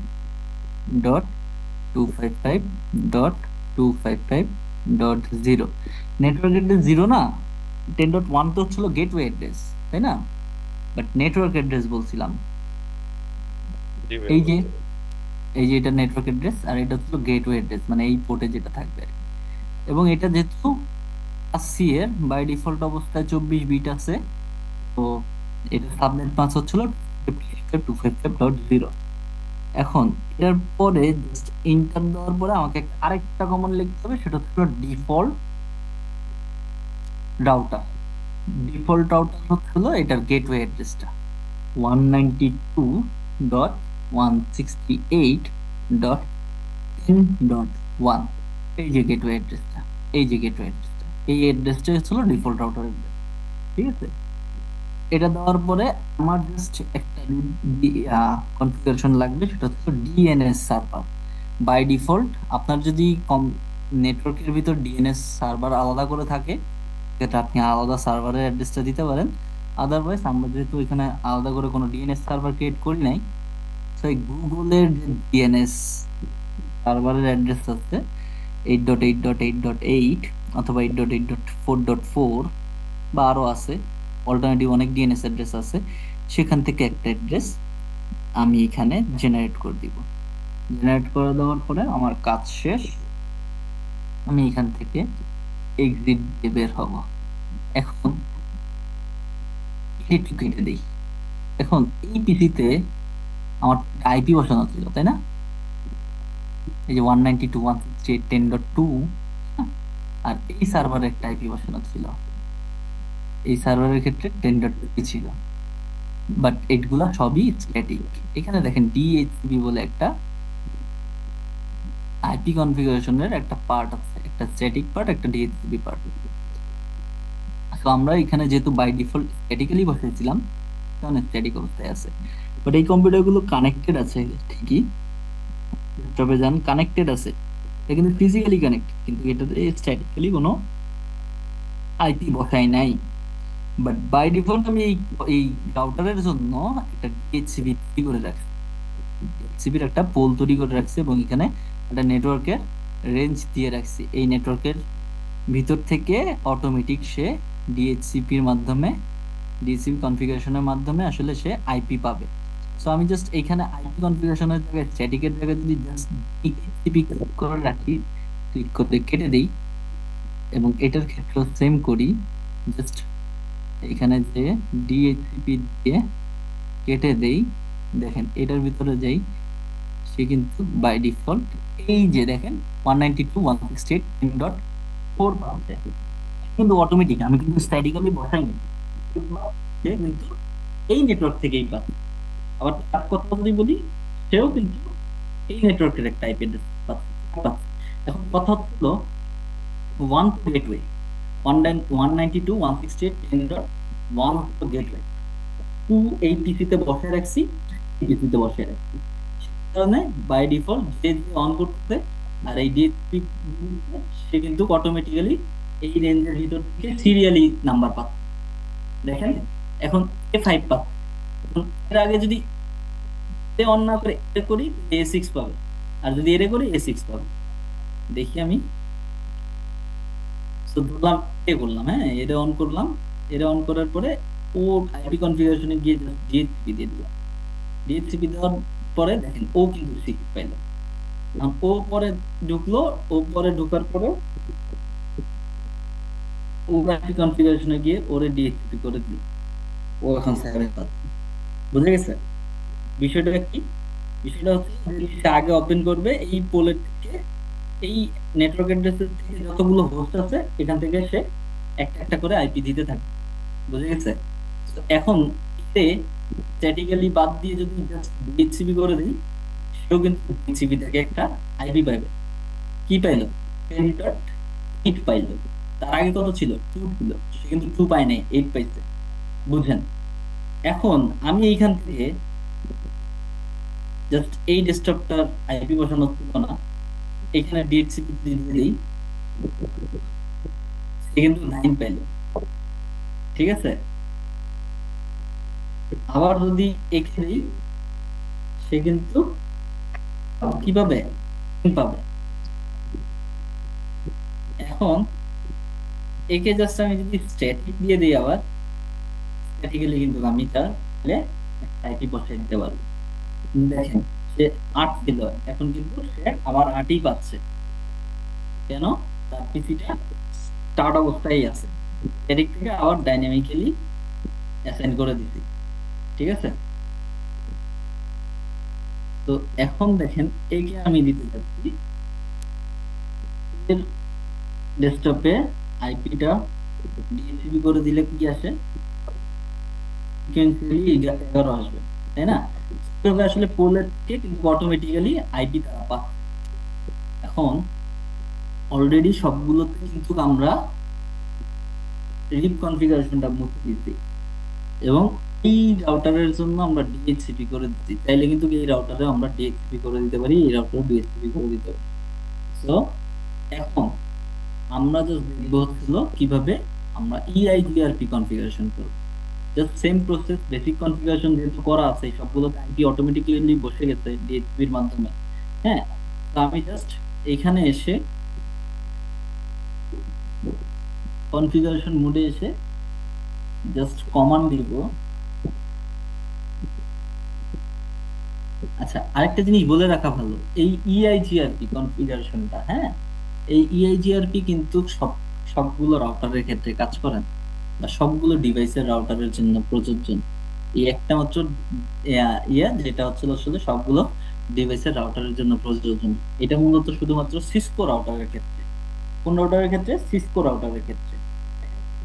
dot 255 dot 255 dot 0 network address 0 না? 10.1 তো ছিল গেটওয়ে অ্যাড্রেস, তাই না? বাট নেটওয়ার্ক অ্যাড্রেস বলছিলাম। জি এই ভাই। যে এটা নেটওয়ার্ক অ্যাড্রেস আর এটা হচ্ছে গেটওয়ে অ্যাড্রেস, মানে এই পোর্টে যেটা থাকবে। এবং এটা যেহেতু সি এর বাই ডিফল্ট অবস্থায় 24 বিট আছে, তো এটা সাবনেট মাস হচ্ছিল 255.0। এখন এটার পরে জাস্ট ইন্টার দেওয়ার পরে আমাকে আরেকটা কমন লিখতে হবে, সেটা হচ্ছে ডিফল্ট রাউটার। ডিফল্ট রাউটার হচ্ছিল এটার গেটওয়ে অ্যাড্রেসটা 192.168.10.1। এই যে গেটওয়ে অ্যাড্রেসটা, এই অ্যাড্রেসটা হচ্ছিল ডিফল্ট রাউটার অ্যাড্রেস। ঠিক আছে, এটা দেওয়ার পরে আমার জাস্ট একটা কনফিগারেশন লাগবে, সেটা হচ্ছে ডিএনএস সার্ভার। বাই ডিফল্ট আপনার যদি নেটওয়ার্কের ভিতর ডিএনএস সার্ভার আলাদা করে থাকে, সেটা আপনি আলাদা সার্ভারের অ্যাড্রেসটা দিতে পারেন। আদারওয়াইজ আমরা যেহেতু এখানে আলাদা করে কোনো ডিএনএস সার্ভার ক্রিয়েট করি নাই, তো এই গুগলের যে ডিএনএস সার্ভারের অ্যাড্রেস আছে 8.8.8.8 অথবা 8.8.4.4 বা আরো আছে, অল্টারনেটিভ অনেক ডিএনএস অ্যাড্রেস আছে, সেখান থেকে একটা অ্যাড্রেস আমি এখানে জেনারেট করে দিব। জেনারেট করে দেওয়ার পরে আমার কাজ শেষ, আমি এখান থেকে এক্সিট দিয়ে বের হব। এখন একটু কেটে দিই। এখন এই পিসিতে আমার আইপি বসানো ছিল, তাই না? এই যে 192.168.10.2, আর এই সার্ভারে একটা আইপি বসানো ছিল। এই সার্ভারের ক্ষেত্রে 10.2 ছিল, বাট এগুলা সবই স্ট্যাটিক। এখানে দেখেন ডিএইচসিপি বলে একটা আইপি কনফিগারেশনের একটা পার্ট আছে, একটা স্ট্যাটিক পার্ট, একটা ডিএইচসিপি পার্ট। তো আমরা এখানে যেহেতু বাই ডিফল্ট স্ট্যাটিক্যালি বসেছিলাম, কারণ স্ট্যাটিক অবস্থায় আছে, বাট এই কম্পিউটারগুলো কানেক্টেড আছে ঠিকই, ডেস্কটপে যান কানেক্টেড আছে, এটা কিন্তু ফিজিক্যালি কানেক্টেড, কিন্তু এটাতে স্ট্যাটিক্যালি কোনো আইপি বসাই নাই। বাট বাই ডিফল্ট আমি এই রাউটারের জন্য একটা ডিএইচসিপি তৈরি করে রাখছি, ডিএইচসিপির একটা পোল তৈরি করে রাখছি, এবং এখানে একটা নেটওয়ার্কের রেঞ্জ দিয়ে রাখছি। এই নেটওয়ার্কের ভিতর থেকে অটোমেটিক সে ডিএইচসিপির মাধ্যমে, ডিএইচসিপি কনফিগারেশনের মাধ্যমে আসলে সে আইপি পাবে। সো আমি জাস্ট এখানে আইপি কনফিগারেশনের জায়গায় স্ট্যাটিকের জায়গায় যদি জাস্ট ডিএইচসিপি ক্লিক করে রাখি, ক্লিক করে কেটে দেই, এবং এটার ক্ষেত্রে সেম করি, জাস্ট এখানে যে ডিএইচসিপি দিয়ে কেটে দেই, দেখেন এটার ভিতরে যাই, সে কিন্তু বাই ডিফল্ট এই যে দেখেন 192.168.10.4 পাবে, কিন্তু অটোমেটিক, আমি কিন্তু স্ট্যাটিক্যালি বসাইনি, সে কিন্তু এই নেটওয়ার্ক থেকেই পাবে। আবার তার কথা যদি বলি, সেও কিন্তু এই নেটওয়ার্কের একটা আইপি অ্যাড্রেস পাচ্ছে। এখন কথা হলো one two gateway 192.168.10.1 gateway to এই পিসিতে বসে রাখছি, পিসিতে বসে রাখছি, কারণে বাই ডিফল্ট যে অন করতে, আর এই ডিএসপি সে কিন্তু অটোমেটিক্যালি এই রেঞ্জের ভিতর থেকে সিরিয়ালি নাম্বার পাচ্ছে। দেখেন এখন A5 পাচ্ছে, এর আগে যদি অন না করে এটা করি A6 পাবে, আর যদি এটা করি A6 পাবে। দেখি আমি ধরলাম এ করলাম, হ্যাঁ এটা অন করলাম, এটা অন করার পরে ও আইপি কনফিগারেশনে গিয়ে ডিএইচসিপি দিয়ে দিলাম, ডিএইচসিপি দেওয়ার পরে দেখেন ও কিন্তু 6 পাইলো। ও পরে ঢুকলো, ও পরে ঢোকার পরে ও আইপি কনফিগারেশনে গিয়ে ওরে ডিএইচসিপি করে দিল, ও এখন 7 পাচ্ছে। বুঝে গেছে বিষয়টা কি? বিষয়টা হচ্ছে সে আগে ওপেন করবে এই পোলের থেকে, এই নেটওয়ার্ক অ্যাড্রেসের থেকে যতগুলো হোস্ট আছে এখান থেকে সে একটা একটা করে আইপি দিতে থাকে। বুঝে গেছে? এখন স্ট্যাটিক্যালি বাদ দিয়ে যদি জাস্ট ডিএইচসিপি করে দিই, সেও কিন্তু ডিএইচসিপি থেকে একটা আইপি পাবে। কি পাইলো? 10.8 পাইলো। তার আগে কত ছিল? 2 ছিল, সে কিন্তু 2 পায় নাই, 8 পাইছে। বুঝেন? এখন আমি এইখান থেকে জাস্ট এই ডেস্কটপটার আইপি বসানো হতো না, এখানে ডিএইচসিপি দিয়ে দিই, সে কিন্তু 9 পাইল। ঠিক আছে, আবার যদি একে দিই সে কিন্তু কি পাবে? 10 পাবে। এখন একে জাস্ট আমি যদি স্ট্যাটিক দিয়ে দিই, আবার স্ট্যাটিক্যালি কিন্তু আমি তাহলে আইপি বসাই দিতে পারবো। দেখেন সে 8 ছিল, এখন কিন্তু সে আবার 8ই পাচ্ছে। কেন? তার পিসিটা স্টার্ট অবস্থায় আছে, এদিক থেকে আবার ডাইনামিক্যালি অ্যাসাইন করে দিছি। ঠিক আছে, তো এখন দেখেন একে আমি দিতে চাচ্ছি ডেস্কটপে আইপিটা ডিএইচসিপি করে দিলে কি আসে? সিকোয়েন্সিয়ালি 11 আসবে, তাই না? তবে আসলে পোলের থেকে কিন্তু অটোমেটিক্যালি আইপি তারা পাচ্ছে। এখন অলরেডি সবগুলোতে কিন্তু আমরা রিপ কনফিগারেশনটা মুছে দিচ্ছি এবং এই রাউটারের জন্য আমরা ডিএইচসিপি করে দিচ্ছি। তাইলে কিন্তু এই রাউটারে আমরা ডিএইচসিপি করে দিতে পারি, এই রাউটারে ডিএইচসিপি করে দিতে পারি। সো এখন আমরা জাস্ট দেখবো হলো কিভাবে আমরা ইআইজিআরপি কনফিগারেশন করব। Just same process, basic configuration যেহেতু করা আছে, সবগুলো আইপি অটোমেটিক্যালি বসে গেছে ডিএইচসিপির মাধ্যমে। হ্যাঁ, তো আমি জাস্ট এখানে এসে কনফিগারেশন মোডে এসে জাস্ট কমান্ড দিব। আচ্ছা, আরেকটা জিনিস বলে রাখা ভালো, এই ইআইজিআরপি কনফিগারেশনটা, হ্যাঁ, এই ইআইজিআরপি কিন্তু সবগুলো রাউটারের ক্ষেত্রে কাজ করে না, বা সবগুলো ডিভাইসের রাউটারের জন্য প্রযোজ্য। এই একটা মাত্র যেটা হচ্ছে আসলে সবগুলো ডিভাইসের রাউটারের জন্য প্রযোজ্য। এটা মূলত শুধুমাত্র সিসকো রাউটারের ক্ষেত্রে। কোন রাউটারের ক্ষেত্রে? সিসকো রাউটারের ক্ষেত্রে।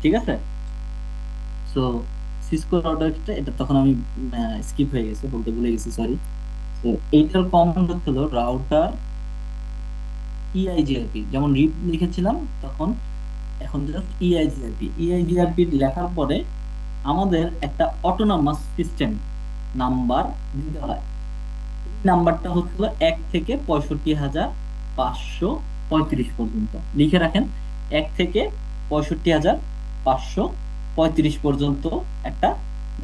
ঠিক আছে, সো সিসকো রাউটারের ক্ষেত্রে এটা তখন আমি স্কিপ হয়ে গেছে, বলতে ভুলে গেছি, সরি। তো এইটার কমান্ড হলো রাউটার ইআইজিআরপি, যেমন রিপ লিখেছিলাম তখন, এখন জাস্ট ইআইজিআরপি। ইআইজিআরপি লেখার পরে আমাদের একটা অটোনমাস সিস্টেম নাম্বার দিতে হয়। নাম্বারটা হচ্ছিল 1 থেকে 65,535 পর্যন্ত। লিখে রাখেন, 1 থেকে 65,535 পর্যন্ত একটা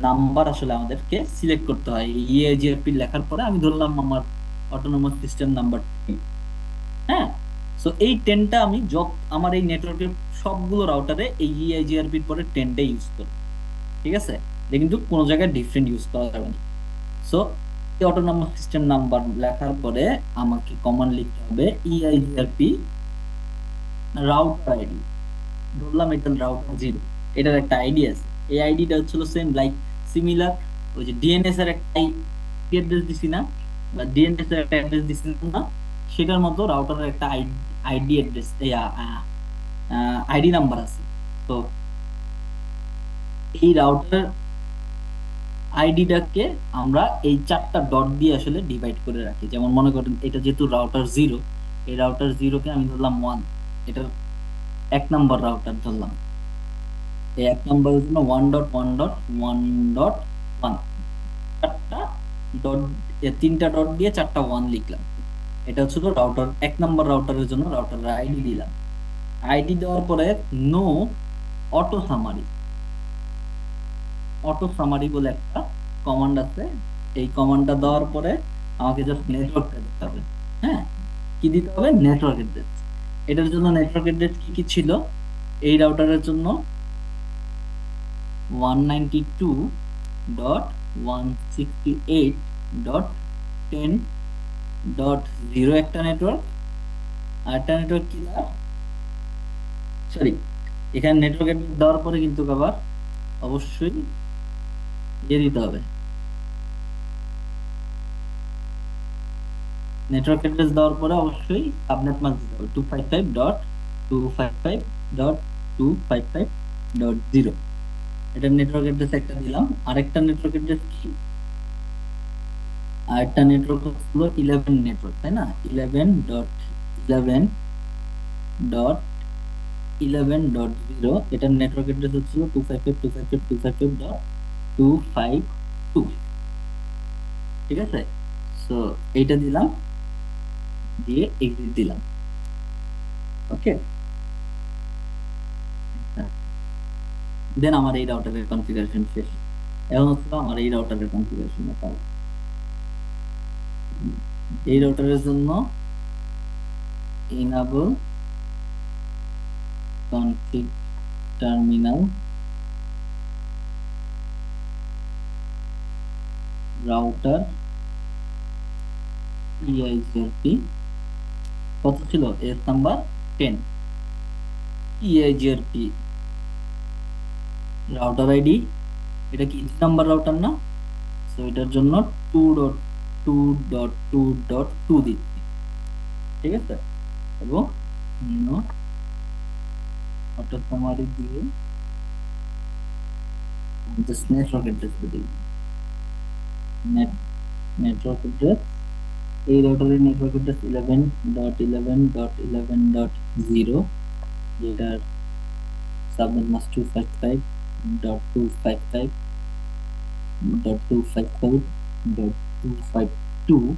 নাম্বার আসলে আমাদেরকে সিলেক্ট করতে হয়। ইআইজিআরপি লেখার পরে আমি ধরলাম আমার অটোনমাস সিস্টেম নাম্বার 10। হ্যাঁ, সো এই 10টা আমি আমার এই নেটওয়ার্কের সবগুলো রাউটারে এই ইআইজিআরপির পরে 10টা ইউজ করি। ঠিক আছে, এটা কিন্তু কোনো জায়গায় ডিফারেন্ট ইউজ করা যাবে না। সো এই অটোনমাস সিস্টেম নাম্বার লেখার পরে আমাকে কমান্ড লিখতে হবে ইআইজিআরপি রাউটার আইডি। ধরলাম এটা রাউটার 0, এটার একটা আইডি আছে। এই আইডিটা হচ্ছিল সেম লাইক সিমিলার ওই যে ডিএনএস এর একটা অ্যাড্রেস দিছি না, বা ডিএনএস এর একটা অ্যাড্রেস দিছি না, সেটার মতো রাউটারের একটা আইডি অ্যাড্রেস আইডি নাম্বার আছে। তো এই রাউটার আইডিটাকে আমরা এই 4টা ডট দিয়ে আসলে ডিভাইড করে রাখি। যেমন মনে করেন এটা যেহেতু রাউটার 0, এই রাউটার 0 কে আমি ধরলাম 1, এটার 1 নাম্বার রাউটার ধরলাম। এই 1 নাম্বারের জন্য 1.1.1.1 4টা ডট, 3টা ডট দিয়ে 4টা 1 লিখলাম। এটা হচ্ছে রাউটার 1 নাম্বার রাউটারের জন্য রাউটারের আইডি দিলাম। আইডি দেওয়ার পরে no auto summary, auto summary বলে একটা কমান্ড আছে। এই কমান্ডটা দেওয়ার পরে আমাকে জাস্ট নেটওয়ার্কটা দিতে হবে। হ্যাঁ, কি দিতে হবে? Network address. এটার জন্য নেটওয়ার্ক অ্যাড্রেস কি কি ছিল? এই রাউটারের জন্য 192.168.10.0 একটা নেটওয়ার্ক, আর একটা নেটওয়ার্ক কি, সরি, এখানে নেটওয়ার্ক অ্যাড্রেস দেওয়ার পরে কিন্তু আবার অবশ্যই দিতে হবে, নেটওয়ার্ক অ্যাড্রেস দেওয়ার পরে অবশ্যই সাবনেট মাস্ক দিতে হবে 255.255.255.0। এটা নেটওয়ার্ক অ্যাড্রেস একটা দিলাম। আরেকটা নেটওয়ার্ক অ্যাড্রেস কি? আরেকটা নেটওয়ার্ক হলো 11 নেটওয়ার্ক, তাই না? 11.11.11.0 এটার নেটওয়ার্ক অ্যাড্রেস হচ্ছিল 255.255.255.0। 252, ঠিক আছে। সো এইটা দিলাম, দিয়ে এক্সিট দিলাম। ওকে, দেন আমার এই রাউটারের কনফিগারেশন শেষ। এখন হচ্ছে আমার এই রাউটারের কনফিগারেশন। এই রাউটারের জন্য enable config terminal router EIGRP কত ছিল? এর নাম্বার 10। EIGRP রাউটার আইডি, এটা কি নাম্বার রাউটার না? সো এটার জন্য 2.2.2.2 দিচ্ছি, ঠিক আছে। এবং অটো সামারি দিয়ে জাস্ট নেটওয়ার্ক অ্যাড্রেস দিই। নেটওয়ার্ক অ্যাড্রেস, এই রাউটারের নেটওয়ার্ক অ্যাড্রেস 11.11.11.0, যেটার সাবনেট মাস্ক 255.255.255.252।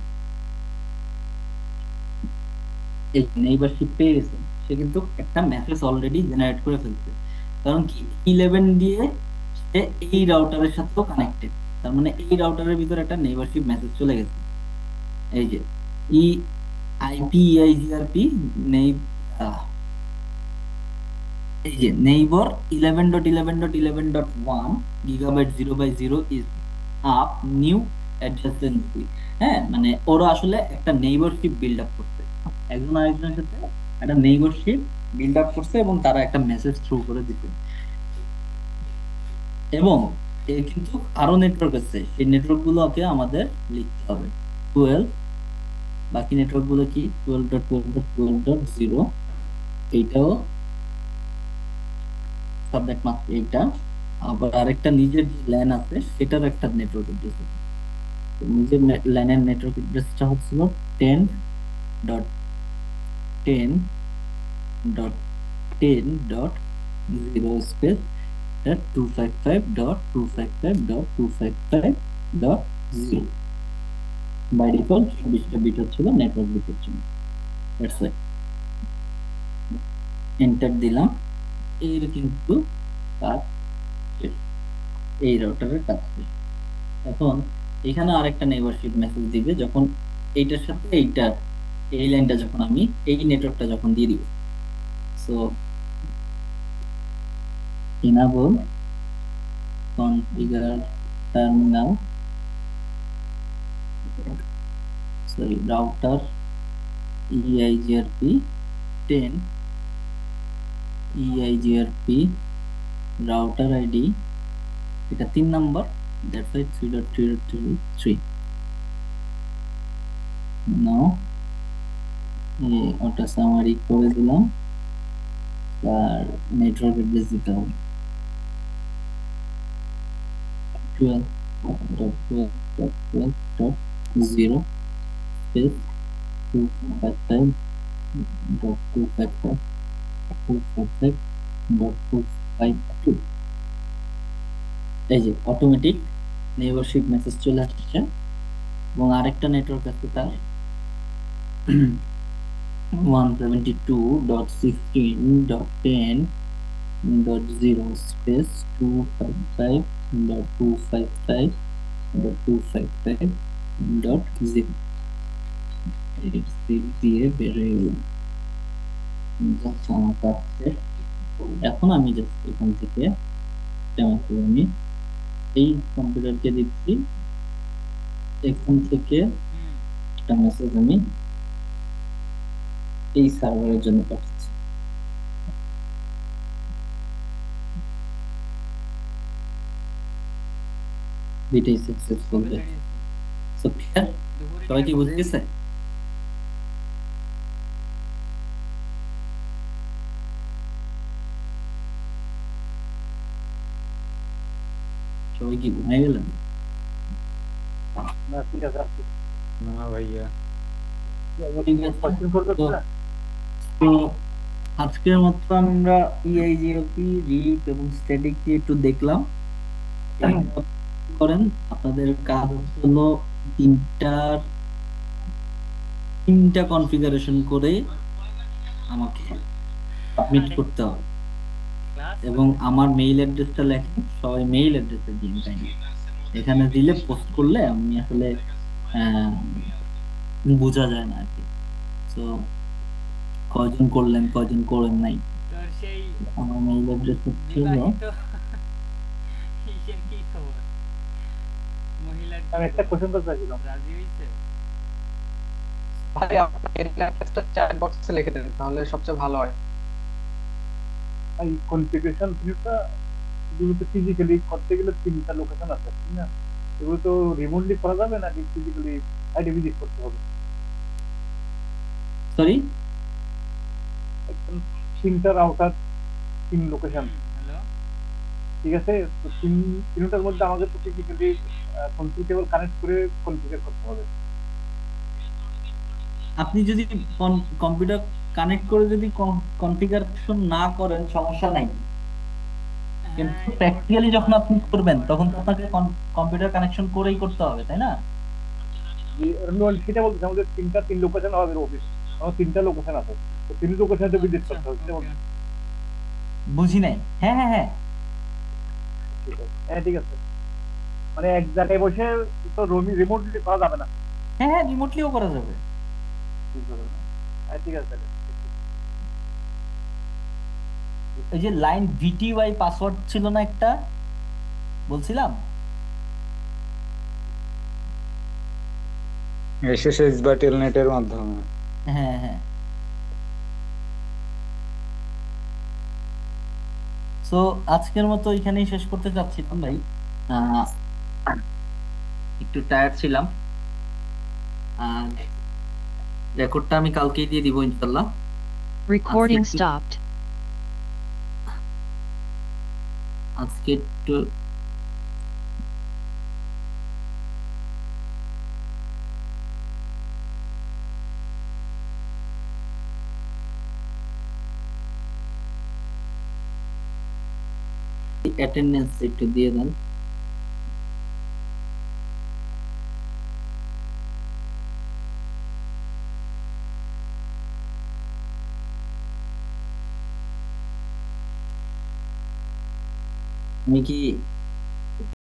এই নেইবারশিপ পেয়ে গেছে, সে কিন্তু একটা মেসেজ অলরেডি জেনারেট করে ফেলছে। কারণ কি 11 দিয়ে সে এই রাউটারের সাথেও কানেক্টেড, তার মানে এই রাউটারের ভিতরে একটা নেইবারশিপ মেসেজ চলে গেছে। এই যে IPEIGRP এই যে neighbour 11.11.11.1 gigabyte 0/0 is up new adjacency. হ্যাঁ, মানে ওরা আসলে একটা নেইবারশিপ বিল্ড আপ করছে, একজন আরেকজনের সাথে একটা নেইবারশিপ বিল্ড আপ করছে এবং তারা একটা মেসেজ থ্রু করে দিচ্ছে। এবং কিন্তু আরো নেটওয়ার্ক আছে, সেই নেটওয়ার্ক গুলোকে আমাদের লিখতে হবে 12। বাকি নেটওয়ার্ক গুলো কি 12.12.12.0, এইটাও সাবনেট মাস্ক এইটা। আবার আরেকটা নিজের যে ল্যান আছে সেটার একটা নেটওয়ার্ক অ্যাড্রেস আছে। নিজের ল্যানের নেটওয়ার্ক অ্যাড্রেসটা হচ্ছিল 10.10.10.0 স্পেস 255.255.255.0। বাই ডিফল্ট 24টা বিট হচ্ছিল নেটওয়ার্ক বিটের জন্য। That's it. এন্টার দিলাম। এর কিন্তু কাজ শেষ, এই রাউটারের কাজ শেষ। এখন এখানে আরেকটা নেইবারশিপ মেসেজ দিবে যখন এইটার সাথে এইটা, এই লাইনটা যখন আমি এই নেটওয়ার্কটা যখন দিয়ে দিব। So enable configure terminal router EIGRP 10 EIGRP router ID, এটা 3 নাম্বার, that's why 3.3.3. now ওটা সামারি করে দিলাম, আর নেটওয়ার্ক অ্যাড্রেস দিতে হবে 12.12.12.0 স্পেস 255.255.255.252। এই যে অটোমেটিক নেইবারশিপ মেসেজ চলে আসছে। এবং আরেকটা নেটওয়ার্ক আছে তার 172.16.10.0 স্পেস 255.255.255.0 দিয়ে বেরিয়ে গেলাম। আমার কাছে এখন আমি জাস্ট এখান থেকে আমি এই কম্পিউটারকে দিচ্ছি, এখান থেকে একটা মেসেজ আমি এই সার্ভারের জন্য পাঠাচ্ছি। এটাই সাকসেসফুল। So clear? সবাই কি বুঝে গেছে? সবাই কি ঘুমাই গেলেন? না ভাইয়া, তো আজকের মতো আমরা EIGRP, রিপ এবং স্ট্যাটিক একটু দেখলাম। করেন, আপনাদের কাজ হলো তিনটার তিনটা কনফিগারেশন করে আমাকে সাবমিট করতে হবে, এবং আমার মেইল অ্যাড্রেসটা লেখেন, সবাই মেইল অ্যাড্রেসে দিন তাই না? এখানে দিলে পোস্ট করলে আমি আসলে আহ, বোঝা যায় না আর কি। তো কয়জন করলেন কয়জন করেন নাই, তোর সেই আমার মেইল অ্যাড্রেস হচ্ছে বিবাহিত ইসের কি খবর? মহিলার কি আমি একটা খবর? কোশ্চেন করতে চাইছিলাম। রাজি হইছে? ভাই আপনার মেইল অ্যাড্রেসটা চ্যাট বক্সে লিখে দেন, তাহলে সবচেয়ে ভালো হয়। এই কনফিগারেশন ফিল্ডটা এগুলো তো ফিজিক্যালি করতে গেলে তিনটা লোকেশন আছে, ঠিক না? এগুলো তো রিমোটলি করা যাবে না, ফিজিক্যালি আইডি ভিজিট করতে হবে। সরি, একদম তিনটা রাউটার, তিন লোকেশন, হ্যালো, ঠিক আছে? তো তিনটার মধ্যে আমাদের তো ফিজিক্যালি কম্পিউটার কানেক্ট করে কনফিগার করতে হবে। আপনি যদি কম্পিউটার কানেক্ট করে যদি কনফিগারেশন না করেন সমস্যা নাই, কিন্তু হ্যাঁ প্র্যাকটিক্যালি যখন আপনি করবেন তখন তো আপনাকে কম্পিউটার কানেকশন করেই করতে হবে তাই না? সেটা বলতে আমাদের তিন লোকেশন আমাদের অফিস, আমার তিনটা লোকেশন আছে, তো তিন লোকেশনে ভিজিট আচ্ছা, করতে হবে, সেটা ওকে। বলতে। বুঝি নাই। হ্যাঁ হ্যাঁ হ্যাঁ, ঠিক আছে, হ্যাঁ ঠিক আছে, মানে এক জায়গায় বসে তো রিমোটলি করা যাবে না। হ্যাঁ হ্যাঁ, রিমোটলিও করা যাবে। হ্যাঁ ঠিক আছে তাহলে। এই যে লাইন ভিটিওয়াই পাসওয়ার্ড ছিল না একটা, বলছিলাম। এসএসএস বা টেলনেটের মাধ্যমে। হ্যাঁ হ্যাঁ, তো আজকের মতো এখানেই শেষ করতে চাচ্ছিলাম ভাই। আহ, একটু টায়ার্ড ছিলাম, আর রেকর্ডটা আমি কালকেই দিয়ে দিব ইনশাল্লাহ। Recording আজকে stopped. আজকে একটু অ্যাটেন্ডেন্স একটু দিয়ে দেন। আমি কি